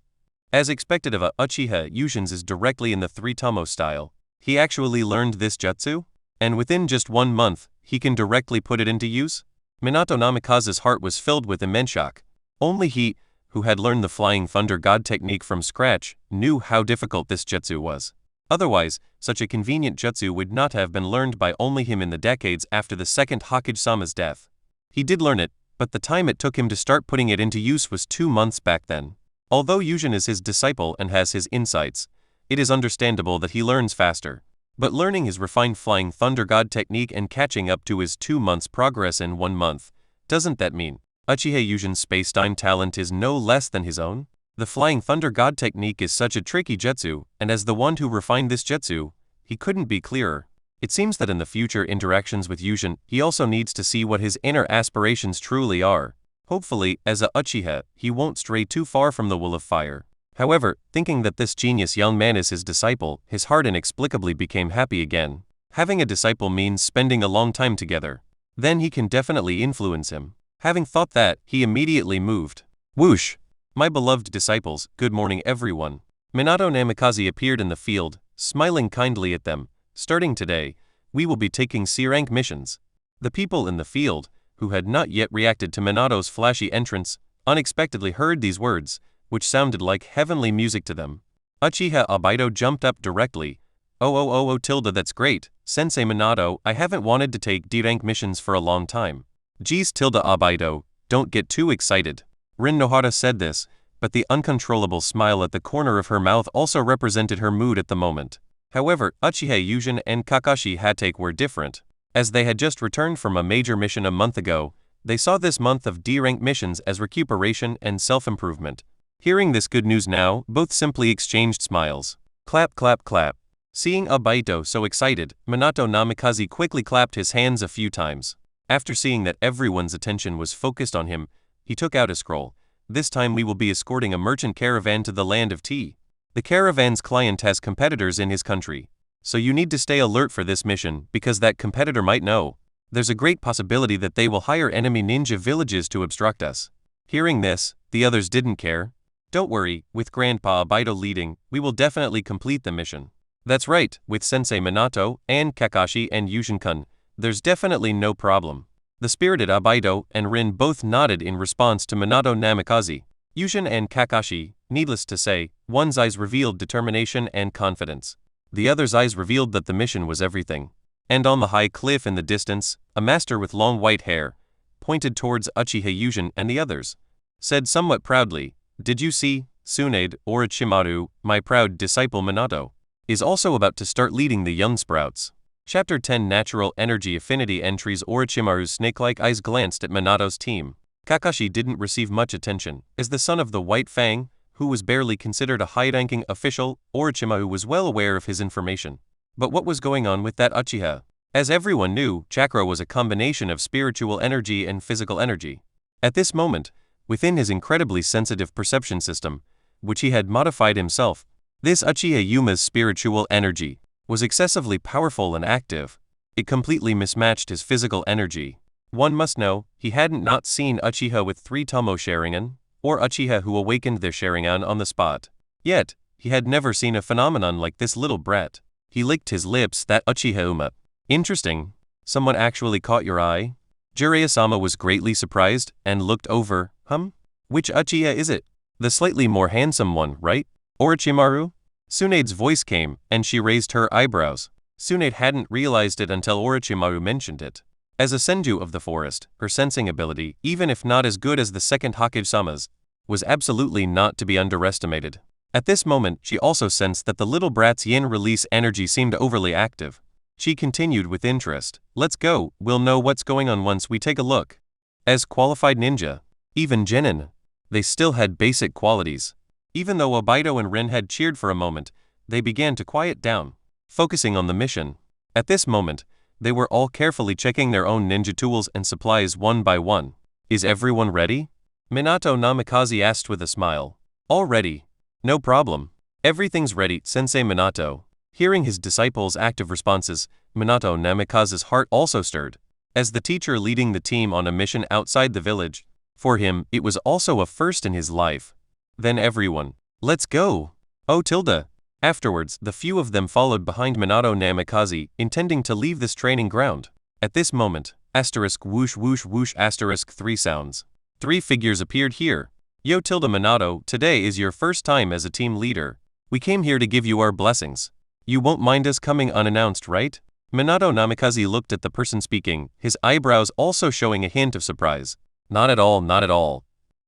As expected of a Uchiha, Yujin's is directly in the 3-tomo style. He actually learned this jutsu? And within just 1 month, he can directly put it into use? Minato Namikaze's heart was filled with immense shock. Only he, who had learned the Flying Thunder God technique from scratch, knew how difficult this jutsu was. Otherwise, such a convenient jutsu would not have been learned by only him in the decades after the second Hokage-sama's death. He did learn it, but the time it took him to start putting it into use was 2 months back then. Although Yujin is his disciple and has his insights, it is understandable that he learns faster. But learning his refined Flying Thunder God technique and catching up to his 2 months' progress in 1 month, doesn't that mean Uchiha Yujin's space-time talent is no less than his own? The Flying Thunder God technique is such a tricky jutsu, and as the one who refined this jutsu, he couldn't be clearer. It seems that in the future interactions with Yujin, he also needs to see what his inner aspirations truly are. Hopefully, as a Uchiha, he won't stray too far from the will of fire. However, thinking that this genius young man is his disciple, his heart inexplicably became happy again. Having a disciple means spending a long time together. Then he can definitely influence him. Having thought that, he immediately moved. Whoosh! My beloved disciples, good morning everyone. Minato Namikaze appeared in the field, smiling kindly at them. Starting today, we will be taking C-rank missions. The people in the field, who had not yet reacted to Minato's flashy entrance, unexpectedly heard these words, which sounded like heavenly music to them. Uchiha Obito jumped up directly. That's great, Sensei Minato, I haven't wanted to take D-rank missions for a long time. Geez Obito, don't get too excited. Rin Nohara said this, but the uncontrollable smile at the corner of her mouth also represented her mood at the moment. However, Uchiha Yujin and Kakashi Hatake were different. As they had just returned from a major mission a month ago, they saw this month of D-rank missions as recuperation and self-improvement. Hearing this good news now, both simply exchanged smiles. Clap clap clap. Seeing Obito so excited, Minato Namikaze quickly clapped his hands a few times. After seeing that everyone's attention was focused on him, he took out a scroll. This time we will be escorting a merchant caravan to the land of tea. The caravan's client has competitors in his country. So you need to stay alert for this mission because that competitor might know. There's a great possibility that they will hire enemy ninja villages to obstruct us. Hearing this, the others didn't care. Don't worry, with Grandpa Obito leading, we will definitely complete the mission. That's right, with Sensei Minato, and Kakashi and Yujin-kun, there's definitely no problem. The spirited Obito and Rin both nodded in response to Minato Namikaze. Yujin and Kakashi, needless to say, one's eyes revealed determination and confidence. The other's eyes revealed that the mission was everything. And on the high cliff in the distance, a master with long white hair pointed towards Uchiha Yujin and the others, said somewhat proudly, "Did you see, Tsunade Orochimaru, my proud disciple Minato, is also about to start leading the young sprouts." Chapter 10 Natural Energy Affinity Entries. Orochimaru's snake-like eyes glanced at Minato's team. Kakashi didn't receive much attention. As the son of the White Fang, who was barely considered a high-ranking official, Orochimaru was well aware of his information. But what was going on with that Uchiha? As everyone knew, chakra was a combination of spiritual energy and physical energy. At this moment, within his incredibly sensitive perception system, which he had modified himself, this Uchiha Yuma's spiritual energy was excessively powerful and active. It completely mismatched his physical energy. One must know, he hadn't not seen Uchiha with 3 Tomo Sharingan, or Uchiha who awakened their Sharingan on the spot. Yet, he had never seen a phenomenon like this little brat. He licked his lips. That Uchiha Uma. Interesting. Someone actually caught your eye? Jiraiya-sama was greatly surprised, and looked over. Which Uchiha is it? The slightly more handsome one, right? Orochimaru? Tsunade's voice came, and she raised her eyebrows. Tsunade hadn't realized it until Orochimaru mentioned it. As a senju of the forest, her sensing ability, even if not as good as the second Hokage-sama's, was absolutely not to be underestimated. At this moment, she also sensed that the little brat's yin release energy seemed overly active. She continued with interest. "Let's go, we'll know what's going on once we take a look." As qualified ninja, even genin, they still had basic qualities. Even though Obito and Rin had cheered for a moment, they began to quiet down, focusing on the mission. At this moment, they were all carefully checking their own ninja tools and supplies one by one. "Is everyone ready?" Minato Namikaze asked with a smile. "All ready. No problem. Everything's ready, Sensei Minato." Hearing his disciples' active responses, Minato Namikaze's heart also stirred. As the teacher leading the team on a mission outside the village, for him, it was also a first in his life. Then everyone, "Let's go!" "Oh Tilda." Afterwards, the few of them followed behind Minato Namikaze, intending to leave this training ground. At this moment, whoosh whoosh whoosh 3 sounds. 3 figures appeared here. "Yo Tilda Minato, today is your first time as a team leader. We came here to give you our blessings. You won't mind us coming unannounced, right?" Minato Namikaze looked at the person speaking, his eyebrows also showing a hint of surprise. "Not at all, not at all.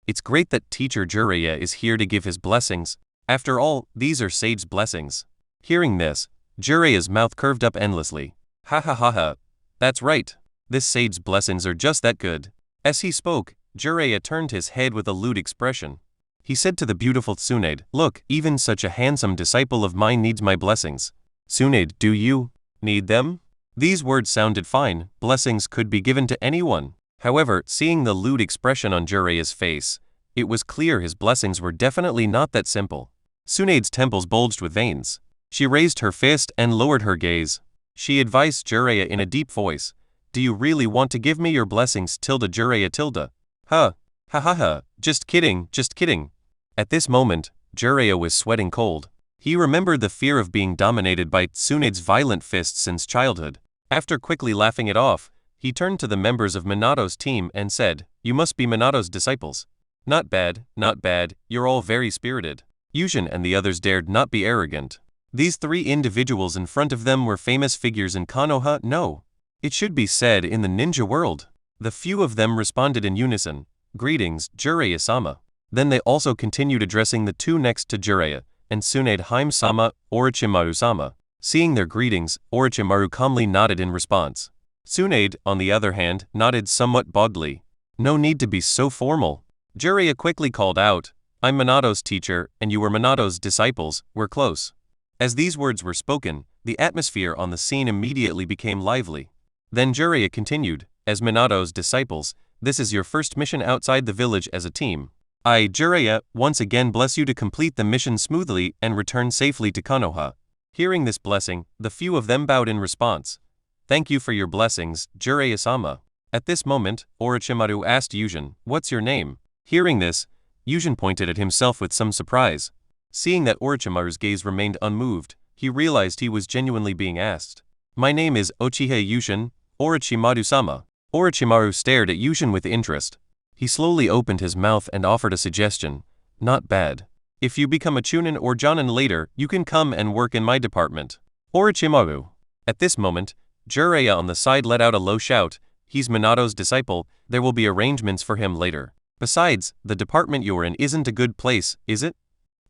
It's great that Teacher Jiraiya is here to give his blessings. After all, these are Sage's blessings." Hearing this, Jiraiya's mouth curved up endlessly. "Ha ha ha ha. That's right. This Sage's blessings are just that good." As he spoke, Jiraiya turned his head with a lewd expression. He said to the beautiful Tsunade, "Look, even such a handsome disciple of mine needs my blessings. Tsunade, do you need them?" These words sounded fine. Blessings could be given to anyone. However, seeing the lewd expression on Jiraiya's face, it was clear his blessings were definitely not that simple. Tsunade's temples bulged with veins. She raised her fist and lowered her gaze. She advised Jiraiya in a deep voice, "Do you really want to give me your blessings, Tilda Jiraiya Tilda?" Ha ha ha, just kidding, just kidding." At this moment, Jiraiya was sweating cold. He remembered the fear of being dominated by Tsunade's violent fists since childhood. After quickly laughing it off, he turned to the members of Minato's team and said, "You must be Minato's disciples. Not bad, not bad, you're all very spirited." Yujin and the others dared not be arrogant. These 3 individuals in front of them were famous figures in Konoha, no, it should be said in the ninja world. The few of them responded in unison, "Greetings, Jiraiya-sama." Then they also continued addressing the 2 next to Jiraiya, and Tsunade Hime-sama, Orochimaru-sama. Seeing their greetings, Orochimaru calmly nodded in response. Tsunade, on the other hand, nodded somewhat boldly. "No need to be so formal." Jiraiya quickly called out, "I'm Minato's teacher, and you were Minato's disciples, we're close." As these words were spoken, the atmosphere on the scene immediately became lively. Then Jiraiya continued, "As Minato's disciples, this is your first mission outside the village as a team. I, Jiraiya, once again bless you to complete the mission smoothly and return safely to Konoha." Hearing this blessing, the few of them bowed in response. "Thank you for your blessings, Jiraiya-sama." At this moment, Orochimaru asked Yujin, "What's your name?" Hearing this, Yujin pointed at himself with some surprise. Seeing that Orochimaru's gaze remained unmoved, he realized he was genuinely being asked. "My name is Uchiha Yujin, Orochimaru-sama." Orochimaru stared at Yujin with interest. He slowly opened his mouth and offered a suggestion. "Not bad. If you become a Chunin or Jonin later, you can come and work in my department." Orochimaru. At this moment, Jiraiya on the side let out a low shout. He's Minato's disciple, there will be arrangements for him later. Besides, the department you're in isn't a good place, is it?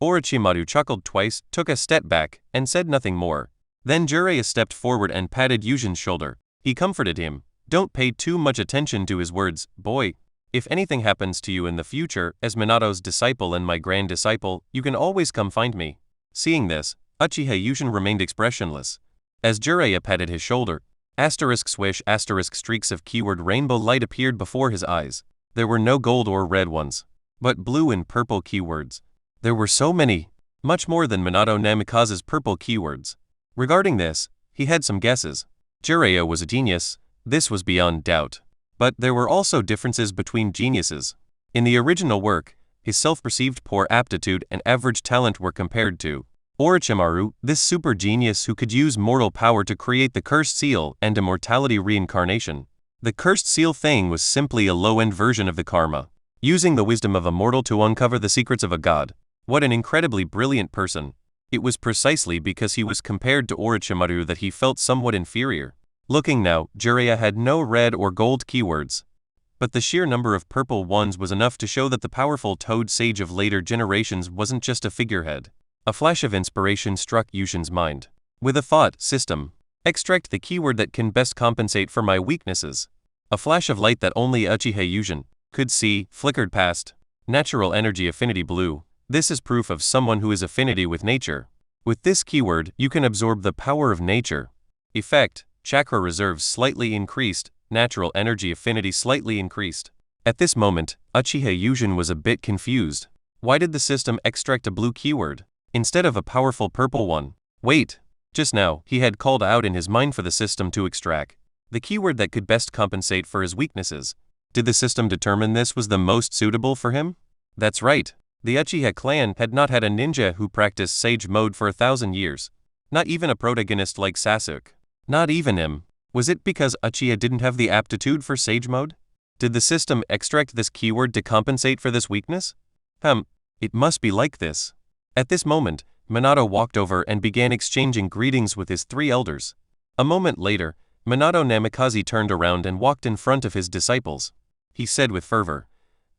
Orochimaru chuckled twice, took a step back, and said nothing more. Then Jiraiya stepped forward and patted Yujin's shoulder. He comforted him. Don't pay too much attention to his words, boy. If anything happens to you in the future, as Minato's disciple and my grand disciple, you can always come find me. Seeing this, Uchiha Yujin remained expressionless. As Jiraiya patted his shoulder, *swish streaks of keyword rainbow light appeared before his eyes. There were no gold or red ones, but blue and purple keywords. There were so many, much more than Minato Namikaze's purple keywords. Regarding this, he had some guesses. Jiraiya was a genius, this was beyond doubt. But there were also differences between geniuses. In the original work, his self-perceived poor aptitude and average talent were compared to Orochimaru, this super genius who could use mortal power to create the cursed seal and immortality reincarnation. The cursed seal thing was simply a low-end version of the karma, using the wisdom of a mortal to uncover the secrets of a god. What an incredibly brilliant person. It was precisely because he was compared to Orochimaru that he felt somewhat inferior. Looking now, Jiraiya had no red or gold keywords. But the sheer number of purple ones was enough to show that the powerful Toad Sage of later generations wasn't just a figurehead. A flash of inspiration struck Yushin's mind. With a thought system, extract the keyword that can best compensate for my weaknesses. A flash of light that only Uchiha Yushin could see flickered past. Natural energy affinity blue. This is proof of someone who is affinity with nature. With this keyword, you can absorb the power of nature. Effect, chakra reserves slightly increased, natural energy affinity slightly increased. At this moment, Uchiha Yushin was a bit confused. Why did the system extract a blue keyword instead of a powerful purple one? Wait, just now, he had called out in his mind for the system to extract the keyword that could best compensate for his weaknesses. Did the system determine this was the most suitable for him? That's right. The Uchiha clan had not had a ninja who practiced Sage Mode for 1,000 years. Not even a protagonist like Sasuke. Not even him. Was it because Uchiha didn't have the aptitude for Sage Mode? Did the system extract this keyword to compensate for this weakness? It must be like this. At this moment, Minato walked over and began exchanging greetings with his three elders. A moment later, Minato Namikaze turned around and walked in front of his disciples. He said with fervor,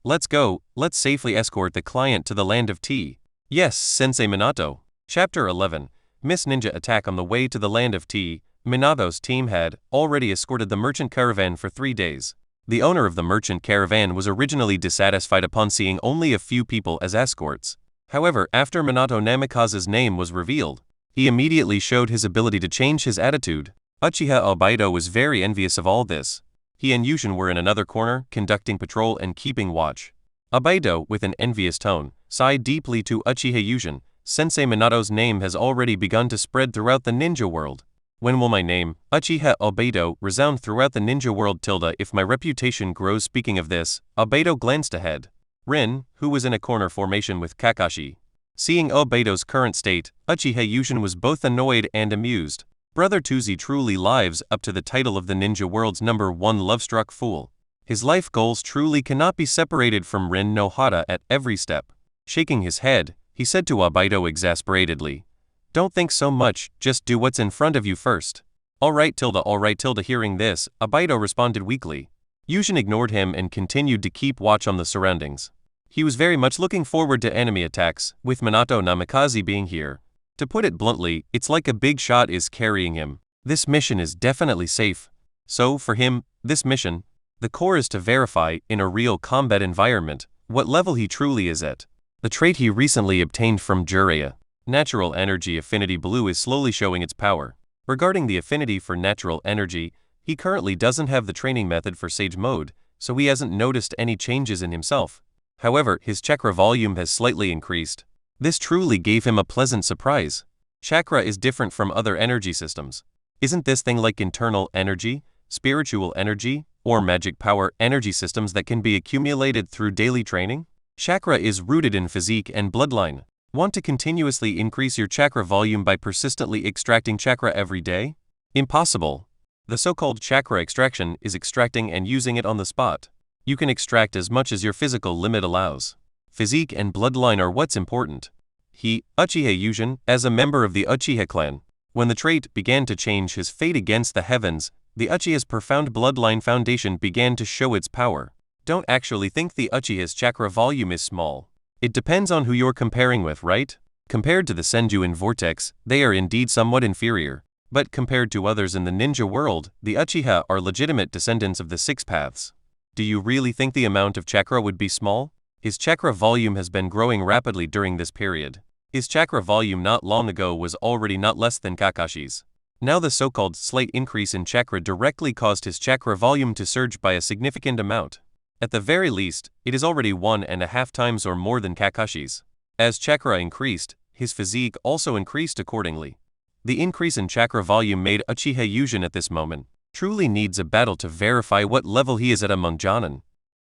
"Let's go, let's safely escort the client to the land of tea." Yes, Sensei Minato. Chapter 11, Miss Ninja Attack. On the way to the land of tea, Minato's team had already escorted the merchant caravan for 3 days. The owner of the merchant caravan was originally dissatisfied upon seeing only a few people as escorts. However, after Minato Namikaze's name was revealed, he immediately showed his ability to change his attitude. Uchiha Obaido was very envious of all this. He and Yushin were in another corner, conducting patrol and keeping watch. Obaido, with an envious tone, sighed deeply to Uchiha Yushin. Sensei Minato's name has already begun to spread throughout the ninja world. When will my name, Uchiha Obaido, resound throughout the ninja world? If my reputation grows. Speaking of this, Obaido glanced ahead. Rin, who was in a corner formation with Kakashi. Seeing Obaido's current state, Uchiha Yushin was both annoyed and amused. Brother Tuzi truly lives up to the title of the ninja world's #1 love-struck fool. His life goals truly cannot be separated from Rin no Hara at every step. Shaking his head, he said to Obaido exasperatedly, "Don't think so much, just do what's in front of you first." Alright. Hearing this, Obaido responded weakly. Yushin ignored him and continued to keep watch on the surroundings. He was very much looking forward to enemy attacks, with Minato Namikaze being here. To put it bluntly, it's like a big shot is carrying him. This mission is definitely safe. So, for him, this mission, the core is to verify, in a real combat environment, what level he truly is at. The trait he recently obtained from Jiraiya, Natural Energy Affinity Blue, is slowly showing its power. Regarding the affinity for natural energy, he currently doesn't have the training method for Sage Mode, so he hasn't noticed any changes in himself. However, his chakra volume has slightly increased. This truly gave him a pleasant surprise. Chakra is different from other energy systems. Isn't this thing like internal energy, spiritual energy, or magic power energy systems that can be accumulated through daily training? Chakra is rooted in physique and bloodline. Want to continuously increase your chakra volume by persistently extracting chakra every day? Impossible. The so-called chakra extraction is extracting and using it on the spot. You can extract as much as your physical limit allows. Physique and bloodline are what's important. He, Uchiha Yushin, as a member of the Uchiha clan, When the trait began to change his fate against the heavens, the Uchiha's profound bloodline foundation began to show its power. Don't actually think the Uchiha's chakra volume is small. It depends on who you're comparing with, right? Compared to the Senju in Vortex, they are indeed somewhat inferior. But compared to others in the ninja world, the Uchiha are legitimate descendants of the Six Paths. Do you really think the amount of chakra would be small? His chakra volume has been growing rapidly during this period. His chakra volume not long ago was already not less than Kakashi's. Now the so-called slight increase in chakra directly caused his chakra volume to surge by a significant amount. At the very least, it is already 1.5 times or more than Kakashi's. As chakra increased, his physique also increased accordingly. The increase in chakra volume made Uchiha Yujin at this moment truly needs a battle to verify what level he is at among Jonin.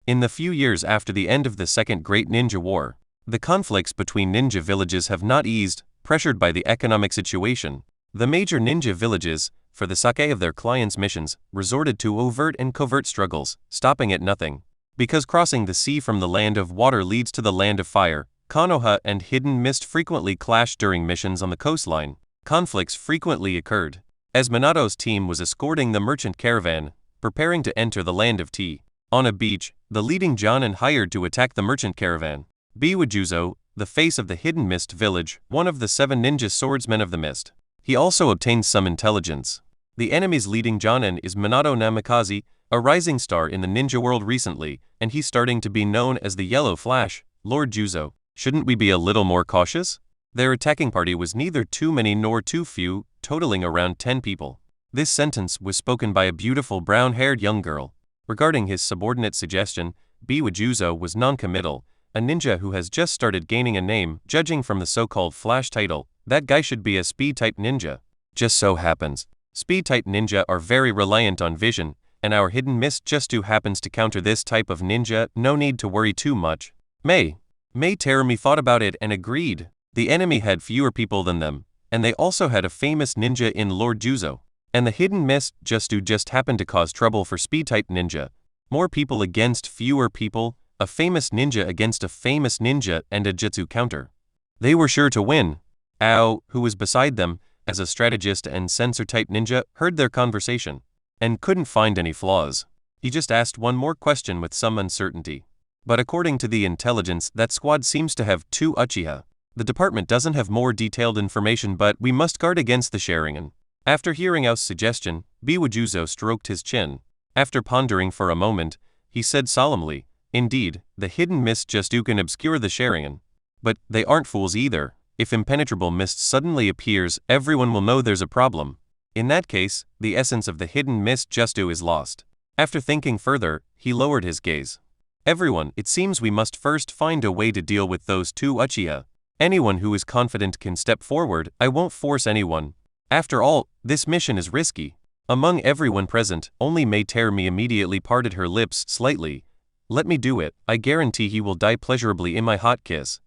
In the few years after the end of the Second Great Ninja War, the conflicts between ninja villages have not eased, pressured by the economic situation. The major ninja villages, for the sake of their clients' missions, resorted to overt and covert struggles, stopping at nothing. Because crossing the sea from the land of water leads to the land of fire, Konoha and Hidden Mist frequently clashed during missions on the coastline. Conflicts frequently occurred. As Minato's team was escorting the merchant caravan, preparing to enter the land of tea, on a beach, the leading Jonin hired to attack the merchant caravan. Biwajuzo, the face of the Hidden Mist village, one of the 7 ninja swordsmen of the mist. He also obtained some intelligence. The enemy's leading Jonin is Minato Namikaze, a rising star in the ninja world recently, and he's starting to be known as the Yellow Flash. Lord Juzo, shouldn't we be a little more cautious? Their attacking party was neither too many nor too few, totaling around 10 people. This sentence was spoken by a beautiful brown-haired young girl. Regarding his subordinate suggestion, Biwajuzo was non-committal, a ninja who has just started gaining a name. Judging from the so-called Flash title, that guy should be a speed-type ninja. Just so happens, speed-type ninja are very reliant on vision, and our Hidden Mist just happens to counter this type of ninja. No need to worry too much. Mei Terumi thought about it and agreed. The enemy had fewer people than them, and they also had a famous ninja in Lord Juzo. And the Hidden Mist just happened to cause trouble for speed-type ninja. More people against fewer people, a famous ninja against a famous ninja, and a jutsu counter. They were sure to win. Ao, who was beside them, as a strategist and sensor-type ninja, heard their conversation, and couldn't find any flaws. He just asked one more question with some uncertainty. But according to the intelligence, that squad seems to have 2 Uchiha. The department doesn't have more detailed information, but we must guard against the Sharingan. After hearing Ao's suggestion, Biwajuzo stroked his chin. After pondering for a moment, he said solemnly, "Indeed, the Hidden Mist just can obscure the Sharingan. But they aren't fools either. If impenetrable mist suddenly appears, everyone will know there's a problem. In that case, the essence of the Hidden Mist is lost." After thinking further, he lowered his gaze. "Everyone, it seems we must first find a way to deal with those 2 Uchiha. Anyone who is confident can step forward. I won't force anyone. After all, this mission is risky." Among everyone present, only Mei Terumi immediately parted her lips slightly. "Let me do it. I guarantee he will die pleasurably in my hot kiss."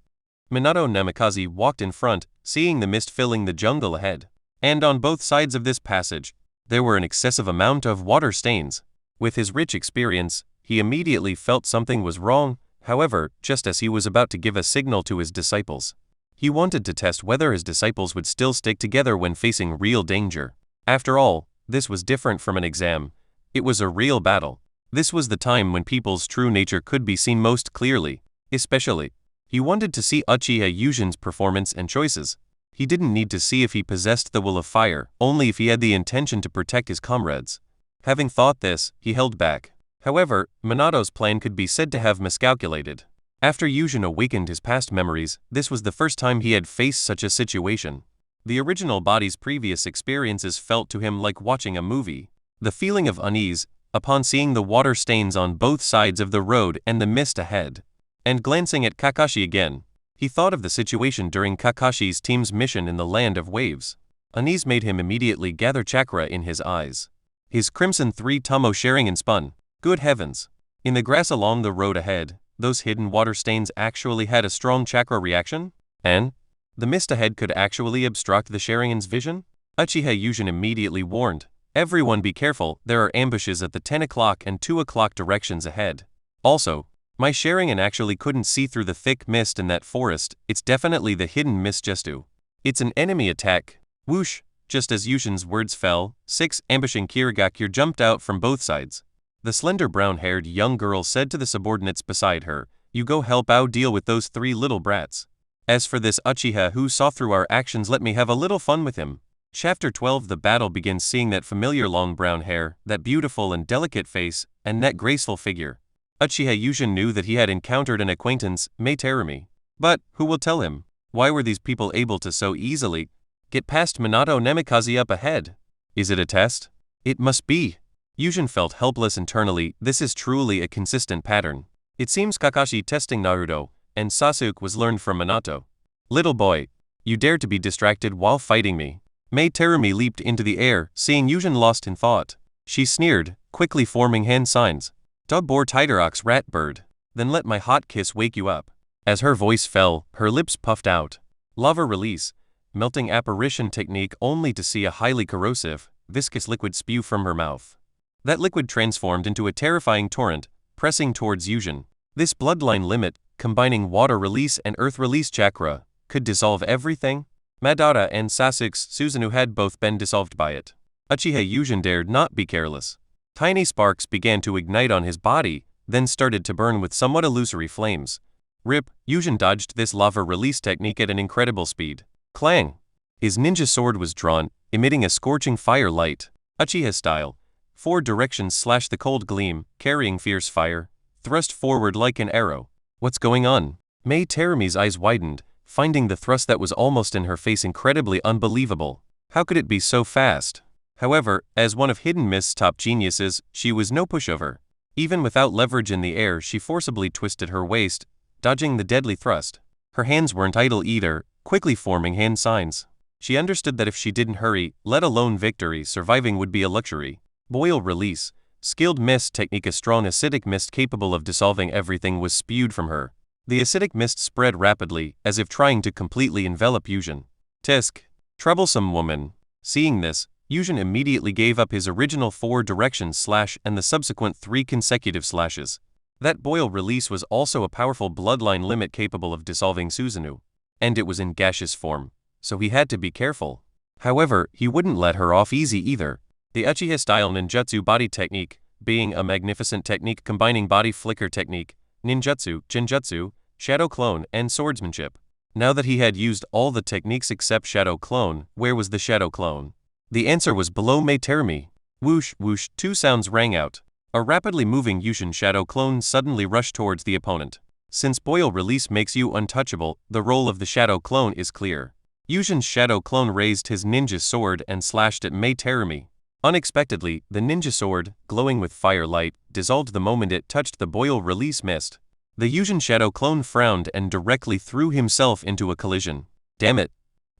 Minato Namikaze walked in front, seeing the mist filling the jungle ahead. And on both sides of this passage, there were an excessive amount of water stains. With his rich experience, he immediately felt something was wrong. However, just as he was about to give a signal to his disciples, he wanted to test whether his disciples would still stick together when facing real danger. After all, this was different from an exam. It was a real battle. This was the time when people's true nature could be seen most clearly. Especially, he wanted to see Uchiha Yujin's performance and choices. He didn't need to see if he possessed the will of fire, only if he had the intention to protect his comrades. Having thought this, he held back. However, Minato's plan could be said to have miscalculated. After Yujin awakened his past memories, this was the first time he had faced such a situation. The original body's previous experiences felt to him like watching a movie. The feeling of unease, upon seeing the water stains on both sides of the road and the mist ahead. And glancing at Kakashi again, he thought of the situation during Kakashi's team's mission in the Land of Waves. Unease made him immediately gather chakra in his eyes. His crimson 3-tomo Sharingan spun. Good heavens! In the grass along the road ahead, those hidden water stains actually had a strong chakra reaction? And the mist ahead could actually obstruct the Sharingan's vision? Uchiha Yujin immediately warned, "Everyone be careful, there are ambushes at the 10 o'clock and 2 o'clock directions ahead. Also, my Sharingan actually couldn't see through the thick mist in that forest. It's definitely the Hidden Mist. It's an enemy attack." Whoosh! Just as Yushin's words fell, 6 ambushing Kirigakure jumped out from both sides. The slender brown-haired young girl said to the subordinates beside her, "You go help Ao deal with those 3 little brats. As for this Uchiha who saw through our actions, let me have a little fun with him." Chapter 12. The battle begins. Seeing that familiar long brown hair, that beautiful and delicate face, and that graceful figure, Uchiha Yushin knew that he had encountered an acquaintance, Mei Terumi. But who will tell him? Why were these people able to so easily get past Minato Namikaze up ahead? Is it a test? It must be. Yushin felt helpless internally. This is truly a consistent pattern. It seems Kakashi testing Naruto, and Sasuke was learned from Minato. "Little boy, you dared to be distracted while fighting me." Mei Terumi leaped into the air, seeing Yushin lost in thought. She sneered, quickly forming hand signs. "Dog bore tigerox rat bird. Then let my hot kiss wake you up." As her voice fell, her lips puffed out. Lava release, melting apparition technique, only to see a highly corrosive, viscous liquid spew from her mouth. That liquid transformed into a terrifying torrent, pressing towards Yushin. This bloodline limit, combining water release and earth release chakra, could dissolve everything. Madara and Sasuke's Susanoo had both been dissolved by it. Uchiha Yushin dared not be careless. Tiny sparks began to ignite on his body, then started to burn with somewhat illusory flames. Rip, Yushin dodged this lava release technique at an incredible speed. Clang! His ninja sword was drawn, emitting a scorching fire light. Uchiha style. 4 directions slash the cold gleam, carrying fierce fire, thrust forward like an arrow. What's going on? Mei Terumi's eyes widened, finding the thrust that was almost in her face incredibly unbelievable. How could it be so fast? However, as one of Hidden Mist's top geniuses, she was no pushover. Even without leverage in the air, she forcibly twisted her waist, dodging the deadly thrust. Her hands weren't idle either, quickly forming hand signs. She understood that if she didn't hurry, let alone victory, surviving would be a luxury. Boil release. Skilled mist technique. A strong acidic mist capable of dissolving everything was spewed from her. The acidic mist spread rapidly, as if trying to completely envelop Yushin. Tisk. Troublesome woman. Seeing this, Yushin immediately gave up his original 4 directions slash and the subsequent 3 consecutive slashes. That boil release was also a powerful bloodline limit capable of dissolving Susanoo. And it was in gaseous form, so he had to be careful. However, he wouldn't let her off easy either. The Uchiha-style ninjutsu body technique, being a magnificent technique combining body flicker technique, ninjutsu, genjutsu, shadow clone, and swordsmanship. Now that he had used all the techniques except shadow clone, where was the shadow clone? The answer was below Mei Terumi. Whoosh, whoosh, 2 sounds rang out. A rapidly moving Yushin shadow clone suddenly rushed towards the opponent. Since boil release makes you untouchable, the role of the shadow clone is clear. Yushin's shadow clone raised his ninja sword and slashed at Mei Terumi. Unexpectedly, the ninja sword, glowing with firelight, dissolved the moment it touched the boil release mist. The Yushin shadow clone frowned and directly threw himself into a collision. Damn it.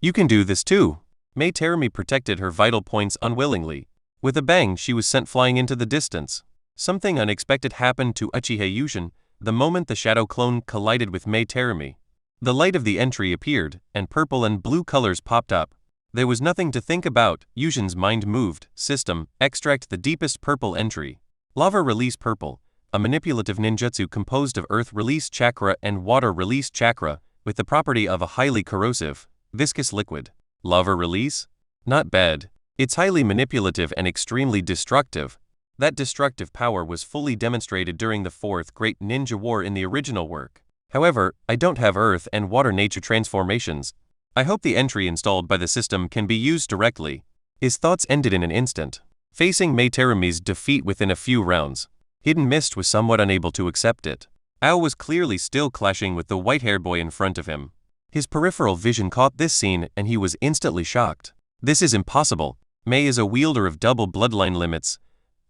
You can do this too. Mei Terumi protected her vital points unwillingly. With a bang, she was sent flying into the distance. Something unexpected happened to Uchiha Yushin the moment the shadow clone collided with Mei Terumi. The light of the entry appeared, and purple and blue colors popped up. There was nothing to think about. Yushin's mind moved. System, extract the deepest purple entry. Lava release purple, a manipulative ninjutsu composed of earth release chakra and water release chakra, with the property of a highly corrosive, viscous liquid. Lava release? Not bad. It's highly manipulative and extremely destructive. That destructive power was fully demonstrated during the 4th Great Ninja War in the original work. However, I don't have earth and water nature transformations. I hope the entry installed by the system can be used directly. His thoughts ended in an instant. Facing Mei Terumi's defeat within a few rounds, Hidden Mist was somewhat unable to accept it. Ao was clearly still clashing with the white-haired boy in front of him. His peripheral vision caught this scene and he was instantly shocked. This is impossible. Mei is a wielder of double bloodline limits.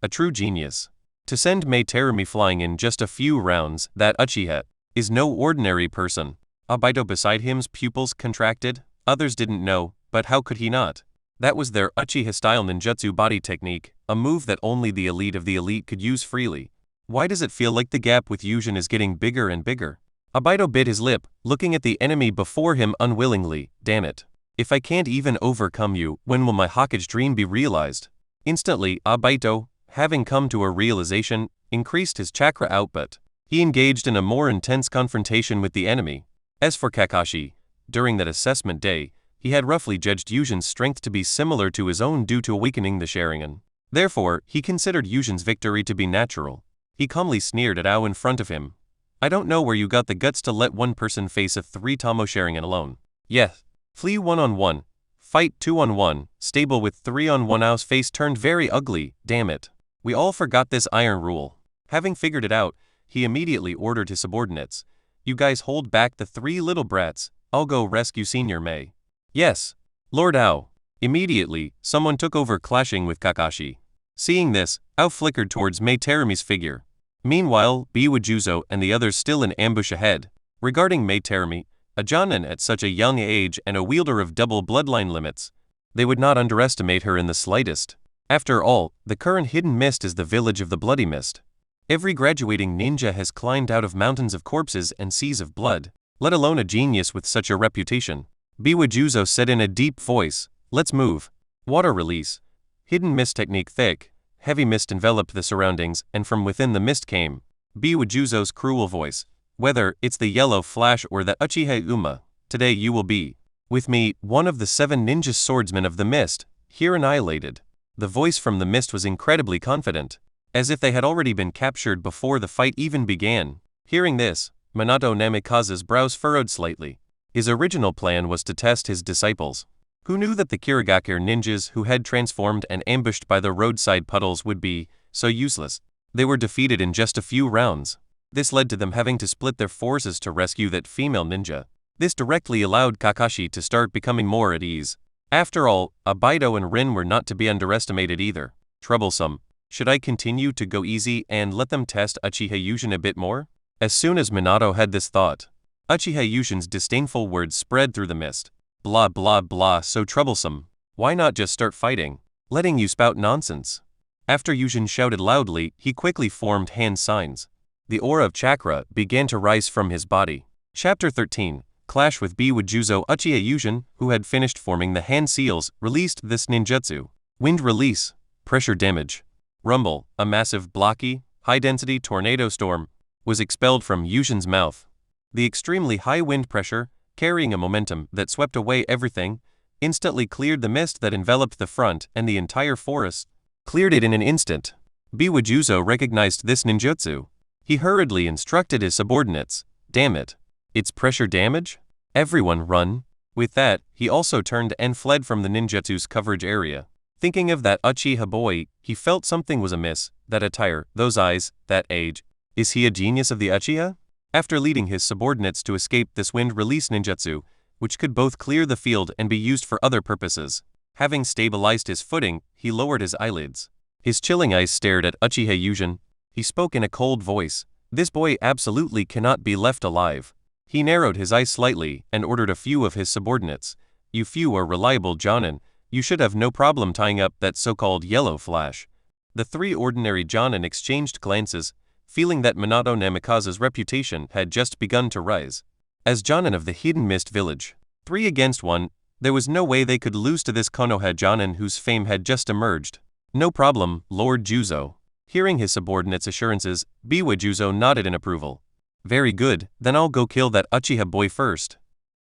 A true genius. To send Mei Terumi flying in just a few rounds, that Uchiha is no ordinary person. Obito beside him's pupils contracted. Others didn't know, but how could he not? That was their Uchiha-style ninjutsu body technique, a move that only the elite of the elite could use freely. Why does it feel like the gap with Yushin is getting bigger and bigger? Obito bit his lip, looking at the enemy before him unwillingly. Damn it. If I can't even overcome you, when will my Hokage dream be realized? Instantly, Obito, having come to a realization, increased his chakra output. He engaged in a more intense confrontation with the enemy. As for Kakashi, during that assessment day, He had roughly judged Yujin's strength to be similar to his own due to awakening the Sharingan. Therefore, he considered Yujin's victory to be natural. He calmly sneered at Ao in front of him. I don't know where you got the guts to let one person face a 3-Tomo Sharingan alone. Yes. Flee 1-on-1. Fight 2-on-1. Stable with 3-on-1. Ao's face turned very ugly, damn it. We all forgot this iron rule. Having figured it out, he immediately ordered his subordinates. You guys hold back the 3 little brats, I'll go rescue Senior Mei. Yes. Lord Ao. Immediately, someone took over clashing with Kakashi. Seeing this, Ao flickered towards Mei Terumi's figure. Meanwhile, Biwajuzo and the others still in ambush ahead. Regarding Mei Terumi, a Jonin at such a young age and a wielder of double bloodline limits, they would not underestimate her in the slightest. After all, the current hidden mist is the village of the Bloody Mist. Every graduating ninja has climbed out of mountains of corpses and seas of blood, let alone a genius with such a reputation. Biwajuzo said in a deep voice, let's move. Water release. Hidden mist technique thick. Heavy mist enveloped the surroundings, and from within the mist came Biwajuzo's cruel voice. Whether it's the yellow flash or the Uchiha Uma, today you will be with me, one of the 7 ninja swordsmen of the mist, here annihilated. The voice from the mist was incredibly confident, as if they had already been captured before the fight even began. Hearing this, Minato Namikaze's brows furrowed slightly. His original plan was to test his disciples. Who knew that the Kirigakure ninjas who had transformed and ambushed by the roadside puddles would be so useless? They were defeated in just a few rounds. This led to them having to split their forces to rescue that female ninja. This directly allowed Kakashi to start becoming more at ease. After all, Abaido and Rin were not to be underestimated either. Troublesome. Should I continue to go easy and let them test Uchiha Yujin a bit more? As soon as Minato had this thought, Uchiha Yujin's disdainful words spread through the mist. Blah blah blah, so troublesome. Why not just start fighting? Letting you spout nonsense. After Yujin shouted loudly, he quickly formed hand signs. The aura of chakra began to rise from his body. Chapter 13. Clash with Biwajuzo. Uchiha Yujin, who had finished forming the hand seals, released this ninjutsu. Wind release. Pressure damage. Rumble, a massive blocky, high-density tornado storm, was expelled from Yujin's mouth. The extremely high wind pressure, carrying a momentum that swept away everything, instantly cleared the mist that enveloped the front and the entire forest. Cleared it in an instant. Biwajuzo recognized this ninjutsu. He hurriedly instructed his subordinates. Damn it. It's pressure damage? Everyone run. With that, he also turned and fled from the ninjutsu's coverage area. Thinking of that Uchiha boy, he felt something was amiss. That attire, those eyes, that age. Is he a genius of the Uchiha? After leading his subordinates to escape this wind-release ninjutsu, which could both clear the field and be used for other purposes, having stabilized his footing, he lowered his eyelids. His chilling eyes stared at Uchiha Yujin. He spoke in a cold voice. This boy absolutely cannot be left alive. He narrowed his eyes slightly and ordered a few of his subordinates. You few are reliable Jonin. You should have no problem tying up that so-called yellow flash. The 3 ordinary Jonin exchanged glances, feeling that Minato Namikaze's reputation had just begun to rise. As Jonin of the Hidden Mist Village, 3 against 1, there was no way they could lose to this Konoha Jonin whose fame had just emerged. No problem, Lord Juzo. Hearing his subordinates' assurances, Biwajuzo nodded in approval. Very good, then I'll go kill that Uchiha boy first.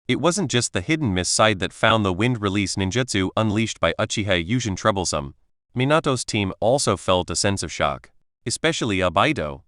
It wasn't just the hidden mist side that found the wind-release ninjutsu unleashed by Uchiha Yujin troublesome. Minato's team also felt a sense of shock. Especially Abaido.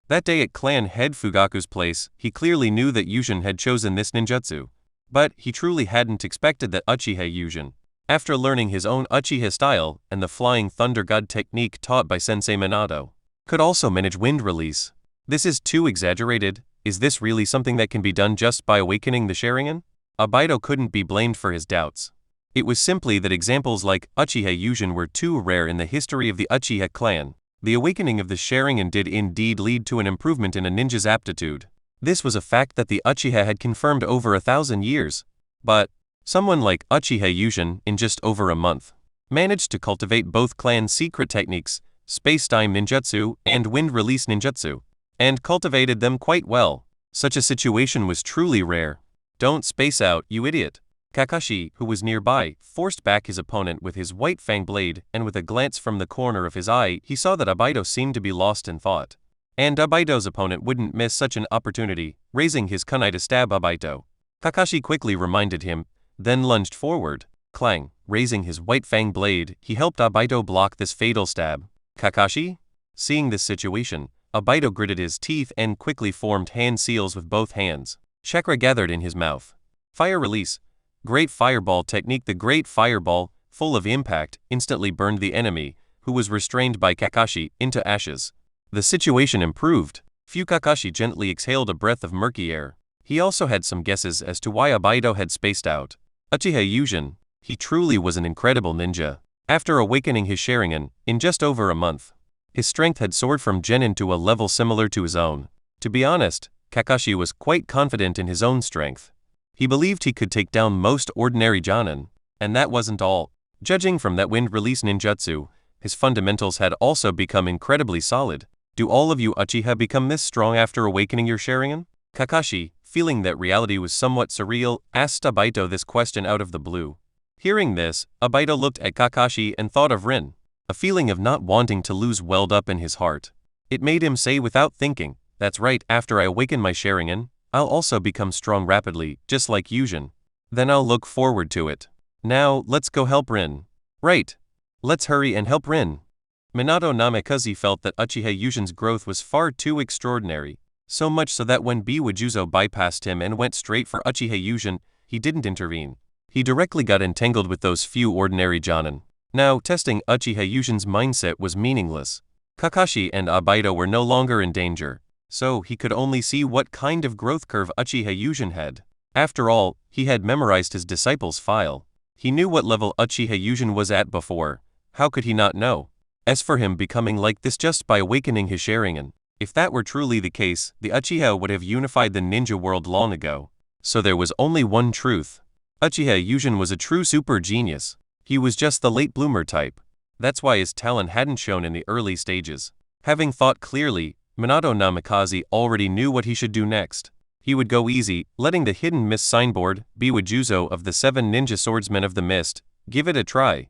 That day at clan head Fugaku's place, he clearly knew that Yujin had chosen this ninjutsu. But he truly hadn't expected that Uchiha Yujin, after learning his own Uchiha style and the Flying Thunder God technique taught by Sensei Minato, could also manage wind release. This is too exaggerated. Is this really something that can be done just by awakening the Sharingan? Abaido couldn't be blamed for his doubts. It was simply that examples like Uchiha Yujin were too rare in the history of the Uchiha clan. The awakening of the Sharingan did indeed lead to an improvement in a ninja's aptitude. This was a fact that the Uchiha had confirmed over 1,000 years. But someone like Uchiha Yujin, in just over a month, managed to cultivate both clan secret techniques, space-time ninjutsu and wind-release ninjutsu, and cultivated them quite well. Such a situation was truly rare. Don't space out, you idiot. Kakashi, who was nearby, forced back his opponent with his white fang blade, and with a glance from the corner of his eye, he saw that Abaido seemed to be lost in thought. And Abaido's opponent wouldn't miss such an opportunity, raising his kunai to stab Abaido. Kakashi quickly reminded him, then lunged forward. Clang! Raising his white fang blade, he helped Obito block this fatal stab. Kakashi? Seeing this situation, Obito gritted his teeth and quickly formed hand seals with both hands. Chakra gathered in his mouth. Fire release. Great fireball technique. The great fireball, full of impact, instantly burned the enemy, who was restrained by Kakashi, into ashes. The situation improved. Kakashi gently exhaled a breath of murky air. He also had some guesses as to why Obito had spaced out. Uchiha Yujin. He truly was an incredible ninja. After awakening his Sharingan, in just over a month, his strength had soared from Genin to a level similar to his own. To be honest, Kakashi was quite confident in his own strength. He believed he could take down most ordinary Jonin. And that wasn't all. Judging from that wind release ninjutsu, his fundamentals had also become incredibly solid. Do all of you Uchiha become this strong after awakening your Sharingan? Kakashi, feeling that reality was somewhat surreal, asked Obito this question out of the blue. Hearing this, Obito looked at Kakashi and thought of Rin. A feeling of not wanting to lose welled up in his heart. It made him say without thinking, "That's right, after I awaken my Sharingan, I'll also become strong rapidly, just like Yujin. Then I'll look forward to it. Now, let's go help Rin." "Right. Let's hurry and help Rin." Minato Namikaze felt that Uchiha Yujin's growth was far too extraordinary, so much so that when Biwajuzo bypassed him and went straight for Uchiha Yujin, he didn't intervene. He directly got entangled with those few ordinary Jonin. Now, testing Uchiha Yujin's mindset was meaningless. Kakashi and Obito were no longer in danger, so he could only see what kind of growth curve Uchiha Yujin had. After all, he had memorized his disciple's file. He knew what level Uchiha Yujin was at before. How could he not know? As for him becoming like this just by awakening his Sharingan, if that were truly the case, the Uchiha would have unified the ninja world long ago. So there was only one truth. Uchiha Yujin was a true super genius. He was just the late bloomer type. That's why his talent hadn't shown in the early stages. Having thought clearly, Minato Namikaze already knew what he should do next. He would go easy, letting the hidden miss signboard, Biwajuzo of the 7 Ninja Swordsmen of the Mist, give it a try.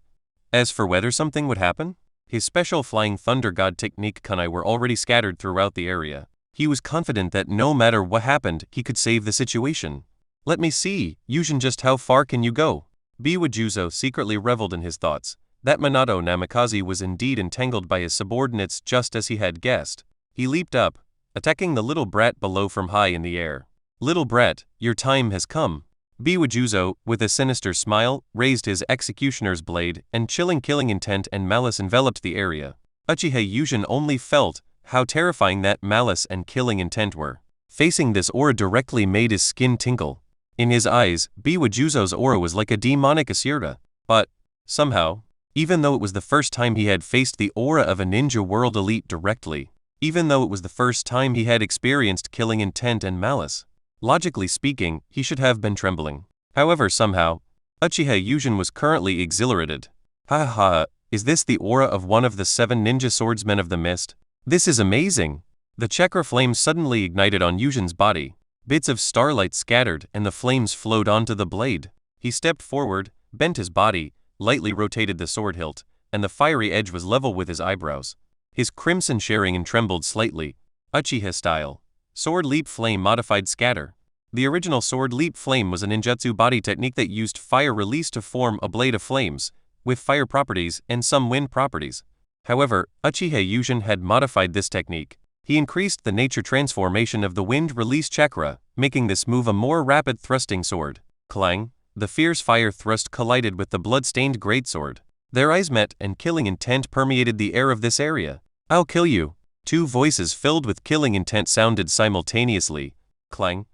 As for whether something would happen, his special Flying Thunder God technique kunai were already scattered throughout the area. He was confident that no matter what happened, he could save the situation. "Let me see, Yujin, just how far can you go?" Biwajuzo secretly reveled in his thoughts. That Minato Namikaze was indeed entangled by his subordinates just as he had guessed. He leaped up, attacking the little brat below from high in the air. "Little brat, your time has come." Biwajuzo, with a sinister smile, raised his executioner's blade, and chilling killing intent and malice enveloped the area. Uchiha Yujin only felt how terrifying that malice and killing intent were. Facing this aura directly made his skin tingle. In his eyes, Biwajuzo's aura was like a demonic Asura. But, somehow, even though it was the first time he had faced the aura of a ninja world elite directly, even though it was the first time he had experienced killing intent and malice, logically speaking, he should have been trembling. However, somehow, Uchiha Yujin was currently exhilarated. "Ha ha ha, is this the aura of one of the 7 Ninja Swordsmen of the Mist? This is amazing!" The chakra flame suddenly ignited on Yujin's body. Bits of starlight scattered and the flames flowed onto the blade. He stepped forward, bent his body, lightly rotated the sword hilt, and the fiery edge was level with his eyebrows. His crimson Sharingan trembled slightly. Uchiha style. Sword Leap Flame modified scatter. The original Sword Leap Flame was a ninjutsu body technique that used fire release to form a blade of flames, with fire properties and some wind properties. However, Uchiha Yujin had modified this technique. He increased the nature transformation of the wind release chakra, making this move a more rapid thrusting sword. Clang! The fierce fire thrust collided with the blood-stained greatsword. Their eyes met and killing intent permeated the air of this area. "I'll kill you." 2 voices filled with killing intent sounded simultaneously. Clang!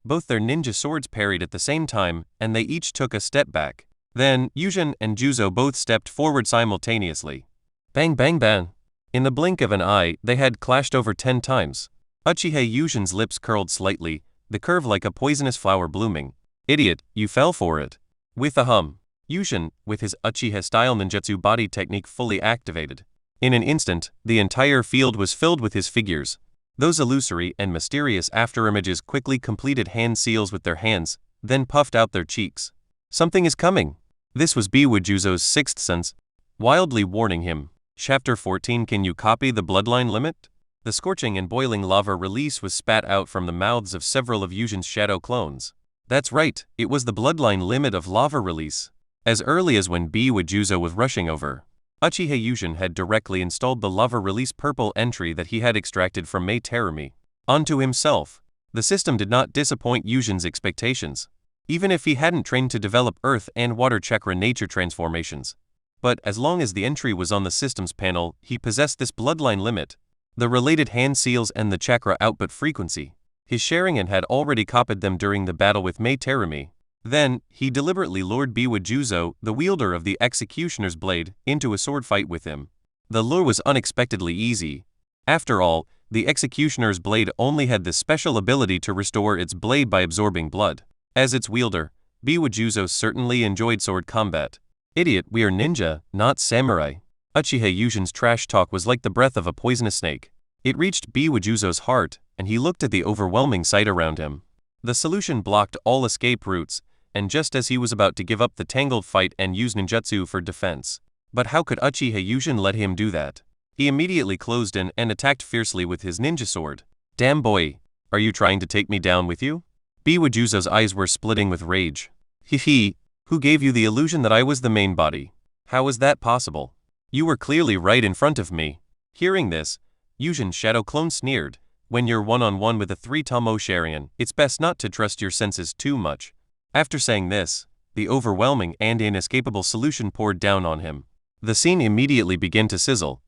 Both their ninja swords parried at the same time, and they each took a step back. Then, Yujin and Juzo both stepped forward simultaneously. Bang bang bang! In the blink of an eye, they had clashed over 10 times. Uchiha Yujin's lips curled slightly, the curve like a poisonous flower blooming. "Idiot, you fell for it." With a hum, Yujin, with his Uchiha-style ninjutsu body technique fully activated. In an instant, the entire field was filled with his figures. Those illusory and mysterious afterimages quickly completed hand seals with their hands, then puffed out their cheeks. "Something is coming." This was Biwajuzo's 6th sense, wildly warning him. Chapter 14. Can you copy the bloodline limit? The scorching and boiling lava release was spat out from the mouths of several of Yujin's shadow clones. That's right, it was the bloodline limit of lava release. As early as when Biwajuzo was rushing over, Uchiha Yujin had directly installed the lava release purple entry that he had extracted from Mei Terumi onto himself. The system did not disappoint Yujin's expectations, even if he hadn't trained to develop earth and water chakra nature transformations. But as long as the entry was on the system's panel, he possessed this bloodline limit, the related hand seals and the chakra output frequency. His Sharingan had already copied them during the battle with Mei Terumi. Then, he deliberately lured Biwajuzo, the wielder of the Executioner's Blade, into a sword fight with him. The lure was unexpectedly easy. After all, the Executioner's Blade only had the special ability to restore its blade by absorbing blood. As its wielder, Biwajuzo certainly enjoyed sword combat. Idiot, we are ninja, not samurai. Uchiha Yujin's trash talk was like the breath of a poisonous snake. It reached Biwajuzo's heart, and he looked at the overwhelming sight around him. The solution blocked all escape routes, and just as he was about to give up the tangled fight and use ninjutsu for defense. But how could Uchiha Yujin let him do that? He immediately closed in and attacked fiercely with his ninja sword. Damn boy, are you trying to take me down with you? Biwajuzo's eyes were splitting with rage. Hehe, who gave you the illusion that I was the main body? How was that possible? You were clearly right in front of me. Hearing this, Yujin's shadow clone sneered. When you're one-on-one with a 3-Tomo Sharingan, it's best not to trust your senses too much. After saying this, the overwhelming and inescapable solution poured down on him. The scene immediately began to sizzle.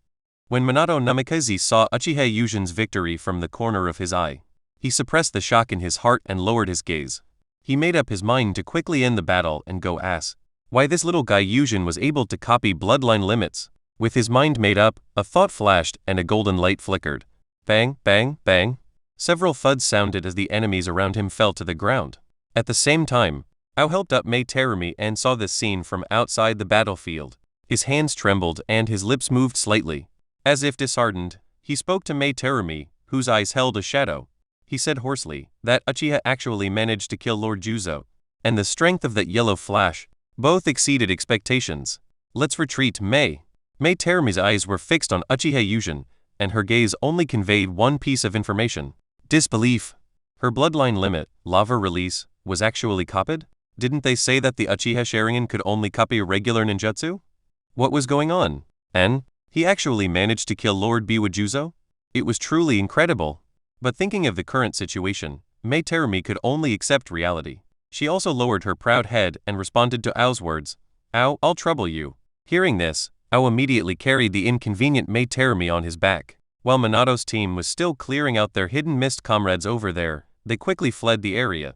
When Minato Namikaze saw Uchiha Yujin's victory from the corner of his eye, he suppressed the shock in his heart and lowered his gaze. He made up his mind to quickly end the battle and go ask why this little guy Yujin was able to copy bloodline limits. With his mind made up, a thought flashed and a golden light flickered. Bang, bang, bang. Several thuds sounded as the enemies around him fell to the ground. At the same time, Ao helped up Mei Terumi and saw this scene from outside the battlefield. His hands trembled and his lips moved slightly. As if disheartened, he spoke to Mei Terumi, whose eyes held a shadow. He said hoarsely that Uchiha actually managed to kill Lord Juzo, and the strength of that yellow flash both exceeded expectations. Let's retreat, Mei. Mei Terumi's eyes were fixed on Uchiha Yujin, and her gaze only conveyed one piece of information: disbelief. Her bloodline limit, lava release, was actually copied? Didn't they say that the Uchiha Sharingan could only copy regular ninjutsu? What was going on? And he actually managed to kill Lord Biwajuzo? It was truly incredible. But thinking of the current situation, Mei Terumi could only accept reality. She also lowered her proud head and responded to Ao's words. Ao, I'll trouble you. Hearing this, Ao immediately carried the inconvenient Mei Terumi on his back. While Minato's team was still clearing out their hidden mist comrades over there, they quickly fled the area.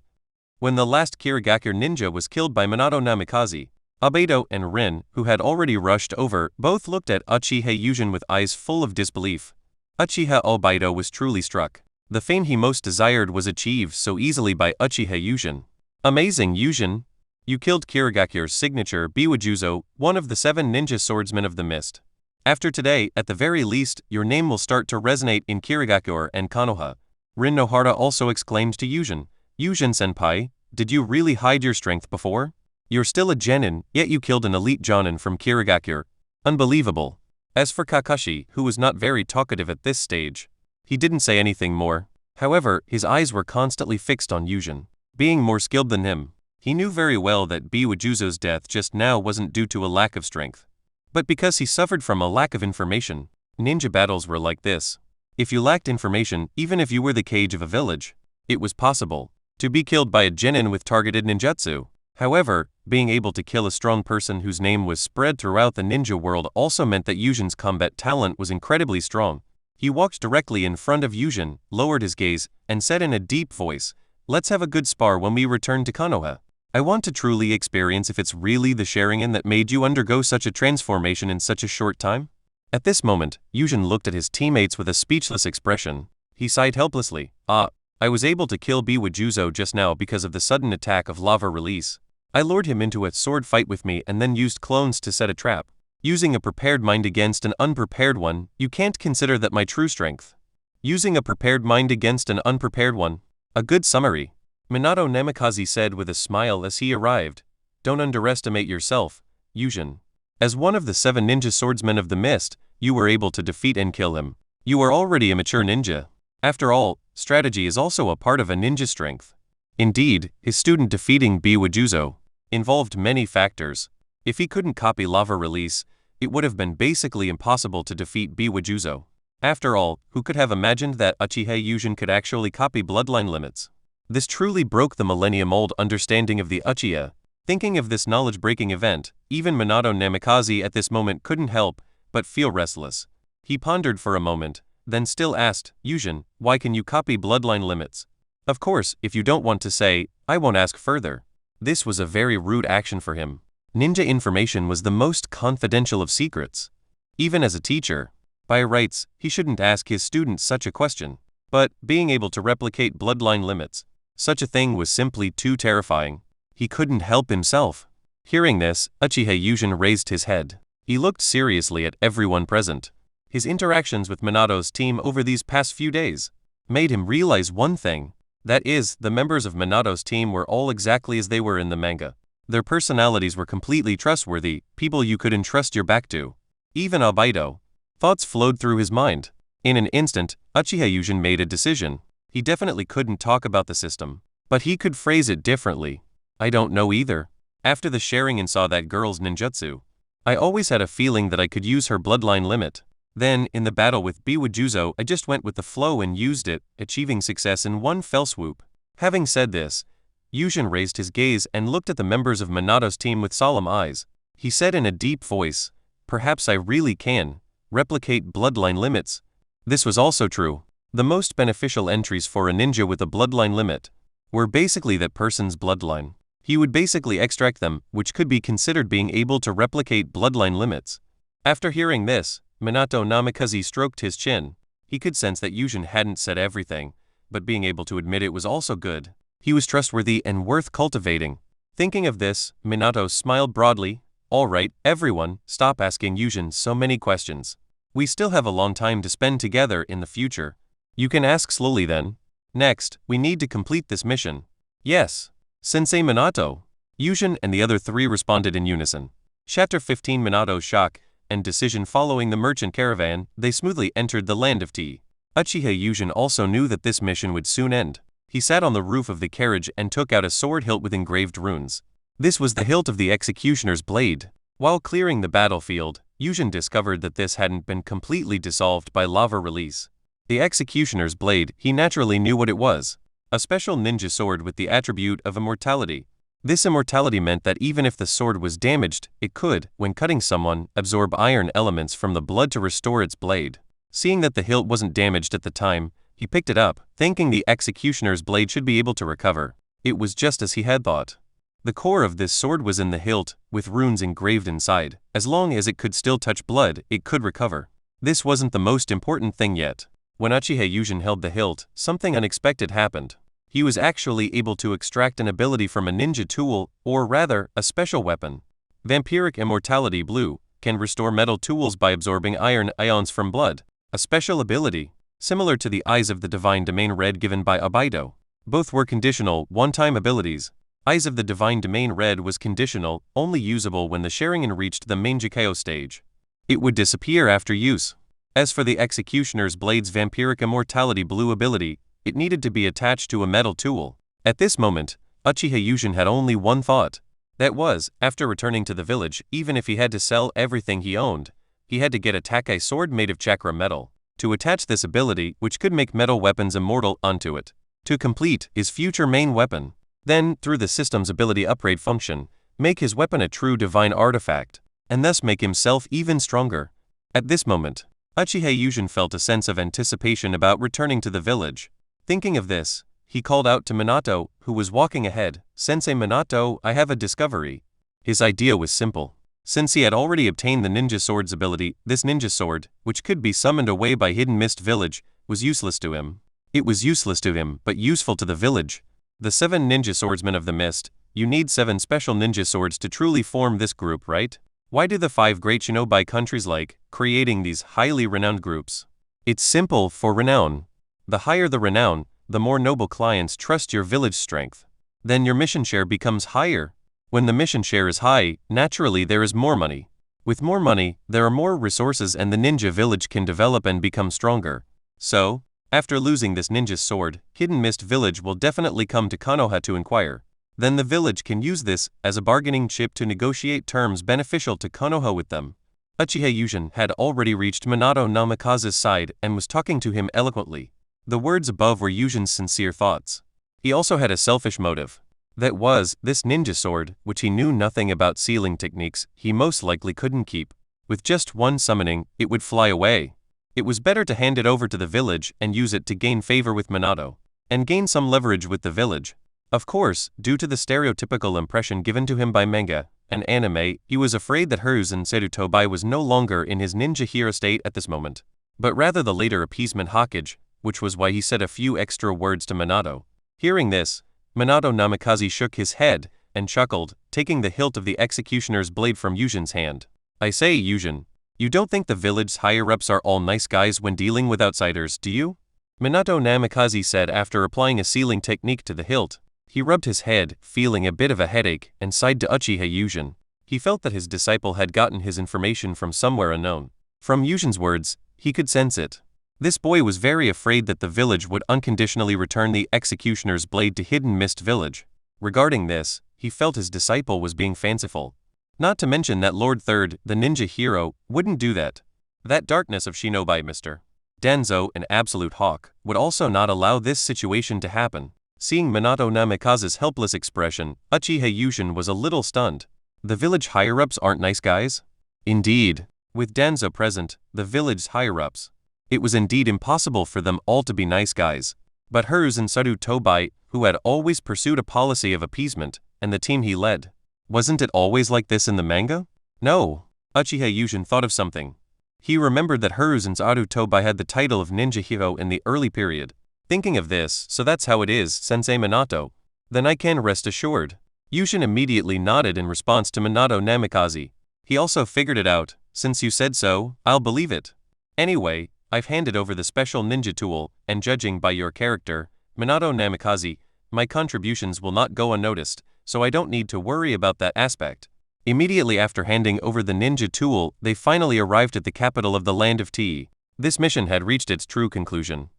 When the last Kirigakure ninja was killed by Minato Namikaze, Albedo and Rin, who had already rushed over, both looked at Uchiha Yujin with eyes full of disbelief. Uchiha Albedo was truly struck. The fame he most desired was achieved so easily by Uchiha Yujin. Amazing, Yujin! You killed Kirigakure's signature Biwajuzo, one of the 7 ninja swordsmen of the mist. After today, at the very least, your name will start to resonate in Kirigakure and Konoha. Rin Nohara also exclaimed to Yujin. Yujin-senpai, did you really hide your strength before? You're still a genin, yet you killed an elite jonin from Kirigakure. Unbelievable. As for Kakashi, who was not very talkative at this stage, he didn't say anything more. However, his eyes were constantly fixed on Yujin. Being more skilled than him, he knew very well that Biwajuzo's death just now wasn't due to a lack of strength, but because he suffered from a lack of information. Ninja battles were like this. If you lacked information, even if you were the cage of a village, it was possible to be killed by a genin with targeted ninjutsu. However, being able to kill a strong person whose name was spread throughout the ninja world also meant that Yujin's combat talent was incredibly strong. He walked directly in front of Yujin, lowered his gaze, and said in a deep voice, "Let's have a good spar when we return to Konoha. I want to truly experience if it's really the Sharingan that made you undergo such a transformation in such a short time." At this moment, Yujin looked at his teammates with a speechless expression. He sighed helplessly. I was able to kill Biwajuzo just now because of the sudden attack of lava release. I lured him into a sword fight with me and then used clones to set a trap. Using a prepared mind against an unprepared one, you can't consider that my true strength. Using a prepared mind against an unprepared one. A good summary. Minato Namikaze said with a smile as he arrived. Don't underestimate yourself, Yujin. As one of the 7 ninja swordsmen of the mist, you were able to defeat and kill him. You are already a mature ninja. After all, strategy is also a part of a ninja strength. Indeed, his student defeating Biwajuzo involved many factors. If he couldn't copy lava release, it would have been basically impossible to defeat Biwajuzo. After all, who could have imagined that Uchiha Yujin could actually copy bloodline limits? This truly broke the millennium-old understanding of the Uchiha. Thinking of this knowledge-breaking event, even Minato Namikaze at this moment couldn't help but feel restless. He pondered for a moment, then still asked, Yujin, why can you copy bloodline limits? Of course, if you don't want to say, I won't ask further. This was a very rude action for him. Ninja information was the most confidential of secrets. Even as a teacher, by rights, he shouldn't ask his students such a question. But, being able to replicate bloodline limits, such a thing was simply too terrifying. He couldn't help himself. Hearing this, Uchiha Yujin raised his head. He looked seriously at everyone present. His interactions with Minato's team over these past few days made him realize one thing. That is, the members of Minato's team were all exactly as they were in the manga. Their personalities were completely trustworthy, people you could entrust your back to. Even Obaido. Thoughts flowed through his mind. In an instant, Uchiha Yujin made a decision. He definitely couldn't talk about the system, but he could phrase it differently. I don't know either. After the Sharingan saw that girl's ninjutsu, I always had a feeling that I could use her bloodline limit. Then, in the battle with Biwajuzo, I just went with the flow and used it, achieving success in one fell swoop. Having said this, Yujin raised his gaze and looked at the members of Minato's team with solemn eyes. He said in a deep voice, perhaps I really can replicate bloodline limits. This was also true. The most beneficial entries for a ninja with a bloodline limit were basically that person's bloodline. He would basically extract them, which could be considered being able to replicate bloodline limits. After hearing this, Minato Namikaze stroked his chin. He could sense that Yujin hadn't said everything, but being able to admit it was also good. He was trustworthy and worth cultivating. Thinking of this, Minato smiled broadly. All right, everyone, stop asking Yujin so many questions. We still have a long time to spend together in the future. You can ask slowly then. Next, we need to complete this mission. Yes, Sensei Minato. Yujin and the other three responded in unison. Chapter 15 Minato's shock and decision following the merchant caravan, they smoothly entered the land of tea. Uchiha Yujin also knew that this mission would soon end. He sat on the roof of the carriage and took out a sword hilt with engraved runes. This was the hilt of the executioner's blade. While clearing the battlefield, Yujin discovered that this hadn't been completely dissolved by lava release. The executioner's blade, he naturally knew what it was. A special ninja sword with the attribute of immortality. This immortality meant that even if the sword was damaged, it could, when cutting someone, absorb iron elements from the blood to restore its blade. Seeing that the hilt wasn't damaged at the time, he picked it up, thinking the executioner's blade should be able to recover. It was just as he had thought. The core of this sword was in the hilt, with runes engraved inside. As long as it could still touch blood, it could recover. This wasn't the most important thing yet. When Uchiha Yujin held the hilt, something unexpected happened. He was actually able to extract an ability from a ninja tool, or rather, a special weapon. Vampiric Immortality Blue can restore metal tools by absorbing iron ions from blood. A special ability, similar to the Eyes of the Divine Domain Red given by Obaido. Both were conditional, one-time abilities. Eyes of the Divine Domain Red was conditional, only usable when the Sharingan reached the Mangekyou stage. It would disappear after use. As for the Executioner's Blade's Vampiric Immortality Blue ability, it needed to be attached to a metal tool. At this moment, Uchiha Yujin had only one thought. That was, after returning to the village, even if he had to sell everything he owned, he had to get a Takai sword made of chakra metal, to attach this ability, which could make metal weapons immortal, onto it. To complete his future main weapon. Then, through the system's ability upgrade function, make his weapon a true divine artifact, and thus make himself even stronger. At this moment, Uchiha Yujin felt a sense of anticipation about returning to the village. Thinking of this, he called out to Minato, who was walking ahead, Sensei Minato, I have a discovery. His idea was simple. Since he had already obtained the ninja sword's ability, this ninja sword, which could be summoned away by Hidden Mist Village, was useless to him. It was useless to him, but useful to the village. The 7 ninja swordsmen of the mist, you need 7 special ninja swords to truly form this group, right? Why do the 5 great shinobi countries like creating these highly renowned groups? It's simple, for renown. The higher the renown, the more noble clients trust your village strength. Then your mission share becomes higher. When the mission share is high, naturally there is more money. With more money, there are more resources and the ninja village can develop and become stronger. So, After losing this ninja sword, Hidden Mist Village will definitely come to Konoha to inquire. Then the village can use this as a bargaining chip to negotiate terms beneficial to Konoha with them. Uchiha Yujin had already reached Minato Namikaze's side and was talking to him eloquently. The words above were Yujin's sincere thoughts. He also had a selfish motive. That was, this ninja sword, which he knew nothing about sealing techniques, he most likely couldn't keep. With just one summoning, it would fly away. It was better to hand it over to the village and use it to gain favor with Minato, and gain some leverage with the village. Of course, due to the stereotypical impression given to him by manga and anime, he was afraid that Hiruzen Sarutobi was no longer in his ninja hero state at this moment, but rather the later appeasement Hokage, which was why he said a few extra words to Minato. Hearing this, Minato Namikaze shook his head and chuckled, taking the hilt of the executioner's blade from Yujin's hand. I say, Yujin, you don't think the village's higher-ups are all nice guys when dealing with outsiders, do you? Minato Namikaze said after applying a sealing technique to the hilt. He rubbed his head, feeling a bit of a headache, and sighed to Uchiha Yujin. He felt that his disciple had gotten his information from somewhere unknown. From Yujin's words, he could sense it. This boy was very afraid that the village would unconditionally return the executioner's blade to Hidden Mist Village. Regarding this, he felt his disciple was being fanciful. Not to mention that Lord Third, the ninja hero, wouldn't do that. That darkness of shinobi Mr. Danzo, an absolute hawk, would also not allow this situation to happen. Seeing Minato Namikaze's helpless expression, Uchiha Yujin was a little stunned. The village higher-ups aren't nice guys? Indeed. With Danzo present, the village's higher-ups, it was indeed impossible for them all to be nice guys. But Hiruzen Sarutobi, who had always pursued a policy of appeasement, and the team he led, wasn't it always like this in the manga? No. Uchiha Yujin thought of something. He remembered that Hiruzen Sarutobi had the title of ninja hero in the early period. Thinking of this, so that's how it is, Sensei Minato. Then I can rest assured. Yujin immediately nodded in response to Minato Namikaze. He also figured it out. Since you said so, I'll believe it. Anyway, I've handed over the special ninja tool, and judging by your character, Minato Namikaze, my contributions will not go unnoticed, so I don't need to worry about that aspect. Immediately after handing over the ninja tool, they finally arrived at the capital of the Land of Tea. This mission had reached its true conclusion.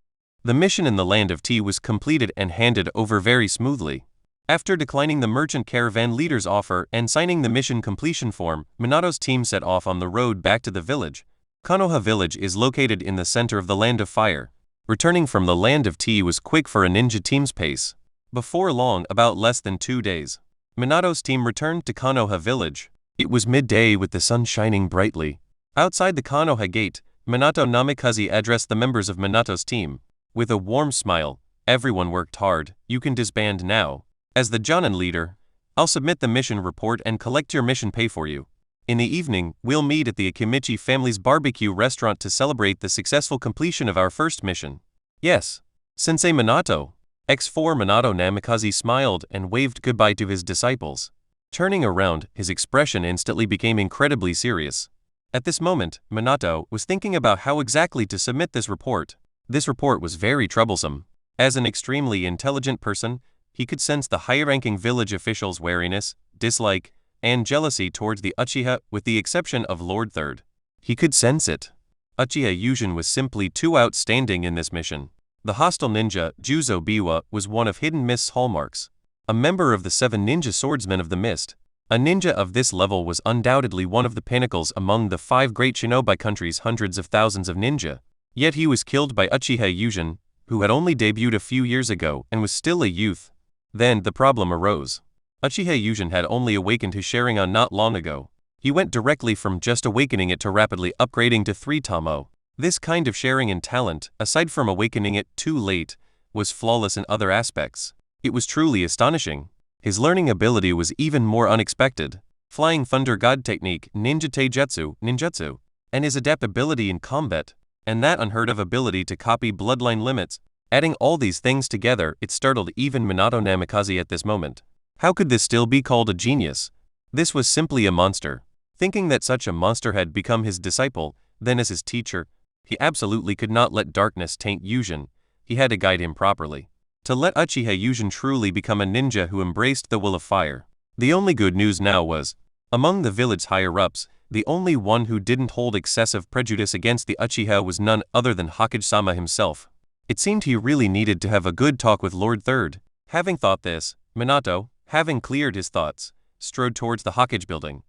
The mission in the Land of Tea was completed and handed over very smoothly. After declining the merchant caravan leader's offer and signing the mission completion form, Minato's team set off on the road back to the village. Konoha village is located in the center of the Land of Fire. Returning from the Land of Tea was quick for a ninja team's pace. Before long, about less than 2 days, Minato's team returned to Konoha village. It was midday with the sun shining brightly. Outside the Konoha gate, Minato Namikaze addressed the members of Minato's team. With a warm smile, everyone worked hard, you can disband now. As the Jonin leader, I'll submit the mission report and collect your mission pay for you. In the evening, we'll meet at the Akimichi family's barbecue restaurant to celebrate the successful completion of our first mission. Yes, Sensei Minato. X4 Minato Namikaze smiled and waved goodbye to his disciples. Turning around, his expression instantly became incredibly serious. At this moment, Minato was thinking about how exactly to submit this report. This report was very troublesome. As an extremely intelligent person, he could sense the high-ranking village officials' wariness, dislike, and jealousy towards the Uchiha with the exception of Lord Third. He could sense it. Uchiha Yujin was simply too outstanding in this mission. The hostile ninja, Juzo Biwa, was one of Hidden Mist's hallmarks. A member of the 7 ninja swordsmen of the Mist. A ninja of this level was undoubtedly one of the pinnacles among the 5 great shinobi countries' hundreds of thousands of ninja. Yet he was killed by Uchiha Yujin, who had only debuted a few years ago and was still a youth. Then the problem arose. Uchiha Yujin had only awakened his Sharingan not long ago. He went directly from just awakening it to rapidly upgrading to 3 Tamo. This kind of Sharingan talent, aside from awakening it too late, was flawless in other aspects. It was truly astonishing. His learning ability was even more unexpected. Flying Thunder God technique, Ninja Taijutsu, Ninjutsu, and his adaptability in combat, and that unheard of ability to copy bloodline limits. Adding all these things together, it startled even Minato Namikaze at this moment. How could this still be called a genius? This was simply a monster. Thinking that such a monster had become his disciple, then as his teacher, he absolutely could not let darkness taint Yujin. He had to guide him properly. To let Uchiha Yujin truly become a ninja who embraced the will of fire. The only good news now was, among the village higher-ups, the only one who didn't hold excessive prejudice against the Uchiha was none other than Hokage-sama himself. It seemed he really needed to have a good talk with Lord Third. Having thought this, Minato, having cleared his thoughts, strode towards the Hokage building.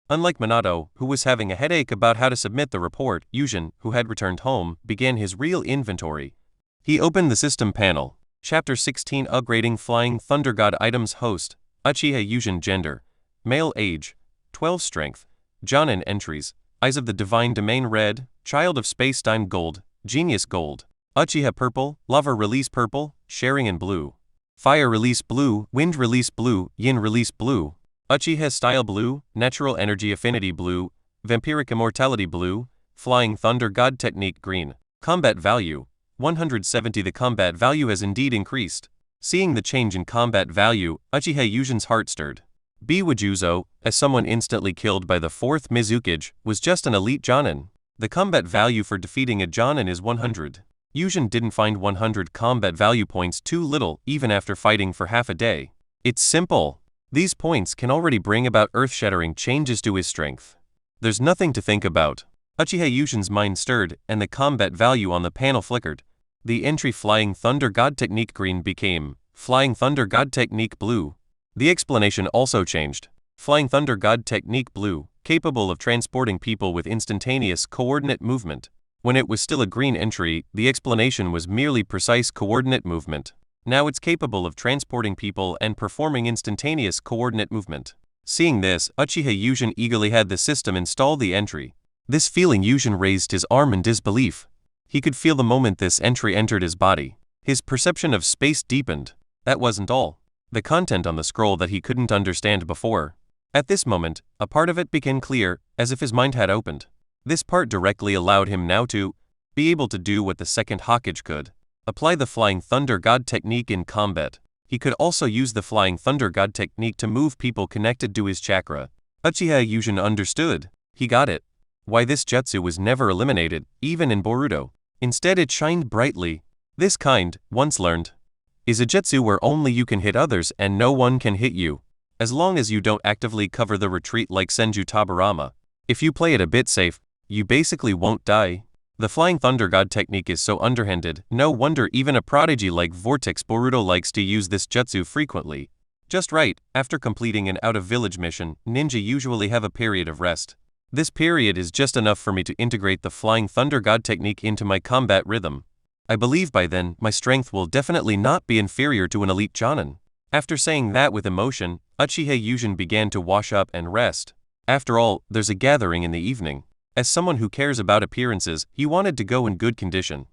Unlike Minato, who was having a headache about how to submit the report, Yujin, who had returned home, began his real inventory. He opened the system panel. Chapter 16 Upgrading Flying Thunder God Items Host, Uchiha Yujin Gender, Male Age, 12 Strength, Jonin Entries, Eyes of the Divine Domain Red, Child of Space-Time Gold, Genius Gold, Uchiha Purple, Lava Release Purple, Sharingan Blue, Fire Release Blue, Wind Release Blue, Yin Release Blue, Uchiha Style Blue, Natural Energy Affinity Blue, Vampiric Immortality Blue, Flying Thunder God Technique Green. Combat Value 170. The combat value has indeed increased. Seeing the change in combat value, Uchiha Yujin's heart stirred. Biwajuzo, as someone instantly killed by the 4th Mizukage, was just an elite Jonin. The combat value for defeating a Jonin is 100. Yujin didn't find 100 combat value points too little even after fighting for half a day. It's simple. These points can already bring about earth-shattering changes to his strength. There's nothing to think about. Uchiha Yujin's mind stirred, and the combat value on the panel flickered. The entry Flying Thunder God Technique Green became Flying Thunder God Technique Blue. The explanation also changed. Flying Thunder God Technique Blue, capable of transporting people with instantaneous coordinate movement. When it was still a green entry, the explanation was merely precise coordinate movement. Now it's capable of transporting people and performing instantaneous coordinate movement. Seeing this, Uchiha Yujin eagerly had the system install the entry. This feeling, Yujin raised his arm in disbelief. He could feel the moment this entry entered his body. His perception of space deepened. That wasn't all. The content on the scroll that he couldn't understand before. At this moment, a part of it became clear, as if his mind had opened. This part directly allowed him now to be able to do what the second Hokage could. Apply the Flying Thunder God technique in combat. He could also use the Flying Thunder God technique to move people connected to his chakra. Uchiha Yujin understood. He got it. Why this jutsu was never eliminated, even in Boruto. Instead it shined brightly. This kind, once learned, is a jutsu where only you can hit others and no one can hit you. As long as you don't actively cover the retreat like Senju Tabarama. If you play it a bit safe, you basically won't die. The Flying Thunder God technique is so underhanded, no wonder even a prodigy like Vortex Boruto likes to use this jutsu frequently. Just right, after completing an out-of-village mission, ninja usually have a period of rest. This period is just enough for me to integrate the Flying Thunder God technique into my combat rhythm. I believe by then, my strength will definitely not be inferior to an elite Jonin. After saying that with emotion, Uchiha Yujin began to wash up and rest. After all, there's a gathering in the evening. As someone who cares about appearances, he wanted to go in good condition.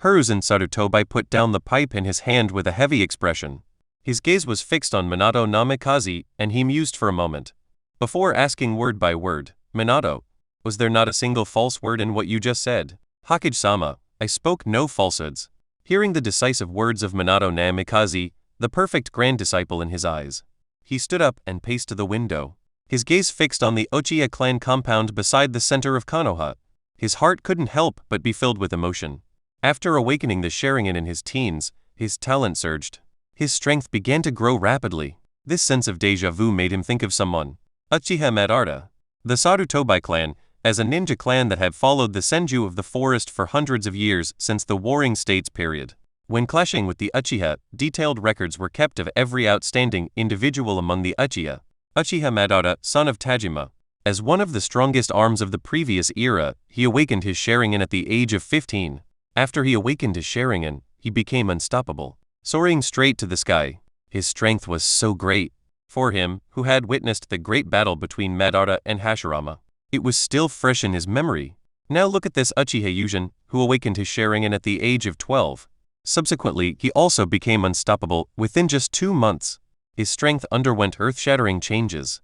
Hiruzen Sarutobi put down the pipe in his hand with a heavy expression. His gaze was fixed on Minato Namikaze, and he mused for a moment. Before asking word by word, Minato, was there not a single false word in what you just said? Hokage-sama, I spoke no falsehoods. Hearing the decisive words of Minato Namikaze, the perfect grand disciple in his eyes, he stood up and paced to the window. His gaze fixed on the Uchiha clan compound beside the center of Konoha. His heart couldn't help but be filled with emotion. After awakening the Sharingan in his teens, his talent surged. His strength began to grow rapidly. This sense of déjà vu made him think of someone. Uchiha Madara. The Sarutobi clan, as a ninja clan that had followed the Senju of the forest for hundreds of years since the Warring States period. When clashing with the Uchiha, detailed records were kept of every outstanding individual among the Uchiha. Uchiha Madara, son of Tajima. As one of the strongest arms of the previous era, he awakened his Sharingan at the age of 15. After he awakened his Sharingan, he became unstoppable, soaring straight to the sky. His strength was so great. For him, who had witnessed the great battle between Madara and Hashirama, it was still fresh in his memory. Now look at this Uchiha Yujin, who awakened his Sharingan at the age of 12. Subsequently, he also became unstoppable within just 2 months. His strength underwent earth-shattering changes.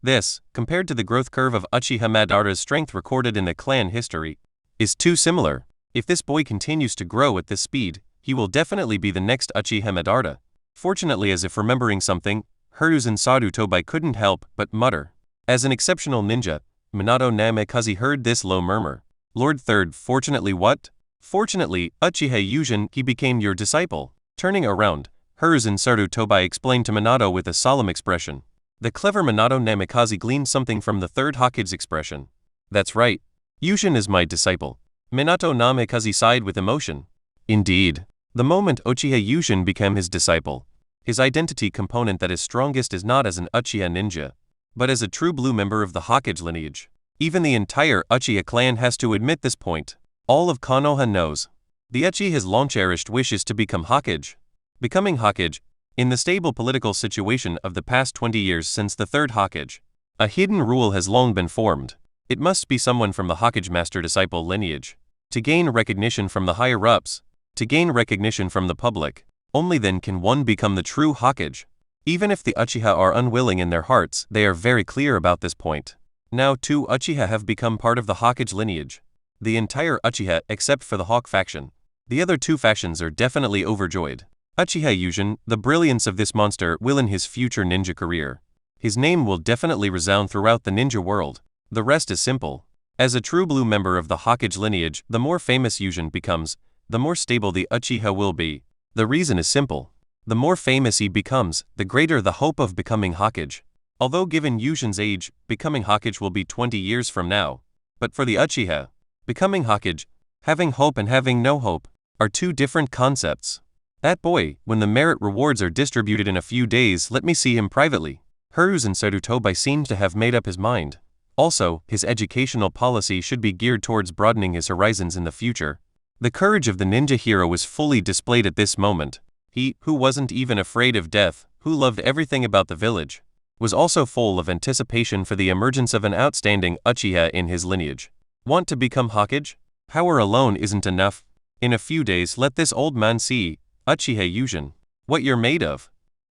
This, compared to the growth curve of Uchiha Madara's strength recorded in the clan history, is too similar. If this boy continues to grow at this speed, he will definitely be the next Uchiha Madara. Fortunately, as if remembering something, Hiruzen Sarutobi couldn't help but mutter. As an exceptional ninja, Minato Namikaze heard this low murmur. Lord Third, fortunately what? Fortunately, Uchiha Yujin, he became your disciple. Turning around, Hiruzen Sarutobi explained to Minato with a solemn expression. The clever Minato Namikaze gleaned something from the third Hokage's expression. That's right. Yujin is my disciple. Minato Namikaze sighed with emotion. Indeed. The moment Uchiha Yushin became his disciple, his identity component that is strongest is not as an Uchiha ninja, but as a true blue member of the Hokage lineage. Even the entire Uchiha clan has to admit this point. All of Konoha knows. The Uchiha's long-cherished wish is to become Hokage. Becoming Hokage, in the stable political situation of the past 20 years since the third Hokage, a hidden rule has long been formed. It must be someone from the Hokage master-disciple lineage. To gain recognition from the higher-ups, to gain recognition from the public, only then can one become the true Hokage. Even if the Uchiha are unwilling in their hearts, they are very clear about this point. Now 2 Uchiha have become part of the Hokage lineage. The entire Uchiha except for the Hawk faction. The other 2 factions are definitely overjoyed. Uchiha Yushin, the brilliance of this monster will in his future ninja career. His name will definitely resound throughout the ninja world. The rest is simple. As a true blue member of the Hokage lineage, the more famous Yushin becomes, the more stable the Uchiha will be. The reason is simple. The more famous he becomes, the greater the hope of becoming Hokage. Although given Yushin's age, becoming Hokage will be 20 years from now. But for the Uchiha, becoming Hokage, having hope and having no hope, are 2 different concepts. That boy, when the merit rewards are distributed in a few days, let me see him privately. Hiruzen Sarutobi seems to have made up his mind. Also, his educational policy should be geared towards broadening his horizons in the future. The courage of the ninja hero was fully displayed at this moment. He, who wasn't even afraid of death, who loved everything about the village, was also full of anticipation for the emergence of an outstanding Uchiha in his lineage. Want to become Hokage? Power alone isn't enough. In a few days let this old man see, Uchiha Yushin, what you're made of.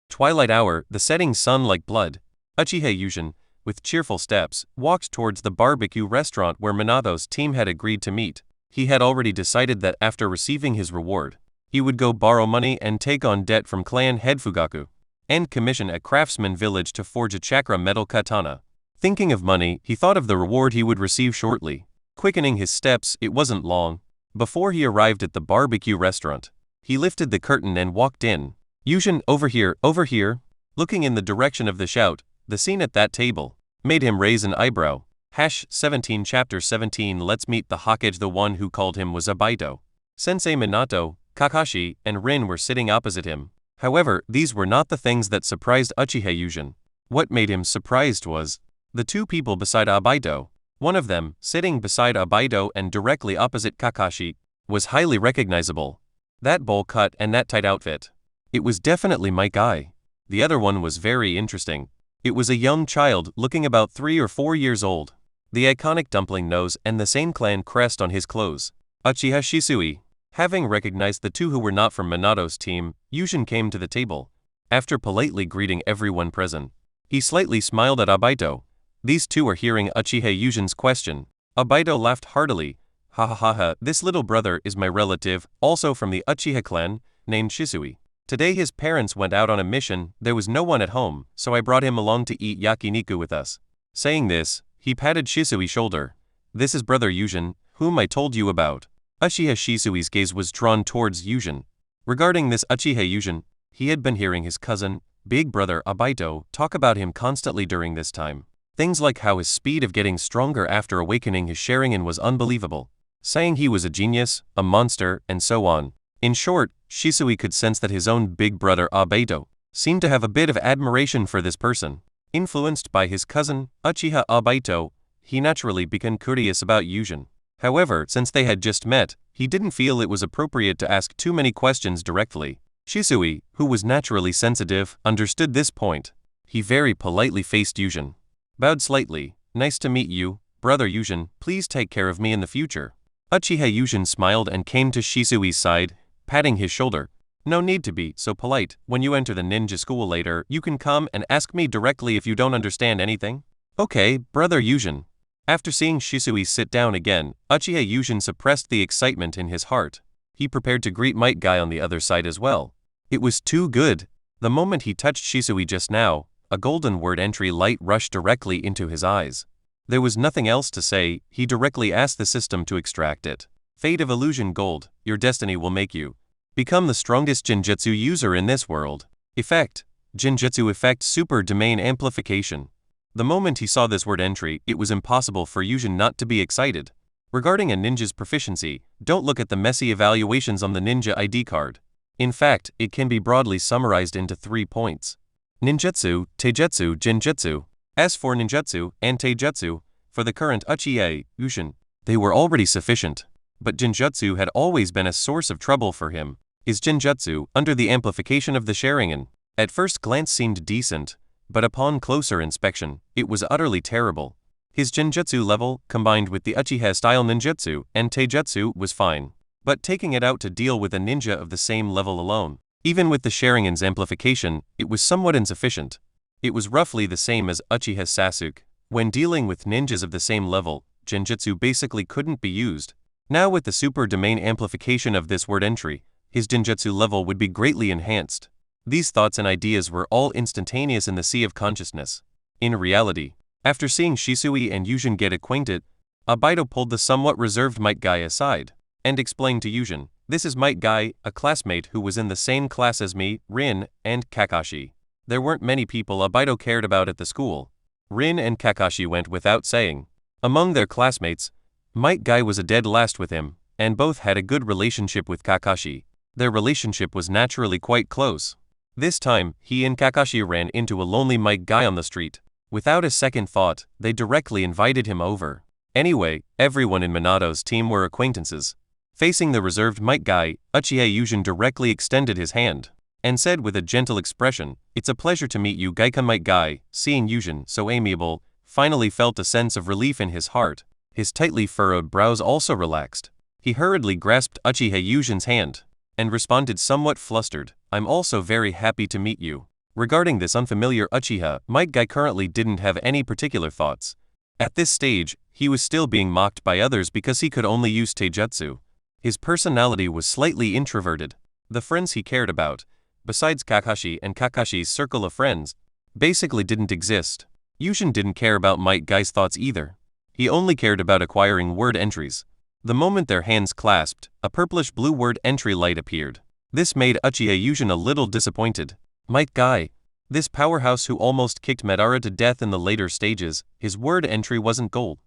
Twilight hour, the setting sun like blood. Uchiha Yushin, with cheerful steps, walked towards the barbecue restaurant where Minato's team had agreed to meet. He had already decided that after receiving his reward, he would go borrow money and take on debt from clan head Fugaku, and commission a craftsman village to forge a chakra metal katana. Thinking of money, he thought of the reward he would receive shortly. Quickening his steps, it wasn't long before he arrived at the barbecue restaurant. He lifted the curtain and walked in. Yushin, over here, over here. Looking in the direction of the shout, the scene at that table made him raise an eyebrow. 17 Chapter 17 Let's meet the Hokage. The one who called him was Obito. Sensei Minato, Kakashi, and Rin were sitting opposite him. However, these were not the things that surprised Uchiha Yushin. What made him surprised was the 2 people beside Obito. One of them, sitting beside Obito and directly opposite Kakashi, was highly recognizable. That bowl cut and that tight outfit. It was definitely my guy. The other one was very interesting. It was a young child looking about 3 or 4 years old. The iconic dumpling nose and the same clan crest on his clothes. Uchiha Shisui. Having recognized the 2 who were not from Minato's team, Yushin came to the table. After politely greeting everyone present, he slightly smiled at Obito. These 2 are hearing Uchiha Yushin's question. Obito laughed heartily. Ha ha ha ha, this little brother is my relative, also from the Uchiha clan, named Shisui. Today his parents went out on a mission, there was no one at home, so I brought him along to eat yakiniku with us. Saying this, he patted Shisui's shoulder. This is brother Yushin, whom I told you about. Uchiha Shisui's gaze was drawn towards Yushin. Regarding this Uchiha Yushin, he had been hearing his cousin, big brother Obito, talk about him constantly during this time. Things like how his speed of getting stronger after awakening his Sharingan was unbelievable, saying he was a genius, a monster, and so on. In short, Shisui could sense that his own big brother Obito seemed to have a bit of admiration for this person. Influenced by his cousin, Uchiha Obito, he naturally became curious about Yushin. However, since they had just met, he didn't feel it was appropriate to ask too many questions directly. Shisui, who was naturally sensitive, understood this point. He very politely faced Yushin, bowed slightly. Nice to meet you, brother Yushin, please take care of me in the future. Uchiha Yushin smiled and came to Shisui's side, patting his shoulder. No need to be so polite. When you enter the ninja school later, you can come and ask me directly if you don't understand anything. Okay, brother Yushin. After seeing Shisui sit down again, Uchiha Yushin suppressed the excitement in his heart. He prepared to greet Might Guy on the other side as well. It was too good. The moment he touched Shisui just now, a golden word entry light rushed directly into his eyes. There was nothing else to say, he directly asked the system to extract it. Fate of Illusion Gold, your destiny will make you become the strongest Jinjutsu user in this world. Effect, Jinjutsu Effect Super Domain Amplification. The moment he saw this word entry, it was impossible for Yushin not to be excited. Regarding a ninja's proficiency, don't look at the messy evaluations on the ninja ID card. In fact, it can be broadly summarized into 3 points. Ninjutsu, Taijutsu, Genjutsu. As for ninjutsu and taijutsu, for the current Uchiha, Yushin, they were already sufficient. But Genjutsu had always been a source of trouble for him. His Genjutsu, under the amplification of the Sharingan, at first glance seemed decent, but upon closer inspection, it was utterly terrible. His Genjutsu level, combined with the Uchiha-style ninjutsu and taijutsu, was fine. But taking it out to deal with a ninja of the same level alone, even with the Sharingan's amplification, it was somewhat insufficient. It was roughly the same as Uchiha Sasuke. When dealing with ninjas of the same level, Genjutsu basically couldn't be used. Now with the super domain amplification of this word entry, his Genjutsu level would be greatly enhanced. These thoughts and ideas were all instantaneous in the sea of consciousness. In reality, after seeing Shisui and Yujin get acquainted, Abido pulled the somewhat reserved Might Guy aside, and explained to Yujin, "This is Might Guy, a classmate who was in the same class as me, Rin, and Kakashi." There weren't many people Abido cared about at the school. Rin and Kakashi went without saying. Among their classmates, Might Guy was a dead last with him, and both had a good relationship with Kakashi. Their relationship was naturally quite close. This time, he and Kakashi ran into a lonely Might Guy on the street. Without a second thought, they directly invited him over. Anyway, everyone in Minato's team were acquaintances. Facing the reserved Might Guy, Uchiha Yujin directly extended his hand, and said with a gentle expression, "It's a pleasure to meet you, Gaika Might Guy." Seeing Yujin, so amiable, finally felt a sense of relief in his heart. His tightly furrowed brows also relaxed. He hurriedly grasped Uchiha Yujin's hand, and responded somewhat flustered, "I'm also very happy to meet you." Regarding this unfamiliar Uchiha, Might Guy currently didn't have any particular thoughts. At this stage, he was still being mocked by others because he could only use taijutsu. His personality was slightly introverted. The friends he cared about, besides Kakashi and Kakashi's circle of friends, basically didn't exist. Yushin didn't care about Might Guy's thoughts either. He only cared about acquiring word entries. The moment their hands clasped, a purplish-blue word entry light appeared. This made Uchiha Yujin a little disappointed. Might Guy, this powerhouse who almost kicked Madara to death in the later stages, his word entry wasn't gold.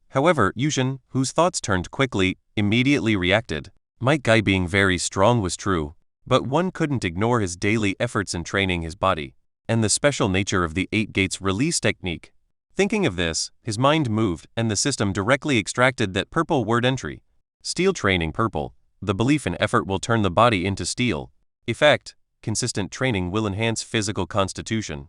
However, Yushin, whose thoughts turned quickly, immediately reacted. Might Guy being very strong was true, but one couldn't ignore his daily efforts in training his body, and the special nature of the 8 gates release technique. Thinking of this, his mind moved, and the system directly extracted that purple word entry. Steel training purple. The belief in effort will turn the body into steel. Effect: consistent training will enhance physical constitution.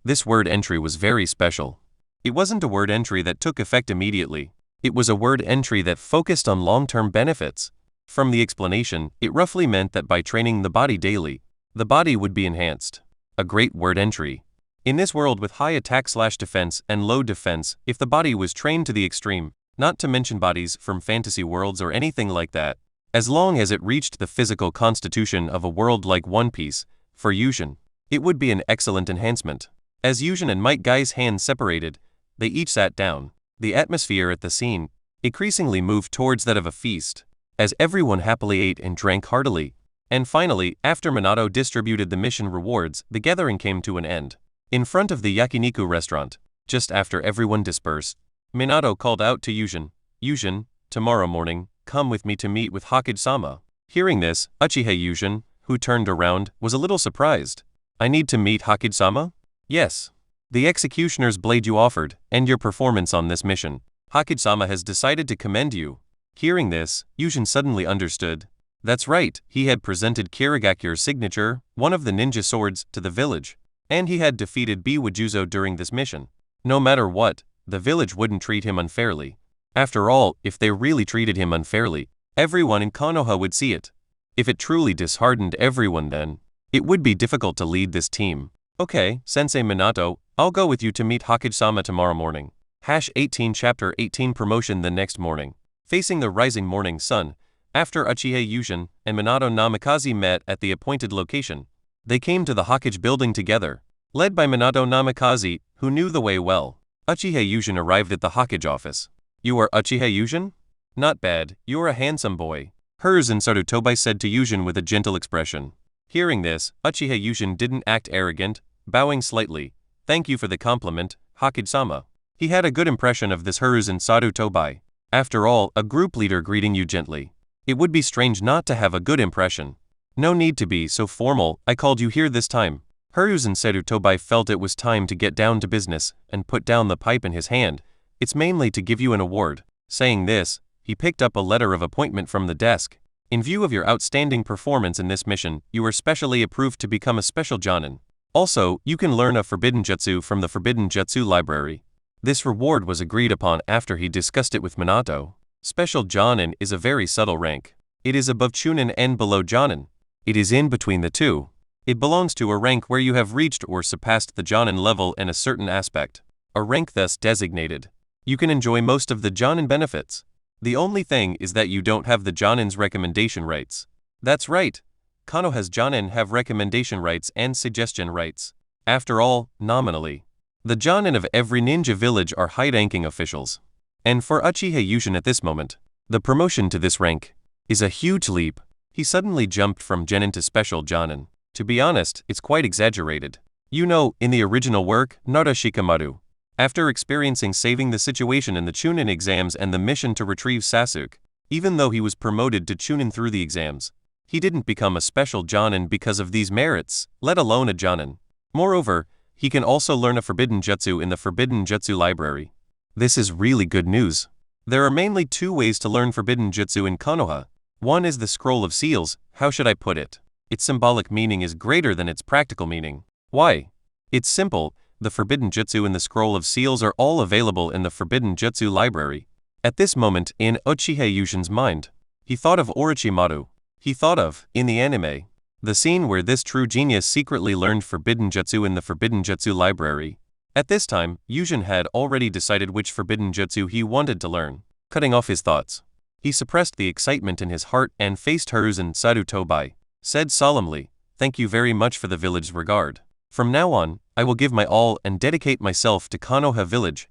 This word entry was very special. It wasn't a word entry that took effect immediately. It was a word entry that focused on long-term benefits. From the explanation, it roughly meant that by training the body daily, the body would be enhanced. A great word entry. In this world with high attack/defense and low defense, if the body was trained to the extreme, not to mention bodies from fantasy worlds or anything like that, as long as it reached the physical constitution of a world like One Piece, for Yushin, it would be an excellent enhancement. As Yushin and Might Guy's hands separated, they each sat down. The atmosphere at the scene increasingly moved towards that of a feast, as everyone happily ate and drank heartily. And finally, after Minato distributed the mission rewards, the gathering came to an end. In front of the yakiniku restaurant, just after everyone dispersed, Minato called out to Yushin, "Yushin, tomorrow morning, come with me to meet with Hokage-sama." Hearing this, Uchiha Yushin, who turned around, was a little surprised. "I need to meet Hokage-sama?" "Yes. The executioner's blade you offered, and your performance on this mission. Hokage-sama has decided to commend you." Hearing this, Yushin suddenly understood. That's right, he had presented Kirigakure's signature, one of the ninja swords, to the village, and he had defeated Biwajuzo during this mission. No matter what, the village wouldn't treat him unfairly. After all, if they really treated him unfairly, everyone in Konoha would see it. If it truly disheartened everyone, then it would be difficult to lead this team. "Okay, Sensei Minato, I'll go with you to meet Hokage-sama tomorrow morning." #18 Chapter 18 Promotion. The next morning, facing the rising morning sun, after Uchiha Yushin and Minato Namikaze met at the appointed location, they came to the Hokage building together, led by Minato Namikaze, who knew the way well. Uchiha Yushin arrived at the Hokage office. "You are Uchiha Yushin? Not bad, you are a handsome boy," Hiruzen Sarutobi said to Yushin with a gentle expression. Hearing this, Uchiha Yushin didn't act arrogant, bowing slightly. "Thank you for the compliment, Hokage-sama." He had a good impression of this Hiruzen Sarutobi. After all, a group leader greeting you gently. It would be strange not to have a good impression. No need to be so formal, I called you here this time. Hiruzen Sarutobi felt it was time to get down to business, and put down the pipe in his hand. It's mainly to give you an award. Saying this, he picked up a letter of appointment from the desk. In view of your outstanding performance in this mission, you are specially approved to become a special Jonin. Also, you can learn a forbidden jutsu from the Forbidden Jutsu Library. This reward was agreed upon after he discussed it with Minato. Special Jonin is a very subtle rank. It is above Chunin and below Jonin. It is in between the two. It belongs to a rank where you have reached or surpassed the Jonin level in a certain aspect. A rank thus designated. You can enjoy most of the Jonin benefits. The only thing is that you don't have the Jonin's recommendation rights. That's right. Konoha's Jonin have recommendation rights and suggestion rights. After all, nominally, the Jonin of every ninja village are high-ranking officials. And for Uchiha Yushin at this moment, the promotion to this rank is a huge leap. He suddenly jumped from Genin to Special Jonin. To be honest, it's quite exaggerated. You know, in the original work, Naruto Shikamaru, after experiencing saving the situation in the Chunin exams and the mission to retrieve Sasuke, even though he was promoted to Chunin through the exams, he didn't become a special Jonin because of these merits, let alone a Jonin. Moreover, he can also learn a forbidden jutsu in the Forbidden Jutsu Library. This is really good news. There are mainly two ways to learn forbidden jutsu in Konoha. One is the Scroll of Seals. How should I put it? Its symbolic meaning is greater than its practical meaning. Why? It's simple. The forbidden jutsu and the Scroll of Seals are all available in the Forbidden Jutsu Library. At this moment, in Uchiha Yushin's mind, he thought of Orochimaru. He thought of, in the anime, the scene where this true genius secretly learned forbidden jutsu in the Forbidden Jutsu Library. At this time, Yushin had already decided which forbidden jutsu he wanted to learn. Cutting off his thoughts, he suppressed the excitement in his heart and faced Hiruzen Sarutobi, said solemnly, "Thank you very much for the village's regard. From now on, I will give my all and dedicate myself to Konoha village."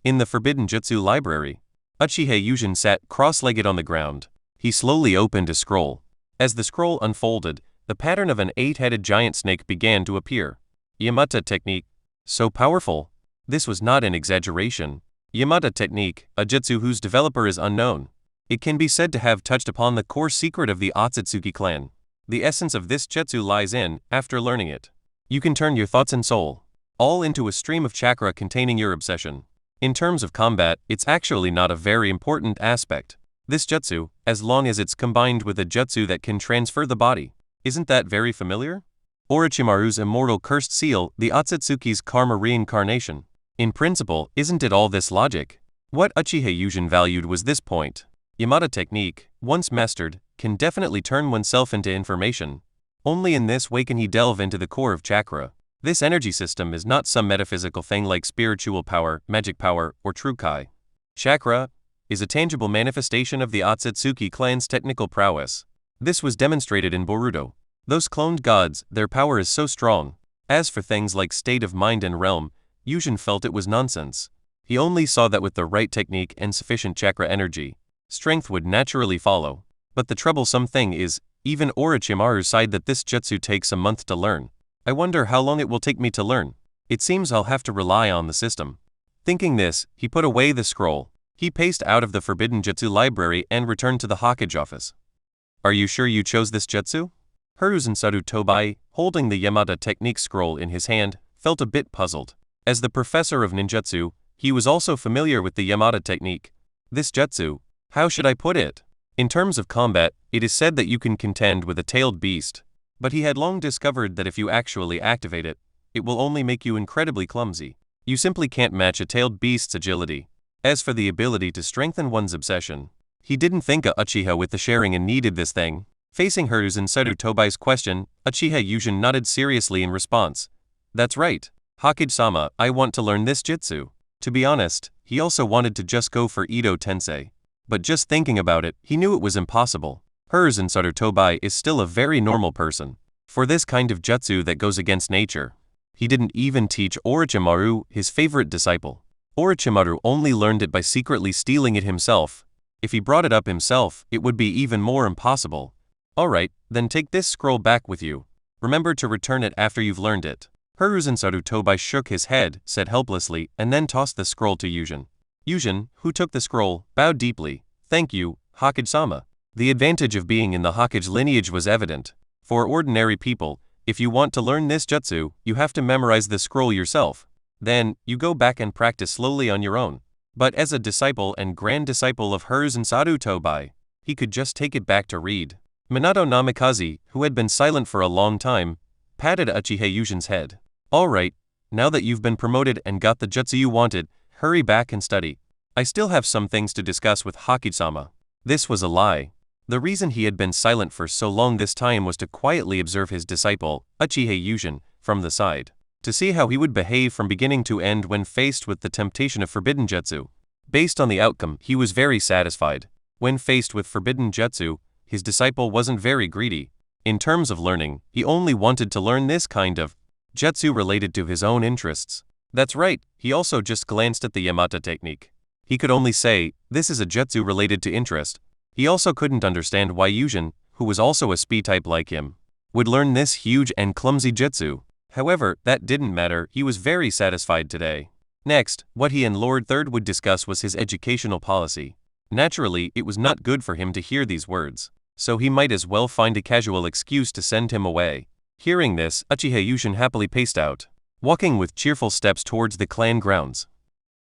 In the Forbidden Jutsu Library, Uchiha Yushin sat cross-legged on the ground. He slowly opened a scroll. As the scroll unfolded, the pattern of an 8-headed giant snake began to appear. Yamata technique. So powerful. This was not an exaggeration. Yamata technique, a jutsu whose developer is unknown. It can be said to have touched upon the core secret of the Otsutsuki clan. The essence of this jutsu lies in, after learning it, you can turn your thoughts and soul all into a stream of chakra containing your obsession. In terms of combat, it's actually not a very important aspect. This jutsu, as long as it's combined with a jutsu that can transfer the body. Isn't that very familiar? Orochimaru's immortal cursed seal, the Otsutsuki's karma reincarnation. In principle, isn't it all this logic? What Uchiha Yushin valued was this point. Yamata technique, once mastered, can definitely turn oneself into information. Only in this way can he delve into the core of chakra. This energy system is not some metaphysical thing like spiritual power, magic power, or true kai. Chakra is a tangible manifestation of the Otsutsuki clan's technical prowess. This was demonstrated in Boruto. Those cloned gods, their power is so strong. As for things like state of mind and realm, Yushin felt it was nonsense. He only saw that with the right technique and sufficient chakra energy, strength would naturally follow. But the troublesome thing is, even Orochimaru sighed that this jutsu takes a month to learn. I wonder how long it will take me to learn. It seems I'll have to rely on the system. Thinking this, he put away the scroll. He paced out of the Forbidden Jutsu Library and returned to the Hokage office. Are you sure you chose this jutsu? Hiruzen Sarutobi, holding the Yamata technique scroll in his hand, felt a bit puzzled. As the professor of ninjutsu, he was also familiar with the Yamata technique. This jutsu, how should I put it? In terms of combat, it is said that you can contend with a tailed beast, but he had long discovered that if you actually activate it, it will only make you incredibly clumsy. You simply can't match a tailed beast's agility. As for the ability to strengthen one's obsession, he didn't think Uchiha with the Sharingan needed this thing. Facing Hiruzen Sarutobi's question, Uchiha Yushin nodded seriously in response. That's right, Hokage-sama, I want to learn this jutsu. To be honest, he also wanted to just go for Ito Tensei. But just thinking about it, he knew it was impossible. Hiruzen Sarutobi is still a very normal person. For this kind of jutsu that goes against nature, he didn't even teach Orochimaru, his favorite disciple. Orochimaru only learned it by secretly stealing it himself. If he brought it up himself, it would be even more impossible. Alright, then take this scroll back with you. Remember to return it after you've learned it. Hiruzen Sarutobi shook his head, said helplessly, and then tossed the scroll to Yushin. Yujin, who took the scroll, bowed deeply. Thank you, Hokage-sama. The advantage of being in the Hokage lineage was evident. For ordinary people, if you want to learn this jutsu, you have to memorize the scroll yourself. Then, you go back and practice slowly on your own. But as a disciple and grand disciple of hers and Sadu Tobai, he could just take it back to read. Minato Namikaze, who had been silent for a long time, patted Uchiha Yujin's head. Alright, now that you've been promoted and got the jutsu you wanted, hurry back and study. I still have some things to discuss with Hokage-sama. This was a lie. The reason he had been silent for so long this time was to quietly observe his disciple, Uchiha Yujin, from the side, to see how he would behave from beginning to end when faced with the temptation of forbidden jutsu. Based on the outcome, he was very satisfied. When faced with forbidden jutsu, his disciple wasn't very greedy. In terms of learning, he only wanted to learn this kind of jutsu related to his own interests. That's right, he also just glanced at the Yamata technique. He could only say, this is a jutsu related to interest. He also couldn't understand why Yujin, who was also a speed type like him, would learn this huge and clumsy jutsu. However, that didn't matter, he was very satisfied today. Next, what he and Lord Third would discuss was his educational policy. Naturally, it was not good for him to hear these words, so he might as well find a casual excuse to send him away. Hearing this, Uchiha Yujin happily paced out, walking with cheerful steps towards the clan grounds.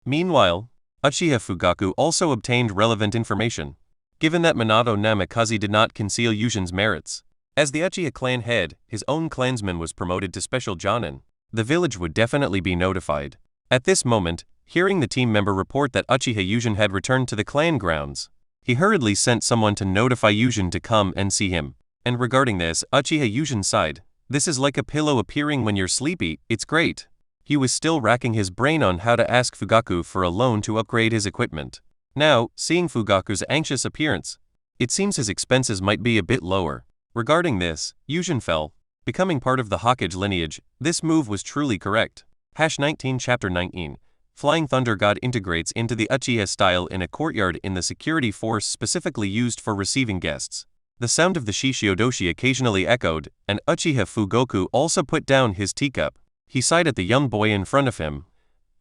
Meanwhile, Uchiha Fugaku also obtained relevant information. Given that Minato Namikaze did not conceal Yujin's merits, as the Uchiha clan head, his own clansman was promoted to special Jonin, the village would definitely be notified. At this moment, hearing the team member report that Uchiha Yujin had returned to the clan grounds, he hurriedly sent someone to notify Yujin to come and see him. And regarding this, Uchiha Yujin sighed. This is like a pillow appearing when you're sleepy, it's great. He was still racking his brain on how to ask Fugaku for a loan to upgrade his equipment. Now, seeing Fugaku's anxious appearance, it seems his expenses might be a bit lower. Regarding this, Yujin fell. Becoming part of the Hokage lineage, this move was truly correct. #19 Chapter 19 Flying Thunder God integrates into the Uchiha style in a courtyard in the security force specifically used for receiving guests. The sound of the Shishiodoshi occasionally echoed, and Uchiha Fugoku also put down his teacup. He sighed at the young boy in front of him.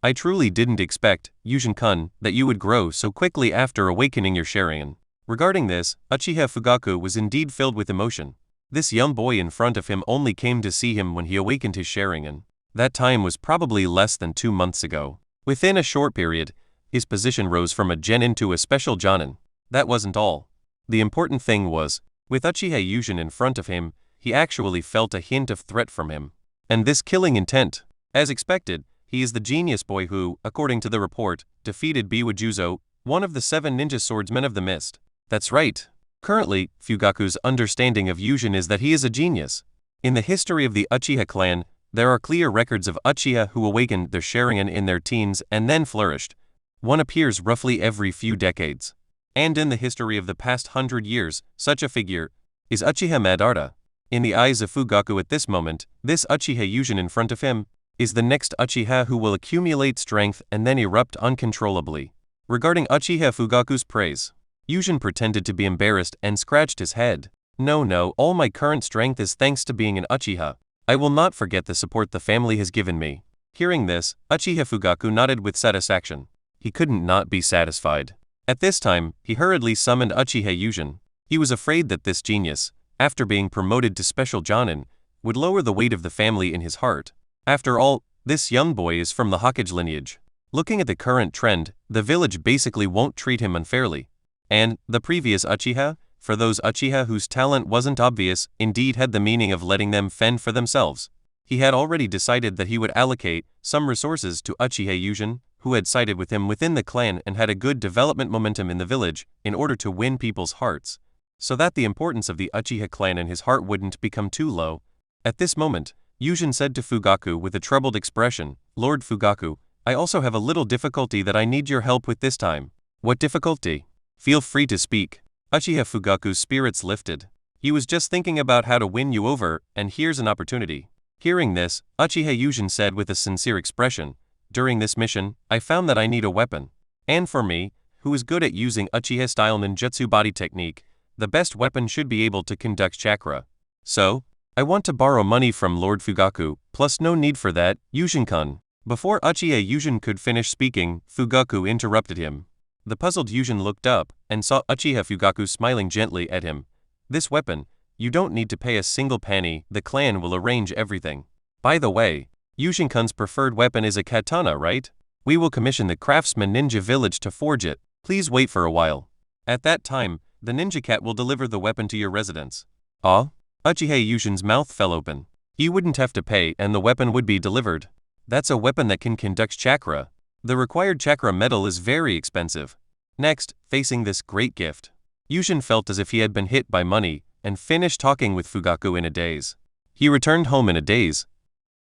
I truly didn't expect, Yujin-kun, that you would grow so quickly after awakening your Sharingan. Regarding this, Uchiha Fugaku was indeed filled with emotion. This young boy in front of him only came to see him when he awakened his Sharingan. That time was probably less than 2 months ago. Within a short period, his position rose from a genin to a special jonin. That wasn't all. The important thing was, with Uchiha Yujin in front of him, he actually felt a hint of threat from him. And this killing intent. As expected, he is the genius boy who, according to the report, defeated Biwajuzo, one of the 7 ninja swordsmen of the mist. That's right. Currently, Fugaku's understanding of Yujin is that he is a genius. In the history of the Uchiha clan, there are clear records of Uchiha who awakened their Sharingan in their teens and then flourished. One appears roughly every few decades. And in the history of the past 100 years, such a figure is Uchiha Madara. In the eyes of Fugaku at this moment, this Uchiha Yujin in front of him is the next Uchiha who will accumulate strength and then erupt uncontrollably. Regarding Uchiha Fugaku's praise, Yujin pretended to be embarrassed and scratched his head. No, all my current strength is thanks to being an Uchiha. I will not forget the support the family has given me. Hearing this, Uchiha Fugaku nodded with satisfaction. He couldn't not be satisfied. At this time, he hurriedly summoned Uchiha Yujin. He was afraid that this genius, after being promoted to special jonin, would lower the weight of the family in his heart. After all, this young boy is from the Hokage lineage. Looking at the current trend, the village basically won't treat him unfairly. And the previous Uchiha, for those Uchiha whose talent wasn't obvious, indeed had the meaning of letting them fend for themselves. He had already decided that he would allocate some resources to Uchiha Yujin, who had sided with him within the clan and had a good development momentum in the village, in order to win people's hearts, so that the importance of the Uchiha clan in his heart wouldn't become too low. At this moment, Yujin said to Fugaku with a troubled expression, Lord Fugaku, I also have a little difficulty that I need your help with this time. What difficulty? Feel free to speak. Uchiha Fugaku's spirits lifted. He was just thinking about how to win you over, and here's an opportunity. Hearing this, Uchiha Yujin said with a sincere expression, during this mission, I found that I need a weapon. And for me, who is good at using Uchiha-style ninjutsu body technique, the best weapon should be able to conduct chakra. So, I want to borrow money from Lord Fugaku, plus no need for that, Yujin-kun. Before Uchiha Yujin could finish speaking, Fugaku interrupted him. The puzzled Yujin looked up and saw Uchiha Fugaku smiling gently at him. This weapon, you don't need to pay a single penny, the clan will arrange everything. By the way, Yujin-kun's preferred weapon is a katana, right? We will commission the craftsman ninja village to forge it, please wait for a while. At that time, the ninja cat will deliver the weapon to your residence. Ah? Uchiha Yujin's mouth fell open. You wouldn't have to pay and the weapon would be delivered. That's a weapon that can conduct chakra. The required chakra metal is very expensive. Next, facing this great gift, Yujin felt as if he had been hit by money and finished talking with Fugaku in a daze. He returned home in a daze.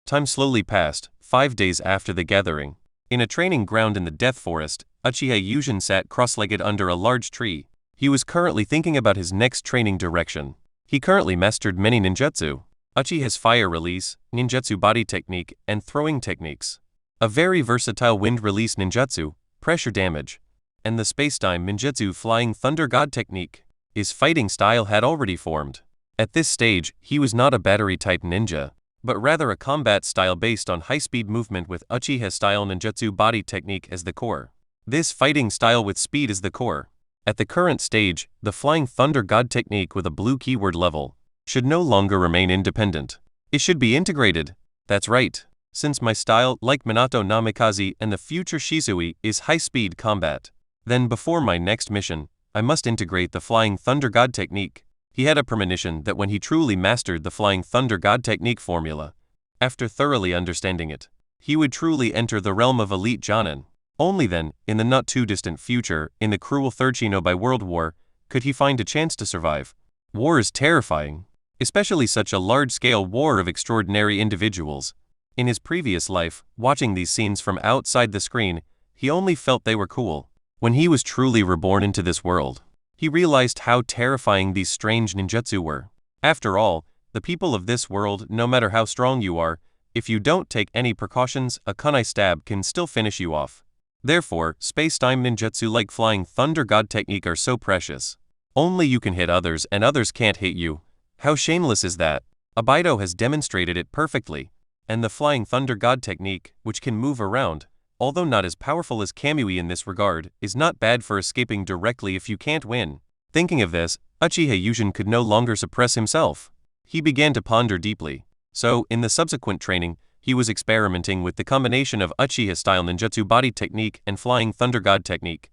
Time slowly passed, 5 days after the gathering. In a training ground in the Death Forest, Uchiha Yujin sat cross-legged under a large tree. He was currently thinking about his next training direction. He currently mastered many ninjutsu. Uchiha's fire release, ninjutsu body technique, and throwing techniques. A very versatile wind release ninjutsu, pressure damage, and the space-time ninjutsu flying thunder god technique. His fighting style had already formed. At this stage, he was not a battery-type ninja, but rather a combat style based on high-speed movement with Uchiha-style ninjutsu body technique as the core. This fighting style with speed is the core. At the current stage, the flying thunder god technique with a blue keyword level should no longer remain independent. It should be integrated. That's right. Since my style, like Minato Namikaze and the future Shizui, is high-speed combat, then before my next mission, I must integrate the Flying Thunder God technique. He had a premonition that when he truly mastered the Flying Thunder God technique formula, after thoroughly understanding it, he would truly enter the realm of elite Jonin. Only then, in the not-too-distant future, in the cruel Third Shinobi World War, could he find a chance to survive. War is terrifying, especially such a large-scale war of extraordinary individuals. In his previous life, watching these scenes from outside the screen, he only felt they were cool. When he was truly reborn into this world, he realized how terrifying these strange ninjutsu were. After all, the people of this world, no matter how strong you are, if you don't take any precautions, a kunai stab can still finish you off. Therefore, space-time ninjutsu like Flying Thunder God technique are so precious. Only you can hit others and others can't hit you. How shameless is that? Abido has demonstrated it perfectly. And the Flying Thunder God technique, which can move around, although not as powerful as Kamui in this regard, is not bad for escaping directly if you can't win. Thinking of this, Uchiha Yujin could no longer suppress himself. He began to ponder deeply. So, in the subsequent training, he was experimenting with the combination of Uchiha-style ninjutsu body technique and Flying Thunder God technique.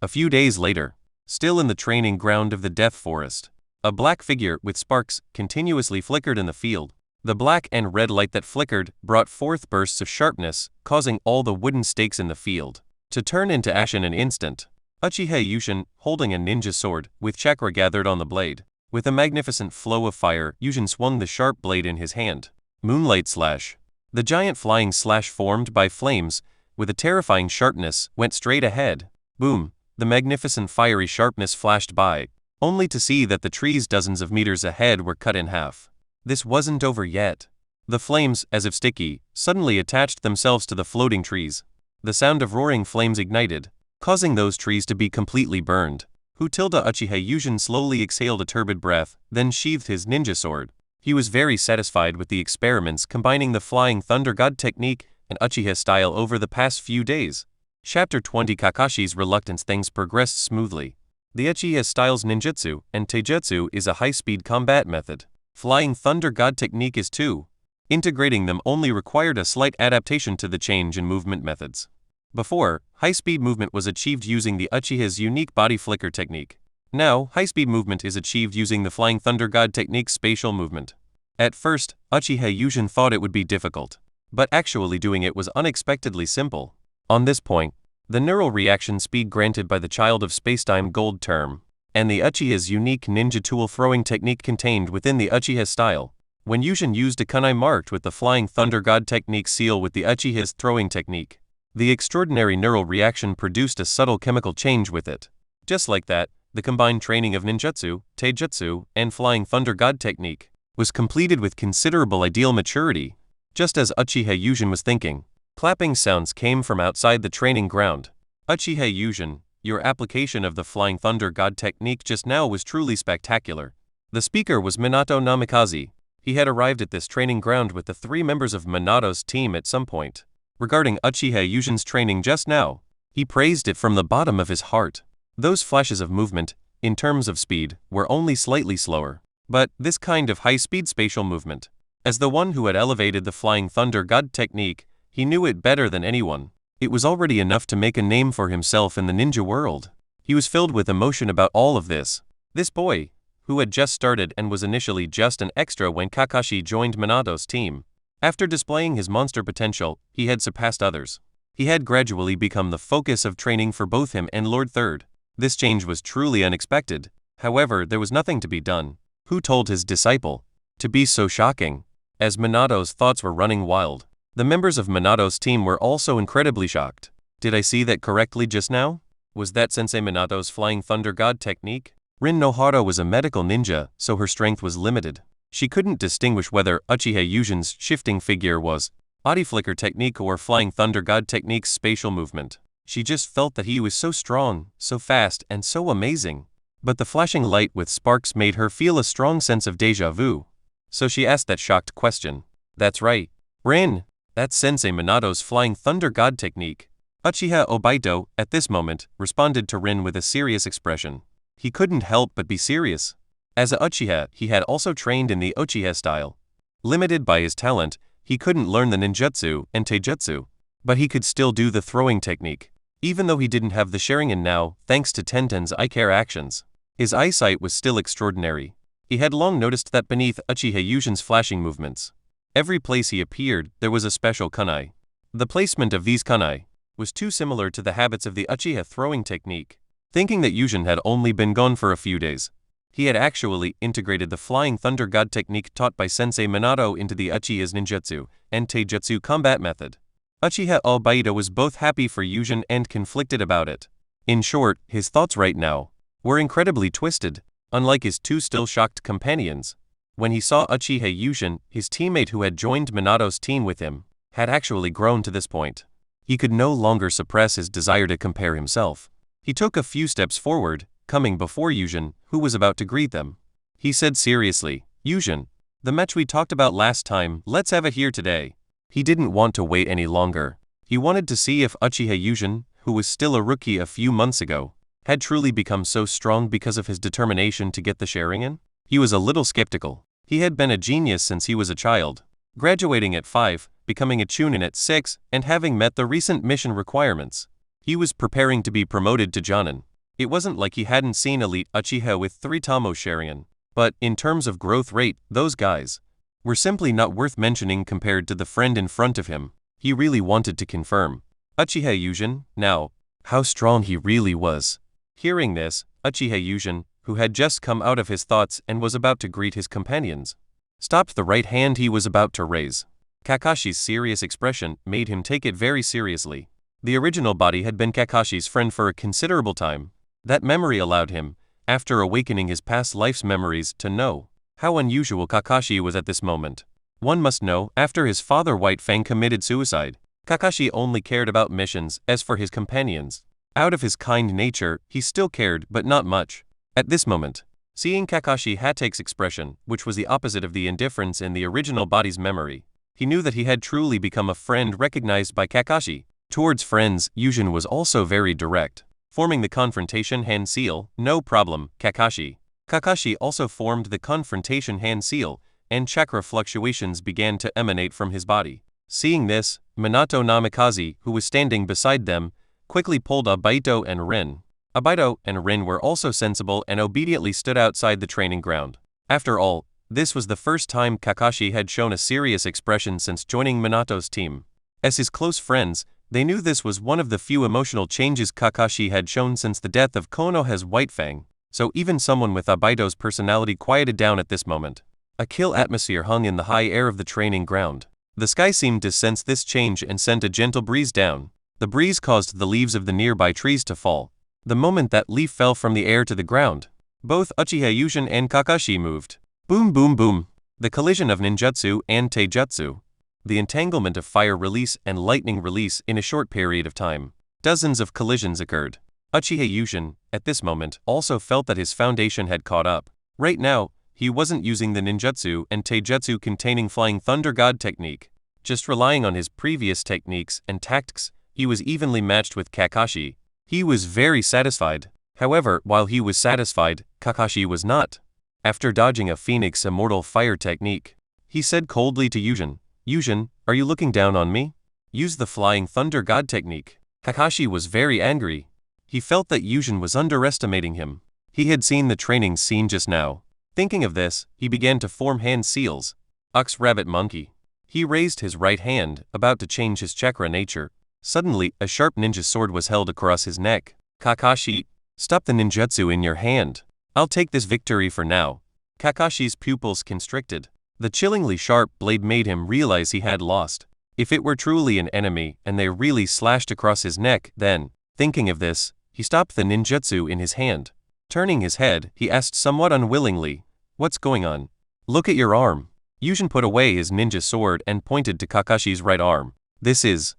A few days later, still in the training ground of the Death Forest, a black figure with sparks continuously flickered in the field. The black and red light that flickered brought forth bursts of sharpness, causing all the wooden stakes in the field to turn into ash in an instant. Uchiha Yujin, holding a ninja sword, with chakra gathered on the blade. With a magnificent flow of fire, Yujin swung the sharp blade in his hand. Moonlight slash. The giant flying slash formed by flames, with a terrifying sharpness, went straight ahead. Boom! The magnificent fiery sharpness flashed by, only to see that the trees dozens of meters ahead were cut in half. This wasn't over yet. The flames, as if sticky, suddenly attached themselves to the floating trees. The sound of roaring flames ignited, causing those trees to be completely burned. Uchiha Yujin slowly exhaled a turbid breath, then sheathed his ninja sword. He was very satisfied with the experiments combining the Flying Thunder God technique and Uchiha style over the past few days. Chapter 20 Kakashi's Reluctance. Things progressed smoothly. The Uchiha style's ninjutsu and taijutsu is a high-speed combat method. Flying Thunder God technique is too. Integrating them only required a slight adaptation to the change in movement methods. Before, high-speed movement was achieved using the Uchiha's unique body flicker technique. Now, high-speed movement is achieved using the Flying Thunder God technique's spatial movement. At first, Uchiha Yujin thought it would be difficult, but actually doing it was unexpectedly simple. On this point, the neural reaction speed granted by the Child of Spacetime Gold term, and the Uchiha's unique ninja tool throwing technique contained within the Uchiha style. When Yujin used a kunai marked with the Flying Thunder God technique seal with the Uchiha's throwing technique, the extraordinary neural reaction produced a subtle chemical change with it. Just like that, the combined training of ninjutsu, taijutsu, and Flying Thunder God technique was completed with considerable ideal maturity. Just as Uchiha Yujin was thinking, clapping sounds came from outside the training ground. Uchiha Yujin, your application of the Flying Thunder God technique just now was truly spectacular. The speaker was Minato Namikaze. He had arrived at this training ground with the 3 members of Minato's team at some point. Regarding Uchiha Yujin's training just now, he praised it from the bottom of his heart. Those flashes of movement, in terms of speed, were only slightly slower. But this kind of high-speed spatial movement, as the one who had elevated the Flying Thunder God technique, he knew it better than anyone. It was already enough to make a name for himself in the ninja world. He was filled with emotion about all of this. This boy, who had just started and was initially just an extra when Kakashi joined Minato's team, after displaying his monster potential, he had surpassed others. He had gradually become the focus of training for both him and Lord Third. This change was truly unexpected. However, there was nothing to be done. Who told his disciple to be so shocking? As Minato's thoughts were running wild, the members of Minato's team were also incredibly shocked. Did I see that correctly just now? Was that Sensei Minato's Flying Thunder God technique? Rin Nohara was a medical ninja, so her strength was limited. She couldn't distinguish whether Uchiha Yujin's shifting figure was body flicker technique or Flying Thunder God technique's spatial movement. She just felt that he was so strong, so fast, and so amazing. But the flashing light with sparks made her feel a strong sense of déjà vu. So she asked that shocked question. That's right, Rin. That's Sensei Minato's Flying Thunder God technique. Uchiha Obito, at this moment, responded to Rin with a serious expression. He couldn't help but be serious. As a Uchiha, he had also trained in the Uchiha style. Limited by his talent, he couldn't learn the ninjutsu and taijutsu, but he could still do the throwing technique. Even though he didn't have the Sharingan now, thanks to Tenten's eye care actions, his eyesight was still extraordinary. He had long noticed that beneath Uchiha Yujin's flashing movements, every place he appeared, there was a special kunai. The placement of these kunai was too similar to the habits of the Uchiha throwing technique. Thinking that Yujin had only been gone for a few days, he had actually integrated the Flying Thunder God technique taught by Sensei Minato into the Uchiha's ninjutsu and taijutsu combat method. Uchiha Obito was both happy for Yujin and conflicted about it. In short, his thoughts right now were incredibly twisted. Unlike his two still shocked companions, when he saw Uchiha Yujin, his teammate who had joined Minato's team with him, had actually grown to this point. He could no longer suppress his desire to compare himself. He took a few steps forward, coming before Yujin, who was about to greet them. He said seriously, Yujin, the match we talked about last time, let's have it here today. He didn't want to wait any longer. He wanted to see if Uchiha Yujin, who was still a rookie a few months ago, had truly become so strong because of his determination to get the Sharingan. He was a little skeptical. He had been a genius since he was a child, graduating at 5, becoming a Chunin at 6, and having met the recent mission requirements. He was preparing to be promoted to Jonin. It wasn't like he hadn't seen elite Uchiha with 3 Tamo Sharingan, but in terms of growth rate, those guys were simply not worth mentioning compared to the friend in front of him. He really wanted to confirm Uchiha Yujin, now, how strong he really was. Hearing this, Uchiha Yujin, who had just come out of his thoughts and was about to greet his companions, stopped the right hand he was about to raise. Kakashi's serious expression made him take it very seriously. The original body had been Kakashi's friend for a considerable time. That memory allowed him, after awakening his past life's memories, to know how unusual Kakashi was at this moment. One must know, after his father White Fang committed suicide, Kakashi only cared about missions. As for his companions, out of his kind nature, he still cared, but not much. At this moment, seeing Kakashi Hate's expression, which was the opposite of the indifference in the original body's memory, he knew that he had truly become a friend recognized by Kakashi. Towards friends, Yujin was also very direct, forming the confrontation hand seal. No problem, Kakashi. Kakashi also formed the confrontation hand seal, and chakra fluctuations began to emanate from his body. Seeing this, Minato Namikaze, who was standing beside them, quickly pulled Obito and Rin. Obito and Rin were also sensible and obediently stood outside the training ground. After all, this was the first time Kakashi had shown a serious expression since joining Minato's team. As his close friends, they knew this was one of the few emotional changes Kakashi had shown since the death of Konoha's White Fang, so even someone with Obito's personality quieted down at this moment. A chill atmosphere hung in the high air of the training ground. The sky seemed to sense this change and sent a gentle breeze down. The breeze caused the leaves of the nearby trees to fall. The moment that leaf fell from the air to the ground, both Uchiha Yujin and Kakashi moved. Boom boom boom. The collision of ninjutsu and taijutsu. The entanglement of fire release and lightning release in a short period of time. Dozens of collisions occurred. Uchiha Yujin, at this moment, also felt that his foundation had caught up. Right now, he wasn't using the ninjutsu and taijutsu containing Flying Thunder God technique, Just relying on his previous techniques and tactics, he was evenly matched with Kakashi. He was very satisfied. However, while he was satisfied, Kakashi was not. After dodging a Phoenix Immortal Fire technique, he said coldly to Yujin, "Yujin, are you looking down on me? Use the Flying Thunder God technique." Kakashi was very angry. He felt that Yujin was underestimating him. He had seen the training scene just now. Thinking of this, he began to form hand seals. Ox Rabbit Monkey. He raised his right hand, about to change his chakra nature. Suddenly, a sharp ninja sword was held across his neck. "Kakashi, stop the ninjutsu in your hand. I'll take this victory for now." Kakashi's pupils constricted. The chillingly sharp blade made him realize he had lost. If it were truly an enemy and they really slashed across his neck, then, thinking of this, he stopped the ninjutsu in his hand. Turning his head, he asked somewhat unwillingly, "What's going on?" "Look at your arm." Yujin put away his ninja sword and pointed to Kakashi's right arm. "This is..."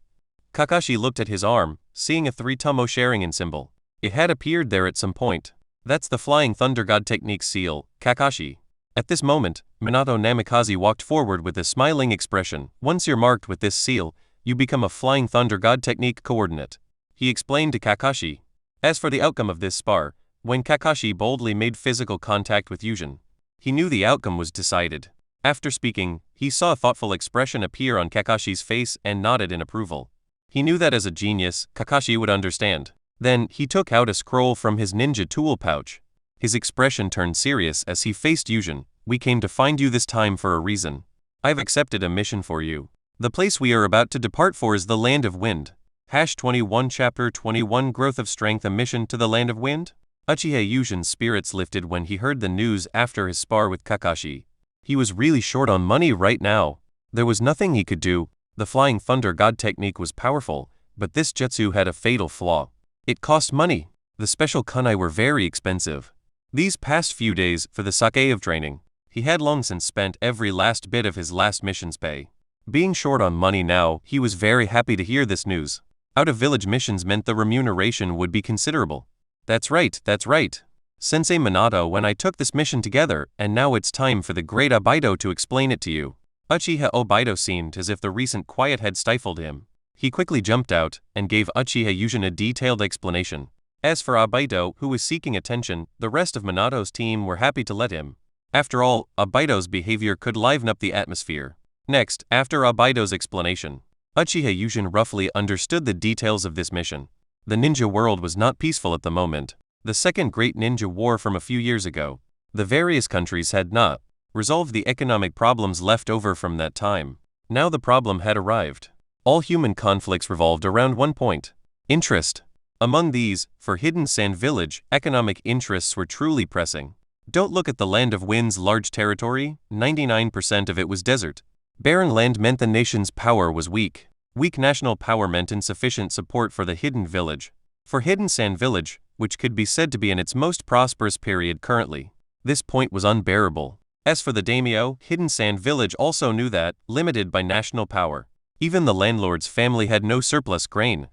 Kakashi looked at his arm, seeing a 3-tomo Sharingan symbol. It had appeared there at some point. "That's the Flying Thunder God technique seal, Kakashi." At this moment, Minato Namikaze walked forward with a smiling expression. "Once you're marked with this seal, you become a Flying Thunder God technique coordinate," he explained to Kakashi. As for the outcome of this spar, when Kakashi boldly made physical contact with Yujin, he knew the outcome was decided. After speaking, he saw a thoughtful expression appear on Kakashi's face and nodded in approval. He knew that as a genius, Kakashi would understand. Then, he took out a scroll from his ninja tool pouch. His expression turned serious as he faced Yujin. "We came to find you this time for a reason. I've accepted a mission for you. The place we are about to depart for is the Land of Wind." 21 Chapter 21 Growth of Strength. A mission to the Land of Wind? Uchiha Yujin's spirits lifted when he heard the news after his spar with Kakashi. He was really short on money right now. There was nothing he could do. The Flying Thunder God technique was powerful, but this jutsu had a fatal flaw. It cost money. The special kunai were very expensive. These past few days, for the sake of training, he had long since spent every last bit of his last mission's pay. Being short on money now, he was very happy to hear this news. Out-of-village missions meant the remuneration would be considerable. That's right. Sensei Minato, when I took this mission together, and now it's time for the great Obaido to explain it to you. Uchiha Obaido seemed as if the recent quiet had stifled him. He quickly jumped out, and gave Uchiha Yujin a detailed explanation. As for Obaido, who was seeking attention, the rest of Minato's team were happy to let him. After all, Obaido's behavior could liven up the atmosphere. Next, after Obaido's explanation, Uchiha Yujin roughly understood the details of this mission. The ninja world was not peaceful at the moment. The second great ninja war from a few years ago. The various countries had not resolved the economic problems left over from that time. Now the problem had arrived. All human conflicts revolved around one point: interest. Among these, for Hidden Sand Village, economic interests were truly pressing. Don't look at the Land of Wind's large territory. 99% of it was desert. Barren land meant the nation's power was weak. Weak national power meant insufficient support for the Hidden Village. For Hidden Sand Village, which could be said to be in its most prosperous period currently, this point was unbearable. As for the daimyo, Hidden Sand Village also knew that, limited by national power, even the landlord's family had no surplus grain.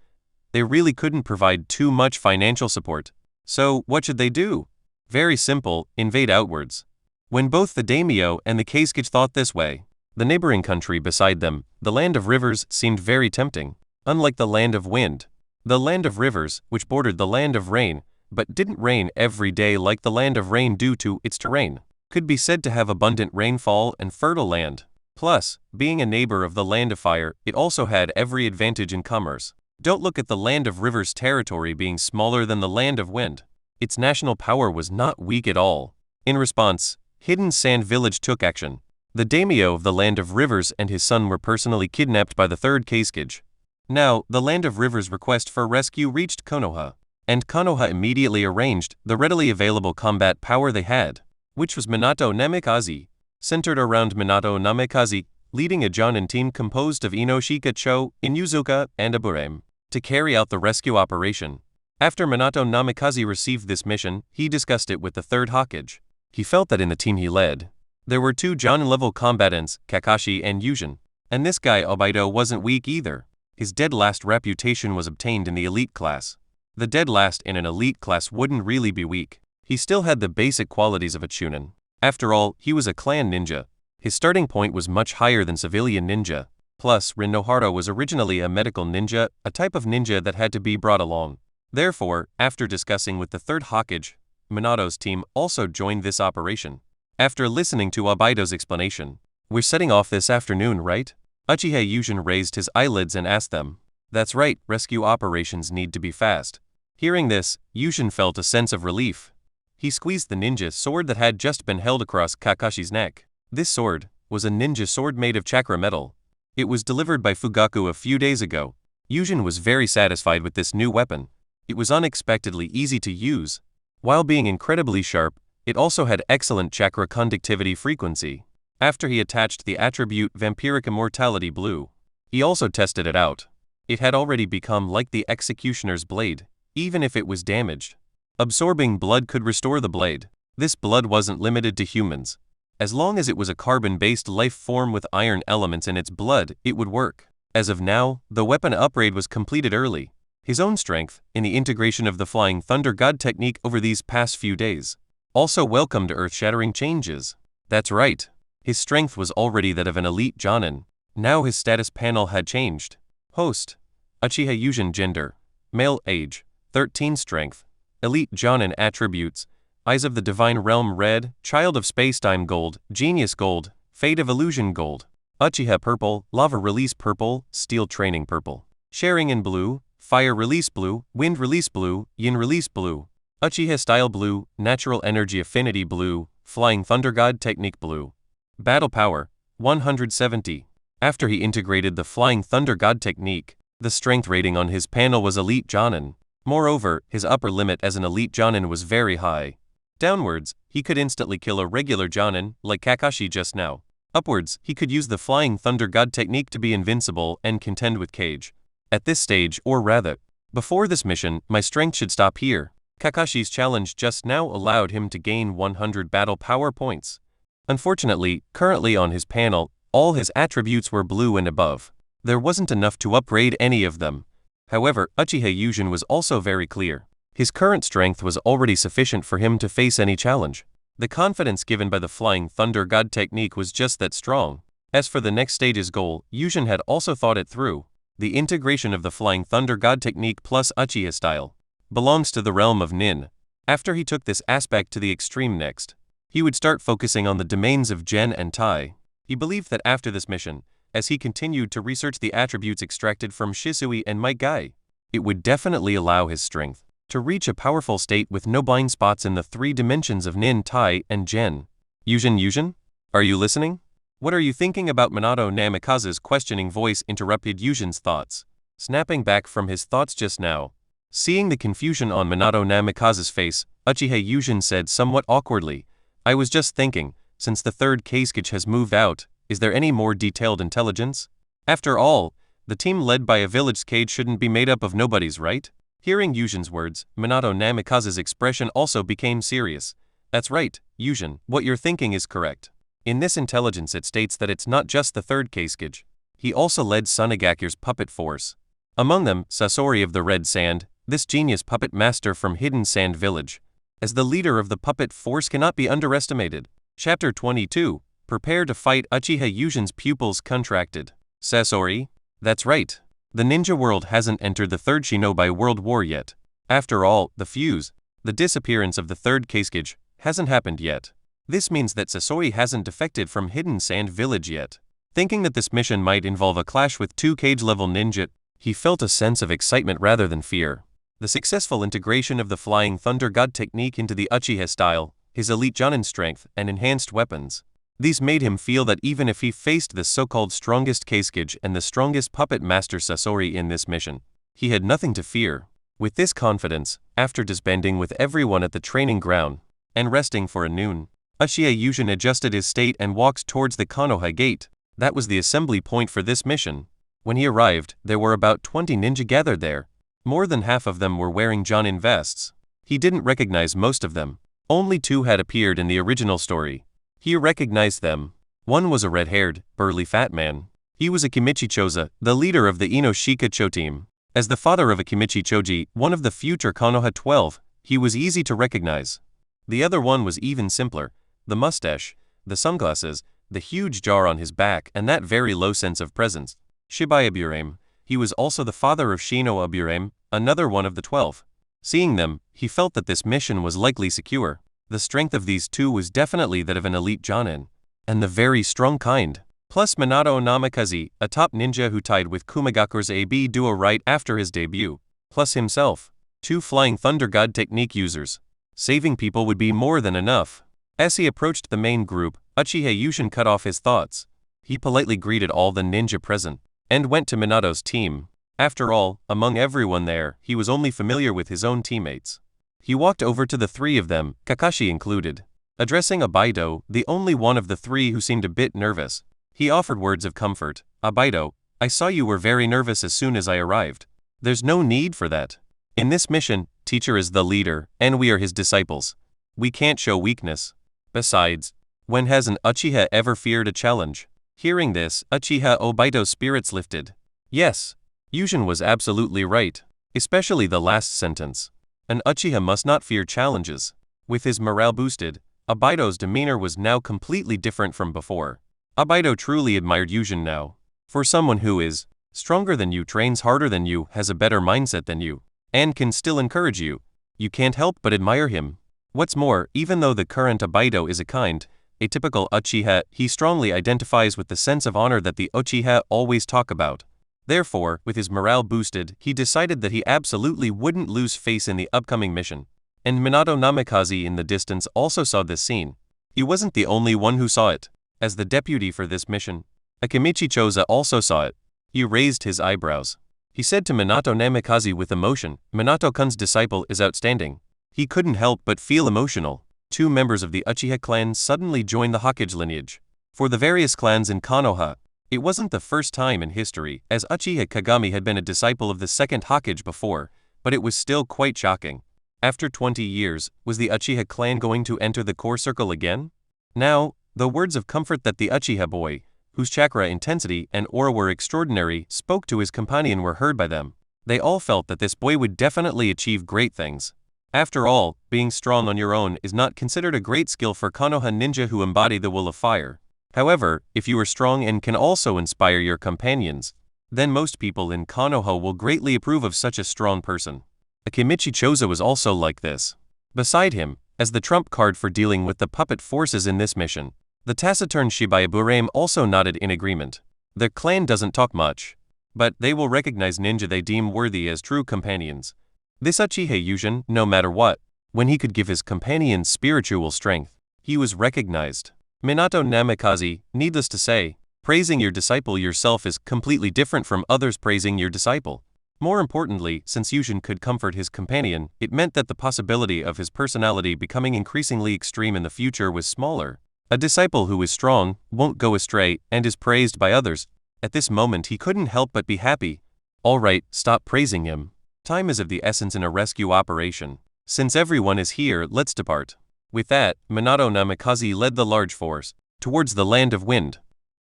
They really couldn't provide too much financial support. So, what should they do? Very simple: invade outwards. When both the daimyo and the Keisuke thought this way, the neighboring country beside them, the Land of Rivers, seemed very tempting. Unlike the Land of Wind, the Land of Rivers, which bordered the Land of Rain, but didn't rain every day like the Land of Rain due to its terrain, could be said to have abundant rainfall and fertile land. Plus, being a neighbor of the Land of Fire, it also had every advantage in commerce. Don't look at the Land of Rivers' territory being smaller than the Land of Wind. Its national power was not weak at all. In response, Hidden Sand Village took action. The daimyo of the Land of Rivers and his son were personally kidnapped by the third Keisuke. Now, the Land of Rivers' request for rescue reached Konoha, and Konoha immediately arranged the readily available combat power they had, which was Minato Namikaze. Centered around Minato Namikaze, leading a Jonin team composed of Inoshika Cho, Inuzuka, and Aburame, to carry out the rescue operation. After Minato Namikaze received this mission, he discussed it with the third Hokage. He felt that in the team he led, there were two Jonin-level combatants, Kakashi and Yujin, and this guy Obaido wasn't weak either. His dead last reputation was obtained in the elite class. The dead last in an elite class wouldn't really be weak. He still had the basic qualities of a chunin. After all, he was a clan ninja. His starting point was much higher than civilian ninja. Plus, Rin Nohara was originally a medical ninja, a type of ninja that had to be brought along. Therefore, after discussing with the third Hokage, Minato's team also joined this operation. After listening to Obaido's explanation, "We're setting off this afternoon, right?" Uchiha Yujin raised his eyelids and asked them. "That's right, rescue operations need to be fast." Hearing this, Yujin felt a sense of relief. He squeezed the ninja sword that had just been held across Kakashi's neck. This sword was a ninja sword made of chakra metal. It was delivered by Fugaku a few days ago. Yujin was very satisfied with this new weapon. It was unexpectedly easy to use. While being incredibly sharp, it also had excellent chakra conductivity frequency. After he attached the attribute Vampiric Immortality Blue, he also tested it out. It had already become like the Executioner's blade, even if it was damaged. Absorbing blood could restore the blade. This blood wasn't limited to humans. As long as it was a carbon-based life form with iron elements in its blood, it would work. As of now, the weapon upgrade was completed early. His own strength, in the integration of the Flying Thunder God technique over these past few days, also welcomed earth-shattering changes. That's right. His strength was already that of an elite Jonin. Now his status panel had changed. Host: Uchiha Yujin. Gender: male. Age: 13. Strength: elite Jonin. Attributes: Eyes of the Divine Realm Red, Child of Spacetime Gold, Genius Gold, Fate of Illusion Gold, Uchiha Purple, Lava Release Purple, Steel Training Purple, Sharingan Blue, Fire Release Blue, Wind Release Blue, Yin Release Blue, Uchiha Style Blue, Natural Energy Affinity Blue, Flying Thunder God Technique Blue. Battle Power: 170. After he integrated the Flying Thunder God technique, the strength rating on his panel was Elite Jonin. Moreover, his upper limit as an Elite Jonin was very high. Downwards, he could instantly kill a regular Jonin, like Kakashi just now. Upwards, he could use the Flying Thunder God technique to be invincible and contend with Cage. At this stage, or rather, before this mission, my strength should stop here. Kakashi's challenge just now allowed him to gain 100 battle power points. Unfortunately, currently on his panel, all his attributes were blue and above. There wasn't enough to upgrade any of them. However, Uchiha Yujin was also very clear. His current strength was already sufficient for him to face any challenge. The confidence given by the Flying Thunder God technique was just that strong. As for the next stage's goal, Yujin had also thought it through. The integration of the Flying Thunder God technique plus Uchiha style belongs to the realm of Nin. After he took this aspect to the extreme next, he would start focusing on the domains of Gen and Tai. He believed that after this mission, as he continued to research the attributes extracted from Shisui and Might Guy, it would definitely allow his strength to reach a powerful state with no blind spots in the 3 dimensions of Nin, Tai, and Gen. Yujin? Are you listening? What are you thinking about? Minato Namikaze's questioning voice interrupted Yujin's thoughts. Snapping back from his thoughts just now, seeing the confusion on Minato Namikaze's face, Uchiha Yujin said somewhat awkwardly, "I was just thinking, since the third Kasuke has moved out, is there any more detailed intelligence? After all, the team led by a village Cage shouldn't be made up of nobodies, right?" Hearing Yujin's words, Minato Namikaze's expression also became serious. "That's right, Yujin, what you're thinking is correct. In this intelligence it states that it's not just the third Kasuke. He also led Sunagakure's puppet force. Among them, Sasori of the Red Sand, this genius puppet master from Hidden Sand Village. As the leader of the puppet force cannot be underestimated." Chapter 22. Prepare to fight. Uchiha Yujin's pupils contracted. Sasori? That's right. The ninja world hasn't entered the Third Shinobi World War yet. After all, the disappearance of the third Kasuke, hasn't happened yet. This means that Sasori hasn't defected from Hidden Sand Village yet. Thinking that this mission might involve a clash with 2 Cage-level ninja, he felt a sense of excitement rather than fear. The successful integration of the Flying Thunder God technique into the Uchiha style, his elite Jonin strength, and enhanced weapons. These made him feel that even if he faced the so-called strongest Kasuke and the strongest puppet master Sasori in this mission, he had nothing to fear. With this confidence, after disbanding with everyone at the training ground, and resting for a noon, Uchiha Yujin adjusted his state and walked towards the Konoha gate. That was the assembly point for this mission. When he arrived, there were about 20 ninja gathered there. More than half of them were wearing Jonin vests. He didn't recognize most of them. Only 2 had appeared in the original story. He recognized them. One was a red-haired, burly fat man. He was Akimichi Choza, the leader of the Inoshika Cho team. As the father of Akimichi Choji, one of the future Konoha 12, he was easy to recognize. The other one was even simpler. The mustache, the sunglasses, the huge jar on his back, and that very low sense of presence. Shibai. He was also the father of Shino, another one of the 12. Seeing them, he felt that this mission was likely secure. The strength of these two was definitely that of an elite Jonin, and the very strong kind. Plus Minato Namikaze, a top ninja who tied with Kumigakure's AB duo right after his debut. Plus himself. 2 Flying Thunder God technique users. Saving people would be more than enough. As he approached the main group, Uchiha Yushin cut off his thoughts. He politely greeted all the ninja present, and went to Minato's team. After all, among everyone there, he was only familiar with his own teammates. He walked over to the 3 of them, Kakashi included. Addressing Abaido, the only one of the 3 who seemed a bit nervous, he offered words of comfort. Abaido, I saw you were very nervous as soon as I arrived. There's no need for that. In this mission, teacher is the leader, and we are his disciples. We can't show weakness. Besides, when has an Uchiha ever feared a challenge? Hearing this, Uchiha Obaido's spirits lifted. Yes, Yushin was absolutely right, especially the last sentence. An Uchiha must not fear challenges. With his morale boosted, Abaido's demeanor was now completely different from before. Abaido truly admired Yushin now. For someone who is stronger than you, trains harder than you, has a better mindset than you, and can still encourage you, you can't help but admire him. What's more, even though the current Abaido is a kind, a typical Uchiha, he strongly identifies with the sense of honor that the Uchiha always talk about. Therefore, with his morale boosted, he decided that he absolutely wouldn't lose face in the upcoming mission. And Minato Namikaze in the distance also saw this scene. He wasn't the only one who saw it. As the deputy for this mission, Akimichi Choza also saw it. He raised his eyebrows. He said to Minato Namikaze with emotion, Minato-kun's disciple is outstanding. He couldn't help but feel emotional. 2 members of the Uchiha clan suddenly joined the Hokage lineage. For the various clans in Konoha, it wasn't the first time in history, as Uchiha Kagami had been a disciple of the second Hokage before, but it was still quite shocking. After 20 years, was the Uchiha clan going to enter the core circle again? Now, the words of comfort that the Uchiha boy, whose chakra intensity and aura were extraordinary, spoke to his companion were heard by them. They all felt that this boy would definitely achieve great things. After all, being strong on your own is not considered a great skill for Konoha ninja who embody the will of fire. However, if you are strong and can also inspire your companions, then most people in Konoha will greatly approve of such a strong person. Akimichi Choza was also like this. Beside him, as the trump card for dealing with the puppet forces in this mission, the taciturn Shibai also nodded in agreement. Their clan doesn't talk much, but they will recognize ninja they deem worthy as true companions. This Uchiha Yushin, no matter what, when he could give his companions spiritual strength, he was recognized. Minato Namikaze, needless to say, praising your disciple yourself is completely different from others praising your disciple. More importantly, since Yushin could comfort his companion, it meant that the possibility of his personality becoming increasingly extreme in the future was smaller. A disciple who is strong, won't go astray, and is praised by others. At this moment he couldn't help but be happy. Alright, stop praising him. Time is of the essence in a rescue operation. Since everyone is here, let's depart. With that, Minato Namikaze led the large force towards the land of wind.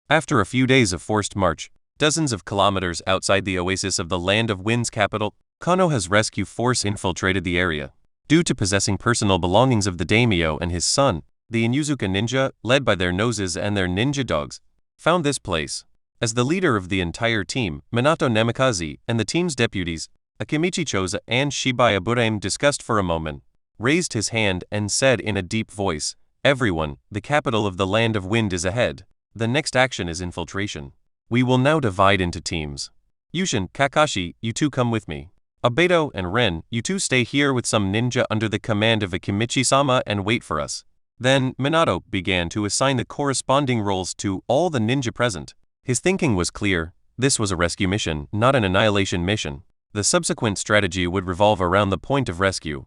After a few days of forced march, dozens of kilometers outside the oasis of the land of wind's capital, Konoha's rescue force infiltrated the area. Due to possessing personal belongings of the daimyo and his son, the Inuzuka ninja, led by their noses and their ninja dogs, found this place. As the leader of the entire team, Minato Namikaze and the team's deputies, Akimichi Choza and Shibai discussed for a moment, raised his hand and said in a deep voice, Everyone, the capital of the land of wind is ahead. The next action is infiltration. We will now divide into teams. Yushin, Kakashi, you two come with me. Abaido and Ren, you two stay here with some ninja under the command of Akimichi-sama and wait for us. Then, Minato began to assign the corresponding roles to all the ninja present. His thinking was clear. This was a rescue mission, not an annihilation mission. The subsequent strategy would revolve around the point of rescue.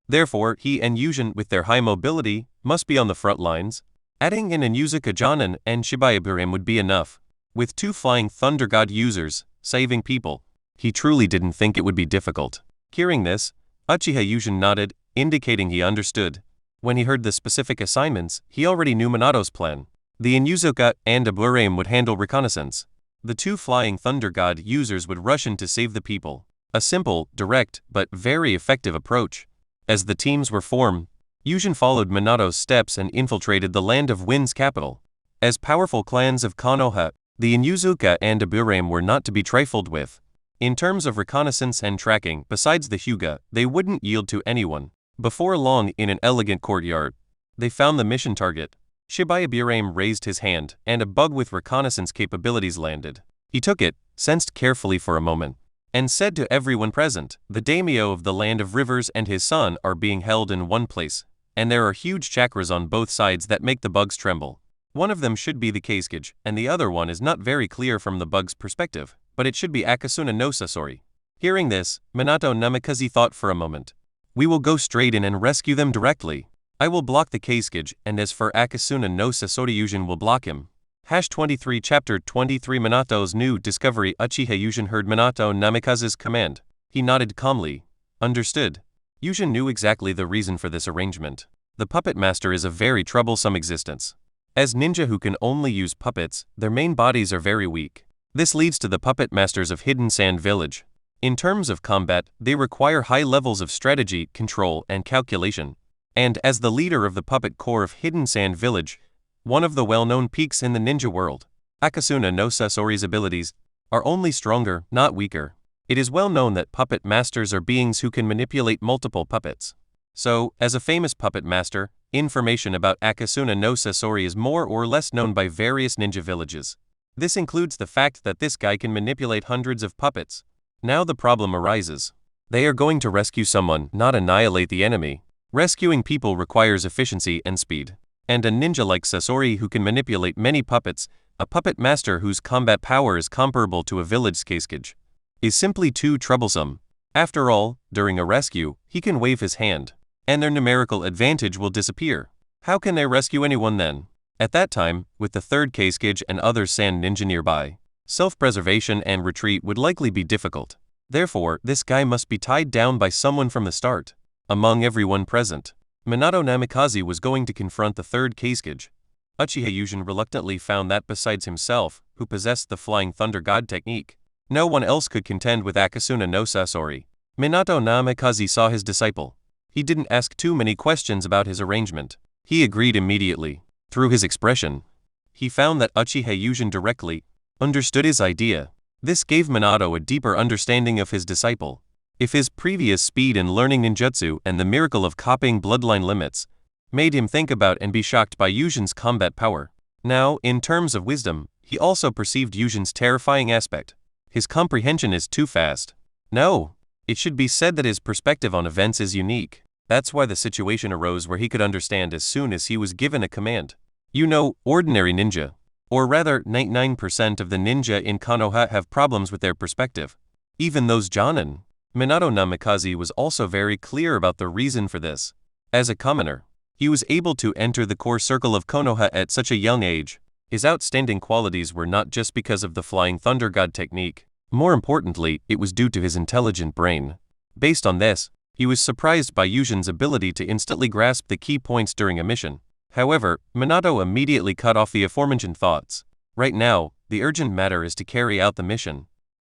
Therefore, he and Yushin, with their high mobility, must be on the front lines. Adding in Inuzuka Jonin and Shibai would be enough. With 2 Flying Thunder God users, saving people, he truly didn't think it would be difficult. Hearing this, Uchiha Yushin nodded, indicating he understood. When he heard the specific assignments, he already knew Minato's plan. The Inuzuka and Aburame would handle reconnaissance. The 2 Flying Thunder God users would rush in to save the people. A simple, direct, but very effective approach. As the teams were formed, Yushin followed Minato's steps and infiltrated the land of wind's capital. As powerful clans of Konoha, The Inuzuka and Aburame were not to be trifled with. In terms of reconnaissance and tracking, besides the Hyuga, they wouldn't yield to anyone. Before long, in an elegant courtyard, they found the mission target. Shibuya Aburame raised his hand, and a bug with reconnaissance capabilities landed. He took it, sensed carefully for a moment, and said to everyone present, "The daimyo of the land of rivers and his son are being held in one place, and there are huge chakras on both sides that make the bugs tremble. One of them should be the Keisuke, and the other one is not very clear from the bug's perspective, but it should be Akasuna no Sasori." Hearing this, Minato Namikaze thought for a moment. "We will go straight in and rescue them directly. I will block the Keisuke, and as for Akasuna no Sasori, Yujin will block him." 23 Chapter 23 Minato's New Discovery. Uchiha Yujin heard Minato Namikaze's command. He nodded calmly. Understood. Yujin knew exactly the reason for this arrangement. The puppet master is a very troublesome existence. As ninja who can only use puppets, their main bodies are very weak. This leads to the puppet masters of Hidden Sand Village. In terms of combat, they require high levels of strategy, control, and calculation. And as the leader of the puppet corps of Hidden Sand Village, one of the well-known peaks in the ninja world, Akasuna no Sasori's abilities are only stronger, not weaker. It is well known that puppet masters are beings who can manipulate multiple puppets. So, as a famous puppet master, information about Akasuna no Sasori is more or less known by various ninja villages. This includes the fact that this guy can manipulate hundreds of puppets. Now the problem arises. They are going to rescue someone, not annihilate the enemy. Rescuing people requires efficiency and speed. And a ninja like Sasori who can manipulate many puppets, a puppet master whose combat power is comparable to a village Keisuke, is simply too troublesome. After all, during a rescue, he can wave his hand, and their numerical advantage will disappear. How can they rescue anyone then? At that time, with the third Keisuke and other sand ninja nearby, self-preservation and retreat would likely be difficult. Therefore, this guy must be tied down by someone from the start. Among everyone present, Minato Namikaze was going to confront the third Keisuke. Uchiha Yujin reluctantly found that besides himself, who possessed the Flying Thunder God technique, no one else could contend with Akasuna no Sasori. Minato Namikaze saw his disciple. He didn't ask too many questions about his arrangement. He agreed immediately. Through his expression, he found that Uchiha Yujin directly understood his idea. This gave Minato a deeper understanding of his disciple. If his previous speed in learning ninjutsu and the miracle of copying bloodline limits made him think about and be shocked by Yujin's combat power, now, in terms of wisdom, he also perceived Yujin's terrifying aspect. His comprehension is too fast. No, it should be said that his perspective on events is unique. That's why the situation arose where he could understand as soon as he was given a command. Ordinary ninja, or rather 99% of the ninja in Konoha have problems with their perspective. Even those Jonin. Minato Namikaze was also very clear about the reason for this. As a commoner, he was able to enter the core circle of Konoha at such a young age. His outstanding qualities were not just because of the Flying Thunder God technique. More importantly, it was due to his intelligent brain. Based on this, he was surprised by Yujin's ability to instantly grasp the key points during a mission. However, Minato immediately cut off the aforementioned thoughts. Right now, the urgent matter is to carry out the mission.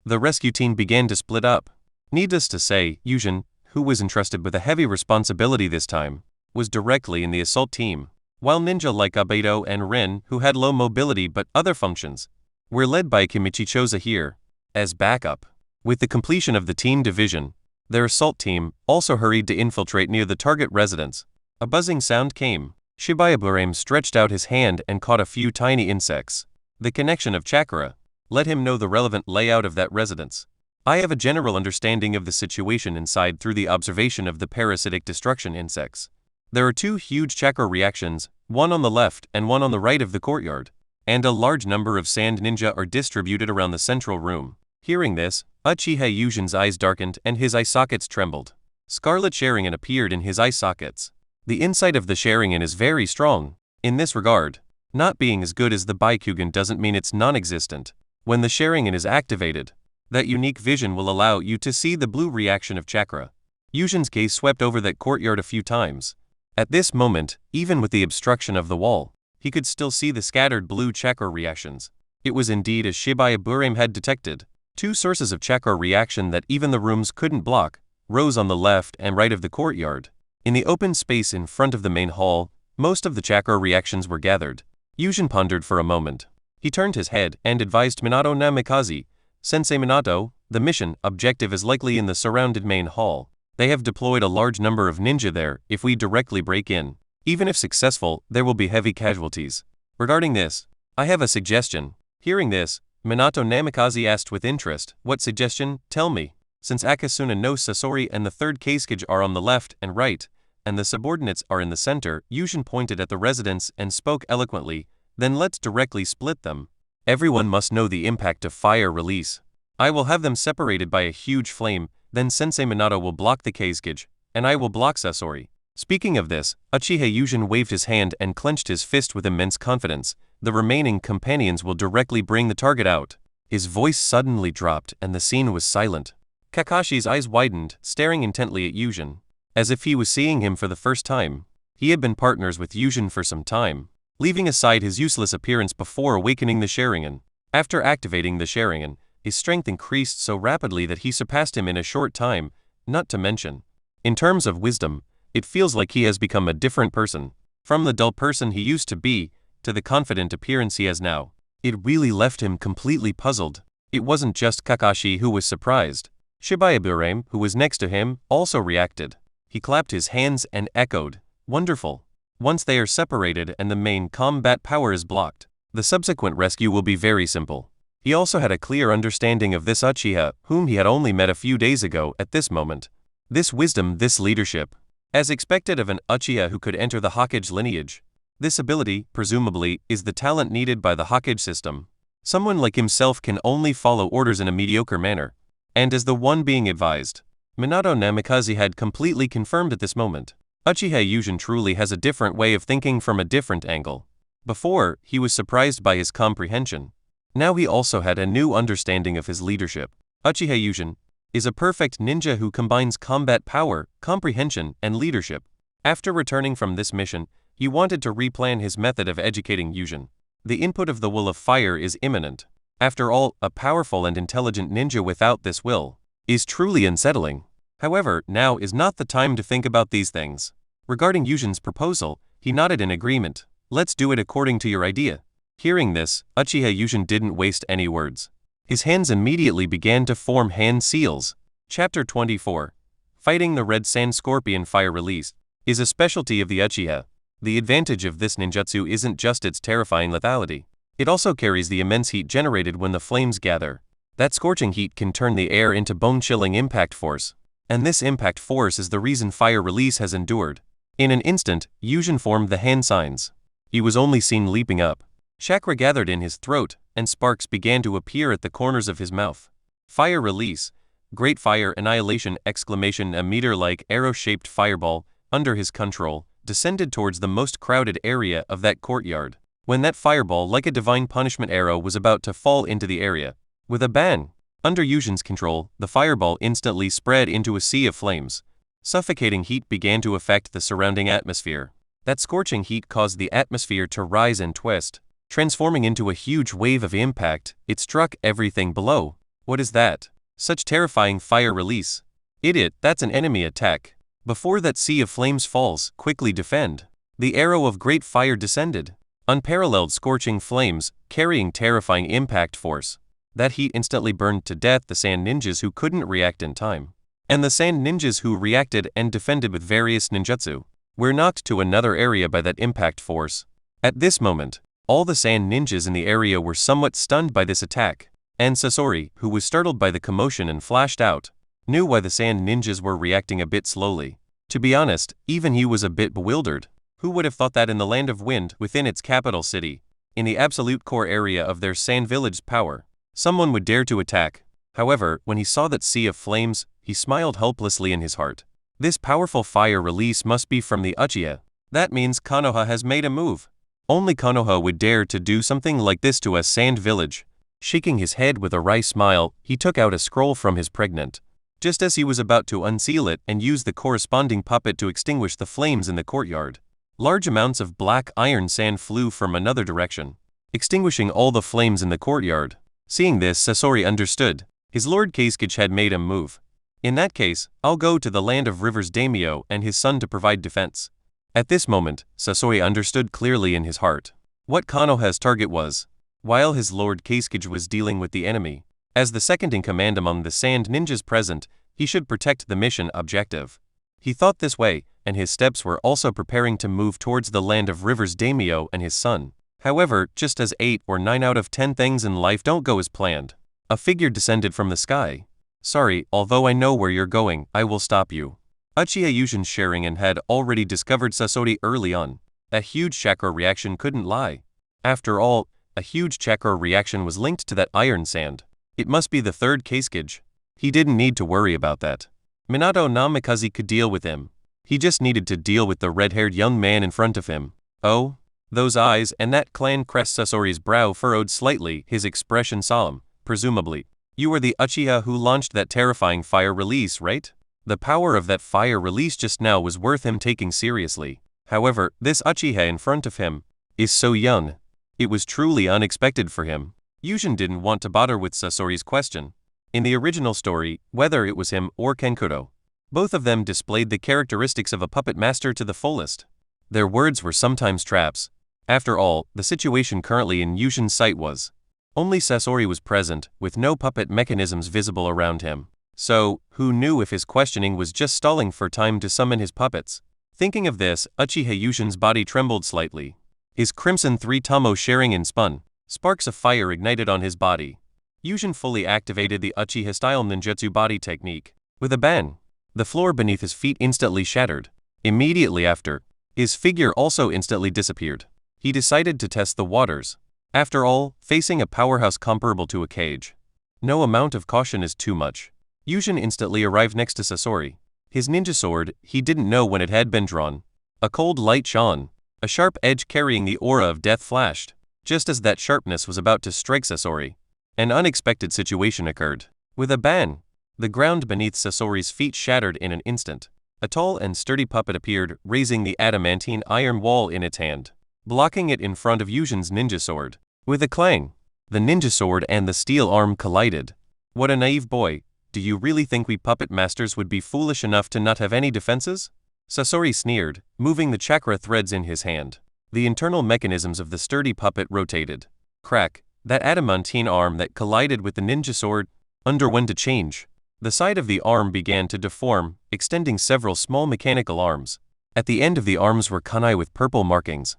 The rescue team began to split up. Needless to say, Yujin, who was entrusted with a heavy responsibility this time, was directly in the assault team, while ninja like Abedo and Rin, who had low mobility but other functions, were led by Kimichi Choza here, as backup. With the completion of the team division, their assault team also hurried to infiltrate near the target residence. A buzzing sound came. Shibuya Aburame stretched out his hand and caught a few tiny insects. The connection of chakra let him know the relevant layout of that residence. I have a general understanding of the situation inside through the observation of the parasitic destruction insects. There are two huge chakra reactions, one on the left and one on the right of the courtyard, and a large number of sand ninja are distributed around the central room. Hearing this, Uchiha Yujin's eyes darkened and his eye sockets trembled. Scarlet Sharingan appeared in his eye sockets. The insight of the Sharingan is very strong. In this regard, not being as good as the Byakugan doesn't mean it's non-existent. When the Sharingan is activated, that unique vision will allow you to see the blue reaction of chakra. Yujin's gaze swept over that courtyard a few times. At this moment, even with the obstruction of the wall, he could still see the scattered blue chakra reactions. It was indeed as Shibuya Aburame had detected. Two sources of chakra reaction that even the rooms couldn't block rose on the left and right of the courtyard. In the open space in front of the main hall, most of the chakra reactions were gathered. Yujin pondered for a moment. He turned his head and advised Minato Namikaze, "Sensei Minato, the mission objective is likely in the surrounded main hall. They have deployed a large number of ninja there. If we directly break in, even if successful, there will be heavy casualties. Regarding this, I have a suggestion." Hearing this, Minato Namikaze asked with interest, "What suggestion? Tell me." Since Akasuna no Sasori and the third Keisuke are on the left and right, and the subordinates are in the center, Yushin pointed at the residents and spoke eloquently, "Then let's directly split them. Everyone must know the impact of fire release. I will have them separated by a huge flame, then Sensei Minato will block the Keisuke, and I will block Sasori." Speaking of this, Uchiha Yushin waved his hand and clenched his fist with immense confidence. "The remaining companions will directly bring the target out." His voice suddenly dropped and the scene was silent. Kakashi's eyes widened, staring intently at Yushin, as if he was seeing him for the first time. He had been partners with Yushin for some time, leaving aside his useless appearance before awakening the Sharingan. After activating the Sharingan, his strength increased so rapidly that he surpassed him in a short time, not to mention, in terms of wisdom, it feels like he has become a different person. From the dull person he used to be, to the confident appearance he has now. It really left him completely puzzled. It wasn't just Kakashi who was surprised. Shibayaburame, who was next to him, also reacted. He clapped his hands and echoed, "Wonderful. Once they are separated and the main combat power is blocked, the subsequent rescue will be very simple." He also had a clear understanding of this Uchiha, whom he had only met a few days ago at this moment. This wisdom, this leadership. As expected of an Uchiha who could enter the Hokage lineage. This ability, presumably, is the talent needed by the Hokage system. Someone like himself can only follow orders in a mediocre manner. And as the one being advised, Minato Namikaze had completely confirmed at this moment. Uchiha Yushin truly has a different way of thinking from a different angle. Before, he was surprised by his comprehension. Now he also had a new understanding of his leadership. Uchiha Yushin is a perfect ninja who combines combat power, comprehension, and leadership. After returning from this mission, he wanted to replan his method of educating Yushin. The input of the will of fire is imminent. After all, a powerful and intelligent ninja without this will is truly unsettling. However, now is not the time to think about these things. Regarding Yushin's proposal, he nodded in agreement. "Let's do it according to your idea." Hearing this, Uchiha Yushin didn't waste any words. His hands immediately began to form hand seals. Chapter 24. Fighting the Red Sand Scorpion Fire Release is a specialty of the Uchiha. The advantage of this ninjutsu isn't just its terrifying lethality. It also carries the immense heat generated when the flames gather. That scorching heat can turn the air into bone-chilling impact force. And this impact force is the reason fire release has endured. In an instant, Yushin formed the hand signs. He was only seen leaping up. Chakra gathered in his throat, and sparks began to appear at the corners of his mouth. Fire release. Great fire annihilation! A meteor-like arrow-shaped fireball, under his control, descended towards the most crowded area of that courtyard. When that fireball, like a divine punishment arrow, was about to fall into the area, with a bang, under Yushin's control, the fireball instantly spread into a sea of flames. Suffocating heat began to affect the surrounding atmosphere. That scorching heat caused the atmosphere to rise and twist, transforming into a huge wave of impact. It struck everything below. What is that? Such terrifying fire release. Idiot, that's an enemy attack. Before that sea of flames falls, quickly defend. The arrow of great fire descended. Unparalleled scorching flames, carrying terrifying impact force. That heat instantly burned to death the sand ninjas who couldn't react in time. And the sand ninjas who reacted and defended with various ninjutsu were knocked to another area by that impact force. At this moment, all the sand ninjas in the area were somewhat stunned by this attack, and Sasori, who was startled by the commotion and flashed out, knew why the sand ninjas were reacting a bit slowly. To be honest, even he was a bit bewildered. Who would have thought that in the land of wind, within its capital city, in the absolute core area of their sand village's power, someone would dare to attack? However, when he saw that sea of flames, he smiled helplessly in his heart. This powerful fire release must be from the Uchiha. That means Konoha has made a move. Only Konoha would dare to do something like this to a sand village. Shaking his head with a wry smile, he took out a scroll from his pregnant. Just as he was about to unseal it and use the corresponding puppet to extinguish the flames in the courtyard, large amounts of black iron sand flew from another direction, extinguishing all the flames in the courtyard. Seeing this, Sasori understood. His Lord Keisuke had made a move. In that case, I'll go to the land of Rivers Daimyo and his son to provide defense. At this moment, Sasori understood clearly in his heart what Konoha's target was. while his Lord Kasage was dealing with the enemy. As the second-in-command among the sand ninjas present, he should protect the mission objective. He thought this way, and his steps were also preparing to move towards the land of Rivers Daimyo and his son. However, just as 8 or 9 out of 10 things in life don't go as planned, a figure descended from the sky. Sorry, although I know where you're going, I will stop you. Uchiha Yushin Sharingan had already discovered Sasori early on. A huge chakra reaction couldn't lie. After all, a huge chakra reaction was linked to that iron sand. It must be the third Kasage. He didn't need to worry about that. Minato Namikaze could deal with him. He just needed to deal with the red-haired young man in front of him. Oh? Those eyes and that clan crest. Sasori's brow furrowed slightly, his expression solemn. Presumably, you were the Uchiha who launched that terrifying fire release, right? The power of that fire release just now was worth him taking seriously. However, this Uchiha in front of him is so young. It was truly unexpected for him. Yushin didn't want to bother with Sasori's question. In the original story, whether it was him or Kenkuro, both of them displayed the characteristics of a puppet master to the fullest. Their words were sometimes traps. After all, the situation currently in Yushin's sight was only Sasori was present, with no puppet mechanisms visible around him. So, who knew if his questioning was just stalling for time to summon his puppets? Thinking of this, Uchiha Yushin's body trembled slightly. His crimson 3-tomo Sharingan spun. Sparks of fire ignited on his body. Yushin fully activated the Uchiha-style ninjutsu body technique. With a bang, the floor beneath his feet instantly shattered. Immediately after, his figure also instantly disappeared. He decided to test the waters. After all, facing a powerhouse comparable to a cage, no amount of caution is too much. Yushin instantly arrived next to Sasori. His ninja sword, he didn't know when it had been drawn. A cold light shone. A sharp edge carrying the aura of death flashed. Just as that sharpness was about to strike Sasori, an unexpected situation occurred. With a bang, the ground beneath Sasori's feet shattered in an instant. A tall and sturdy puppet appeared, raising the adamantine iron wall in its hand, blocking it in front of Yushin's ninja sword. With a clang, the ninja sword and the steel arm collided. What a naive boy. Do you really think we puppet masters would be foolish enough to not have any defenses? Sasori sneered, moving the chakra threads in his hand. The internal mechanisms of the sturdy puppet rotated. Crack, that adamantine arm that collided with the ninja sword underwent a change. The side of the arm began to deform, extending several small mechanical arms. At the end of the arms were kunai with purple markings.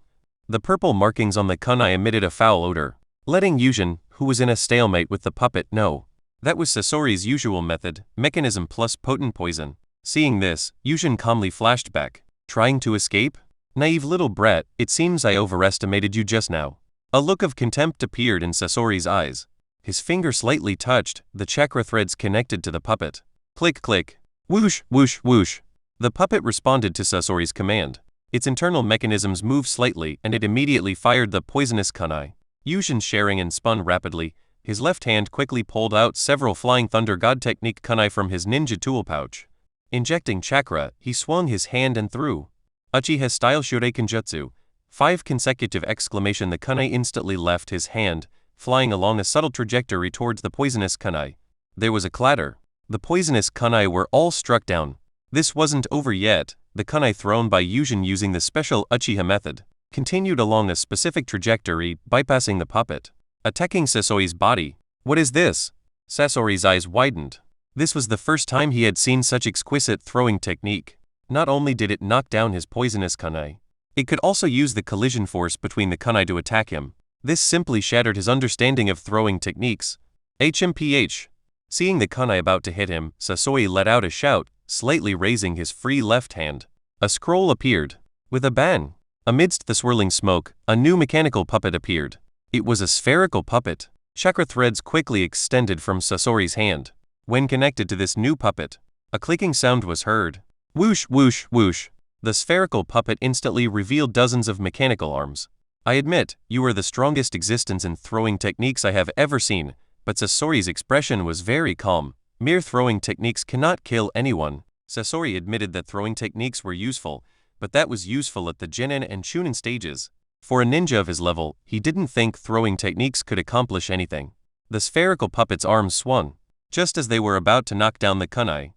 The purple markings on the kunai emitted a foul odor, letting Yushin, who was in a stalemate with the puppet, know that was Sasori's usual method, mechanism plus potent poison. Seeing this, Yushin calmly flashed back. Trying to escape? Naive little brat, it seems I overestimated you just now. A look of contempt appeared in Sasori's eyes. His finger slightly touched the chakra threads connected to the puppet. Click click. Whoosh whoosh whoosh. The puppet responded to Sasori's command. Its internal mechanisms moved slightly and it immediately fired the poisonous kunai. Yushin Sharingan spun rapidly. His left hand quickly pulled out several Flying Thunder God technique kunai from his ninja tool pouch. Injecting chakra, he swung his hand and threw Uchiha-style Shuriken Jutsu. 5 consecutive exclamation. The kunai instantly left his hand, flying along a subtle trajectory towards the poisonous kunai. There was a clatter. The poisonous kunai were all struck down. This wasn't over yet. The kunai thrown by Yushin using the special Uchiha method continued along a specific trajectory, bypassing the puppet, attacking Sasori's body. What is this? Sasori's eyes widened. This was the first time he had seen such exquisite throwing technique. Not only did it knock down his poisonous kunai, it could also use the collision force between the kunai to attack him. This simply shattered his understanding of throwing techniques. HMPH. Seeing the kunai about to hit him, Sasori let out a shout, slightly raising his free left hand. A scroll appeared. With a bang, amidst the swirling smoke, a new mechanical puppet appeared. It was a spherical puppet. Chakra threads quickly extended from Sasori's hand. When connected to this new puppet, a clicking sound was heard. Whoosh whoosh whoosh. The spherical puppet instantly revealed dozens of mechanical arms. I admit, you are the strongest existence in throwing techniques I have ever seen, but Sasori's expression was very calm. Mere throwing techniques cannot kill anyone. Sasori admitted that throwing techniques were useful, but that was useful at the Genin and Chunin stages. For a ninja of his level, he didn't think throwing techniques could accomplish anything. The spherical puppet's arms swung. Just as they were about to knock down the kunai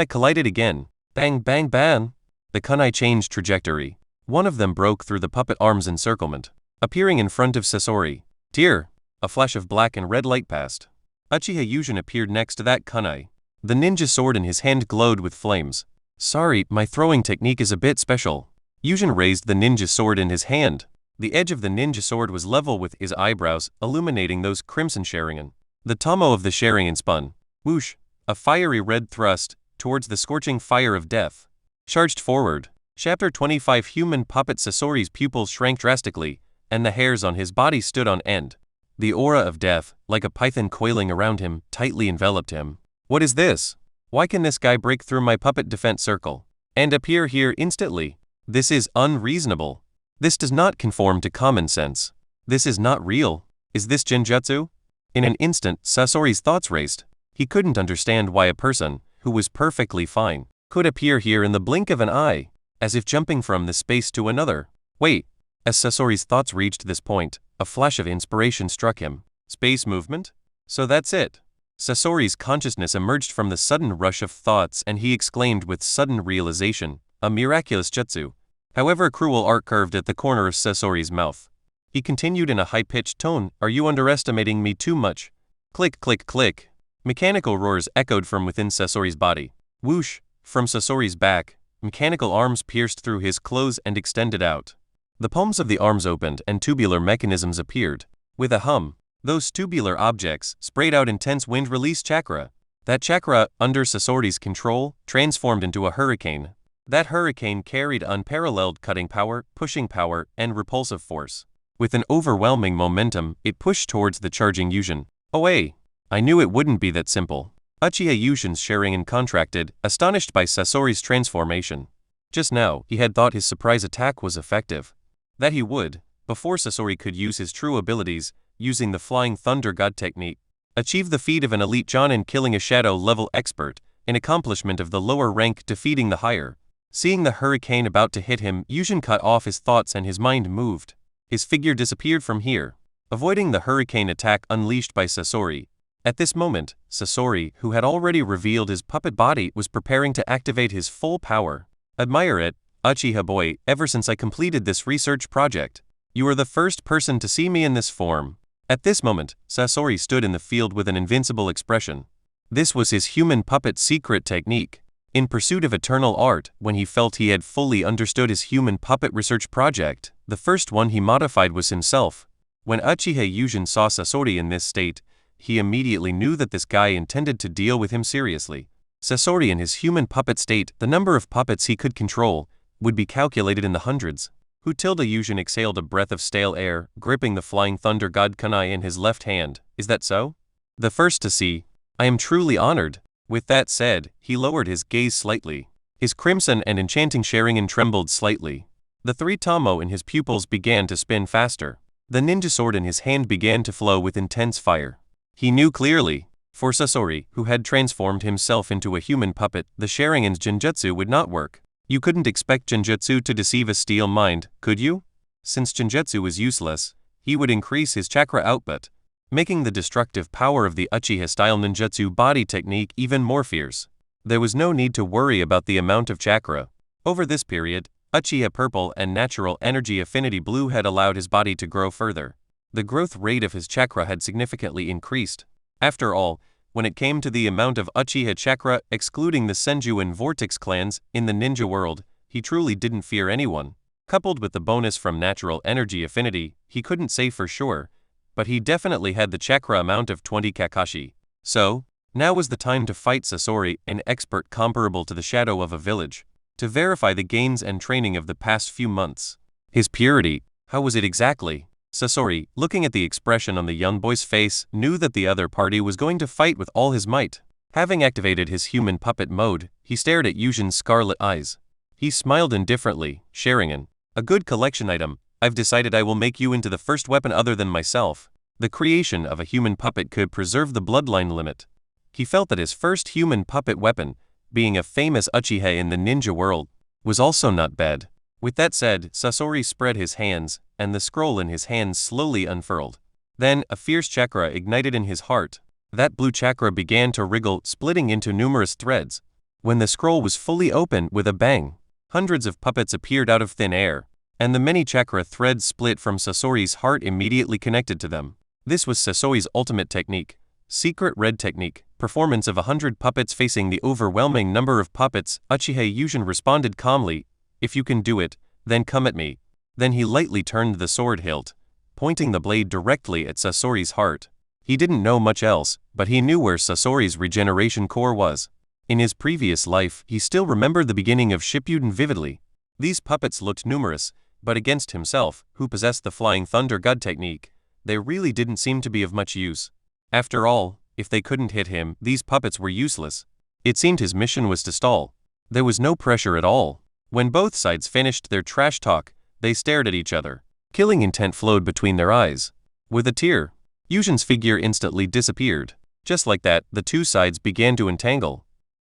collided again. Bang bang bang. The kunai changed trajectory. One of them broke through the puppet arm's encirclement, appearing in front of Sasori. Dear, a flash of black and red light passed. Uchiha Yujin appeared next to that kunai. The ninja sword in his hand glowed with flames. Sorry, my throwing technique is a bit special. Yujin raised the ninja sword in his hand. The edge of the ninja sword was level with his eyebrows, illuminating those crimson Sharingan. The tomo of the Sharingan spun. Whoosh! A fiery red thrust, towards the scorching fire of death. Charged forward. Chapter 25 Human puppet Sasori's pupils shrank drastically, and the hairs on his body stood on end. The aura of death, like a python coiling around him, tightly enveloped him. What is this? Why can this guy break through my puppet defense circle and appear here instantly? This is unreasonable. This does not conform to common sense. This is not real. Is this genjutsu? In an instant, Sasori's thoughts raced. He couldn't understand why a person, who was perfectly fine, could appear here in the blink of an eye, as if jumping from this space to another. Wait. As Sasori's thoughts reached this point, a flash of inspiration struck him. Space movement? So that's it. Sasori's consciousness emerged from the sudden rush of thoughts and he exclaimed with sudden realization, a miraculous jutsu. However, a cruel arc curved at the corner of Sasori's mouth. He continued in a high-pitched tone, "Are you underestimating me too much?" Click, click, click. Mechanical roars echoed from within Sasori's body. Whoosh! From Sasori's back, mechanical arms pierced through his clothes and extended out. The palms of the arms opened and tubular mechanisms appeared. With a hum, those tubular objects sprayed out intense wind-release chakra. That chakra, under Sasori's control, transformed into a hurricane. That hurricane carried unparalleled cutting power, pushing power, and repulsive force. With an overwhelming momentum, it pushed towards the charging Yujin. Away! I knew it wouldn't be that simple. Uchiha Yujin's Sharingan contracted, astonished by Sasori's transformation. Just now, he had thought his surprise attack was effective. That he would, before Sasori could use his true abilities, using the Flying Thunder God technique, achieve the feat of an elite Jonin killing a shadow-level expert, an accomplishment of the lower rank defeating the higher. Seeing the hurricane about to hit him, Yujin cut off his thoughts and his mind moved. His figure disappeared from here, avoiding the hurricane attack unleashed by Sasori. At this moment, Sasori, who had already revealed his puppet body, was preparing to activate his full power. Admire it, Uchiha boy, ever since I completed this research project. You are the first person to see me in this form. At this moment, Sasori stood in the field with an invincible expression. This was his human puppet secret technique. In pursuit of eternal art, when he felt he had fully understood his human puppet research project, the first one he modified was himself. When Uchiha Yujin saw Sasori in this state, he immediately knew that this guy intended to deal with him seriously. Sasori in his human puppet state, the number of puppets he could control, would be calculated in the hundreds. Hutilda Yujin exhaled a breath of stale air, gripping the Flying Thunder God kunai in his left hand. Is that so? The first to see. I am truly honored. With that said, he lowered his gaze slightly. His crimson and enchanting Sharingan trembled slightly. The three tomo in his pupils began to spin faster. The ninja sword in his hand began to flow with intense fire. He knew clearly. For Sasori, who had transformed himself into a human puppet, the Sharingan's genjutsu would not work. You couldn't expect genjutsu to deceive a steel mind, could you? Since genjutsu was useless, he would increase his chakra output, making the destructive power of the Uchiha-style ninjutsu body technique even more fierce. There was no need to worry about the amount of chakra. Over this period, Uchiha Purple and Natural Energy Affinity Blue had allowed his body to grow further. The growth rate of his chakra had significantly increased. After all, when it came to the amount of Uchiha chakra, excluding the Senju and Vortex clans, in the ninja world, he truly didn't fear anyone. Coupled with the bonus from Natural Energy Affinity, he couldn't say for sure, but he definitely had the chakra amount of 20 Kakashi. So, now was the time to fight Sasori, an expert comparable to the shadow of a village, to verify the gains and training of the past few months. His purity, how was it exactly? Sasori, looking at the expression on the young boy's face, knew that the other party was going to fight with all his might. Having activated his human puppet mode, he stared at Yujin's scarlet eyes. He smiled indifferently. Sharingan, a good collection item. I've decided I will make you into the first weapon other than myself. The creation of a human puppet could preserve the bloodline limit. He felt that his first human puppet weapon, being a famous Uchiha in the ninja world, was also not bad. With that said, Sasori spread his hands, and the scroll in his hands slowly unfurled. Then, a fierce chakra ignited in his heart. That blue chakra began to wriggle, splitting into numerous threads. When the scroll was fully open, with a bang, hundreds of puppets appeared out of thin air, and the many chakra threads split from Sasori's heart immediately connected to them. This was Sasoi's ultimate technique, secret red technique, performance of 100 puppets facing the overwhelming number of puppets. Uchiha Yujin responded calmly, "If you can do it, then come at me." Then he lightly turned the sword hilt, pointing the blade directly at Sasori's heart. He didn't know much else, but he knew where Sasori's regeneration core was. In his previous life, he still remembered the beginning of Shippuden vividly. These puppets looked numerous, but against himself, who possessed the Flying Thunder God technique, they really didn't seem to be of much use. After all, if they couldn't hit him, these puppets were useless. It seemed his mission was to stall. There was no pressure at all. When both sides finished their trash talk, they stared at each other. Killing intent flowed between their eyes. With a tear, Yujin's figure instantly disappeared. Just like that, the two sides began to entangle.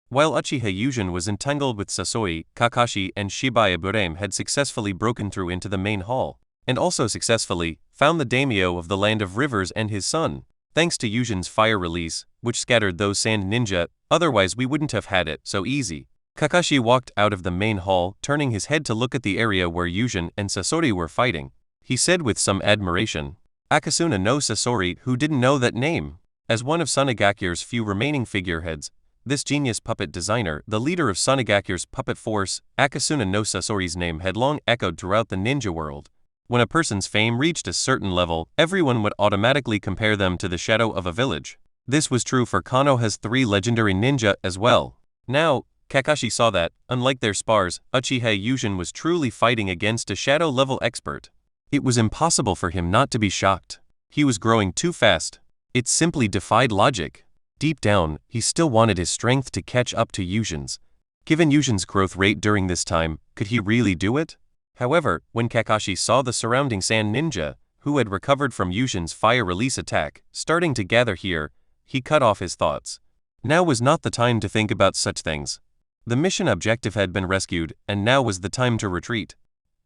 While Uchiha Yujin was entangled with Sasoi, Kakashi and Shibuya Burem had successfully broken through into the main hall, and also successfully found the daimyo of the Land of Rivers and his son. Thanks to Yujin's fire release, which scattered those sand ninja, otherwise we wouldn't have had it so easy. Kakashi walked out of the main hall, turning his head to look at the area where Yujin and Sasori were fighting. He said with some admiration, "Akasuna no Sasori, who didn't know that name?" As one of Sonagakure's few remaining figureheads, this genius puppet designer, the leader of Sonagakure's puppet force, Akasuna no Sasori's name had long echoed throughout the ninja world. When a person's fame reached a certain level, everyone would automatically compare them to the shadow of a village. This was true for Konoha's 3 legendary ninja as well. Now, Kakashi saw that, unlike their spars, Uchiha Yujin was truly fighting against a shadow-level expert. It was impossible for him not to be shocked. He was growing too fast. It simply defied logic. Deep down, he still wanted his strength to catch up to Yujin's. Given Yujin's growth rate during this time, could he really do it? However, when Kakashi saw the surrounding sand ninja, who had recovered from Yujin's fire release attack, starting to gather here, he cut off his thoughts. Now was not the time to think about such things. The mission objective had been rescued, and now was the time to retreat.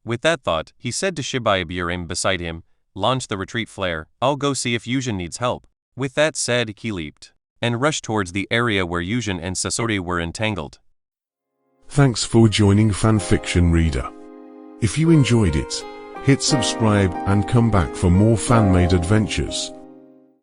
With that thought, he said to Shibuya Burem beside him, "Launch the retreat flare, I'll go see if Yujin needs help." With that said, he leaped and rushed towards the area where Yujin and Sasori were entangled. Thanks for joining Fanfiction Reader. If you enjoyed it, hit subscribe and come back for more fan-made adventures.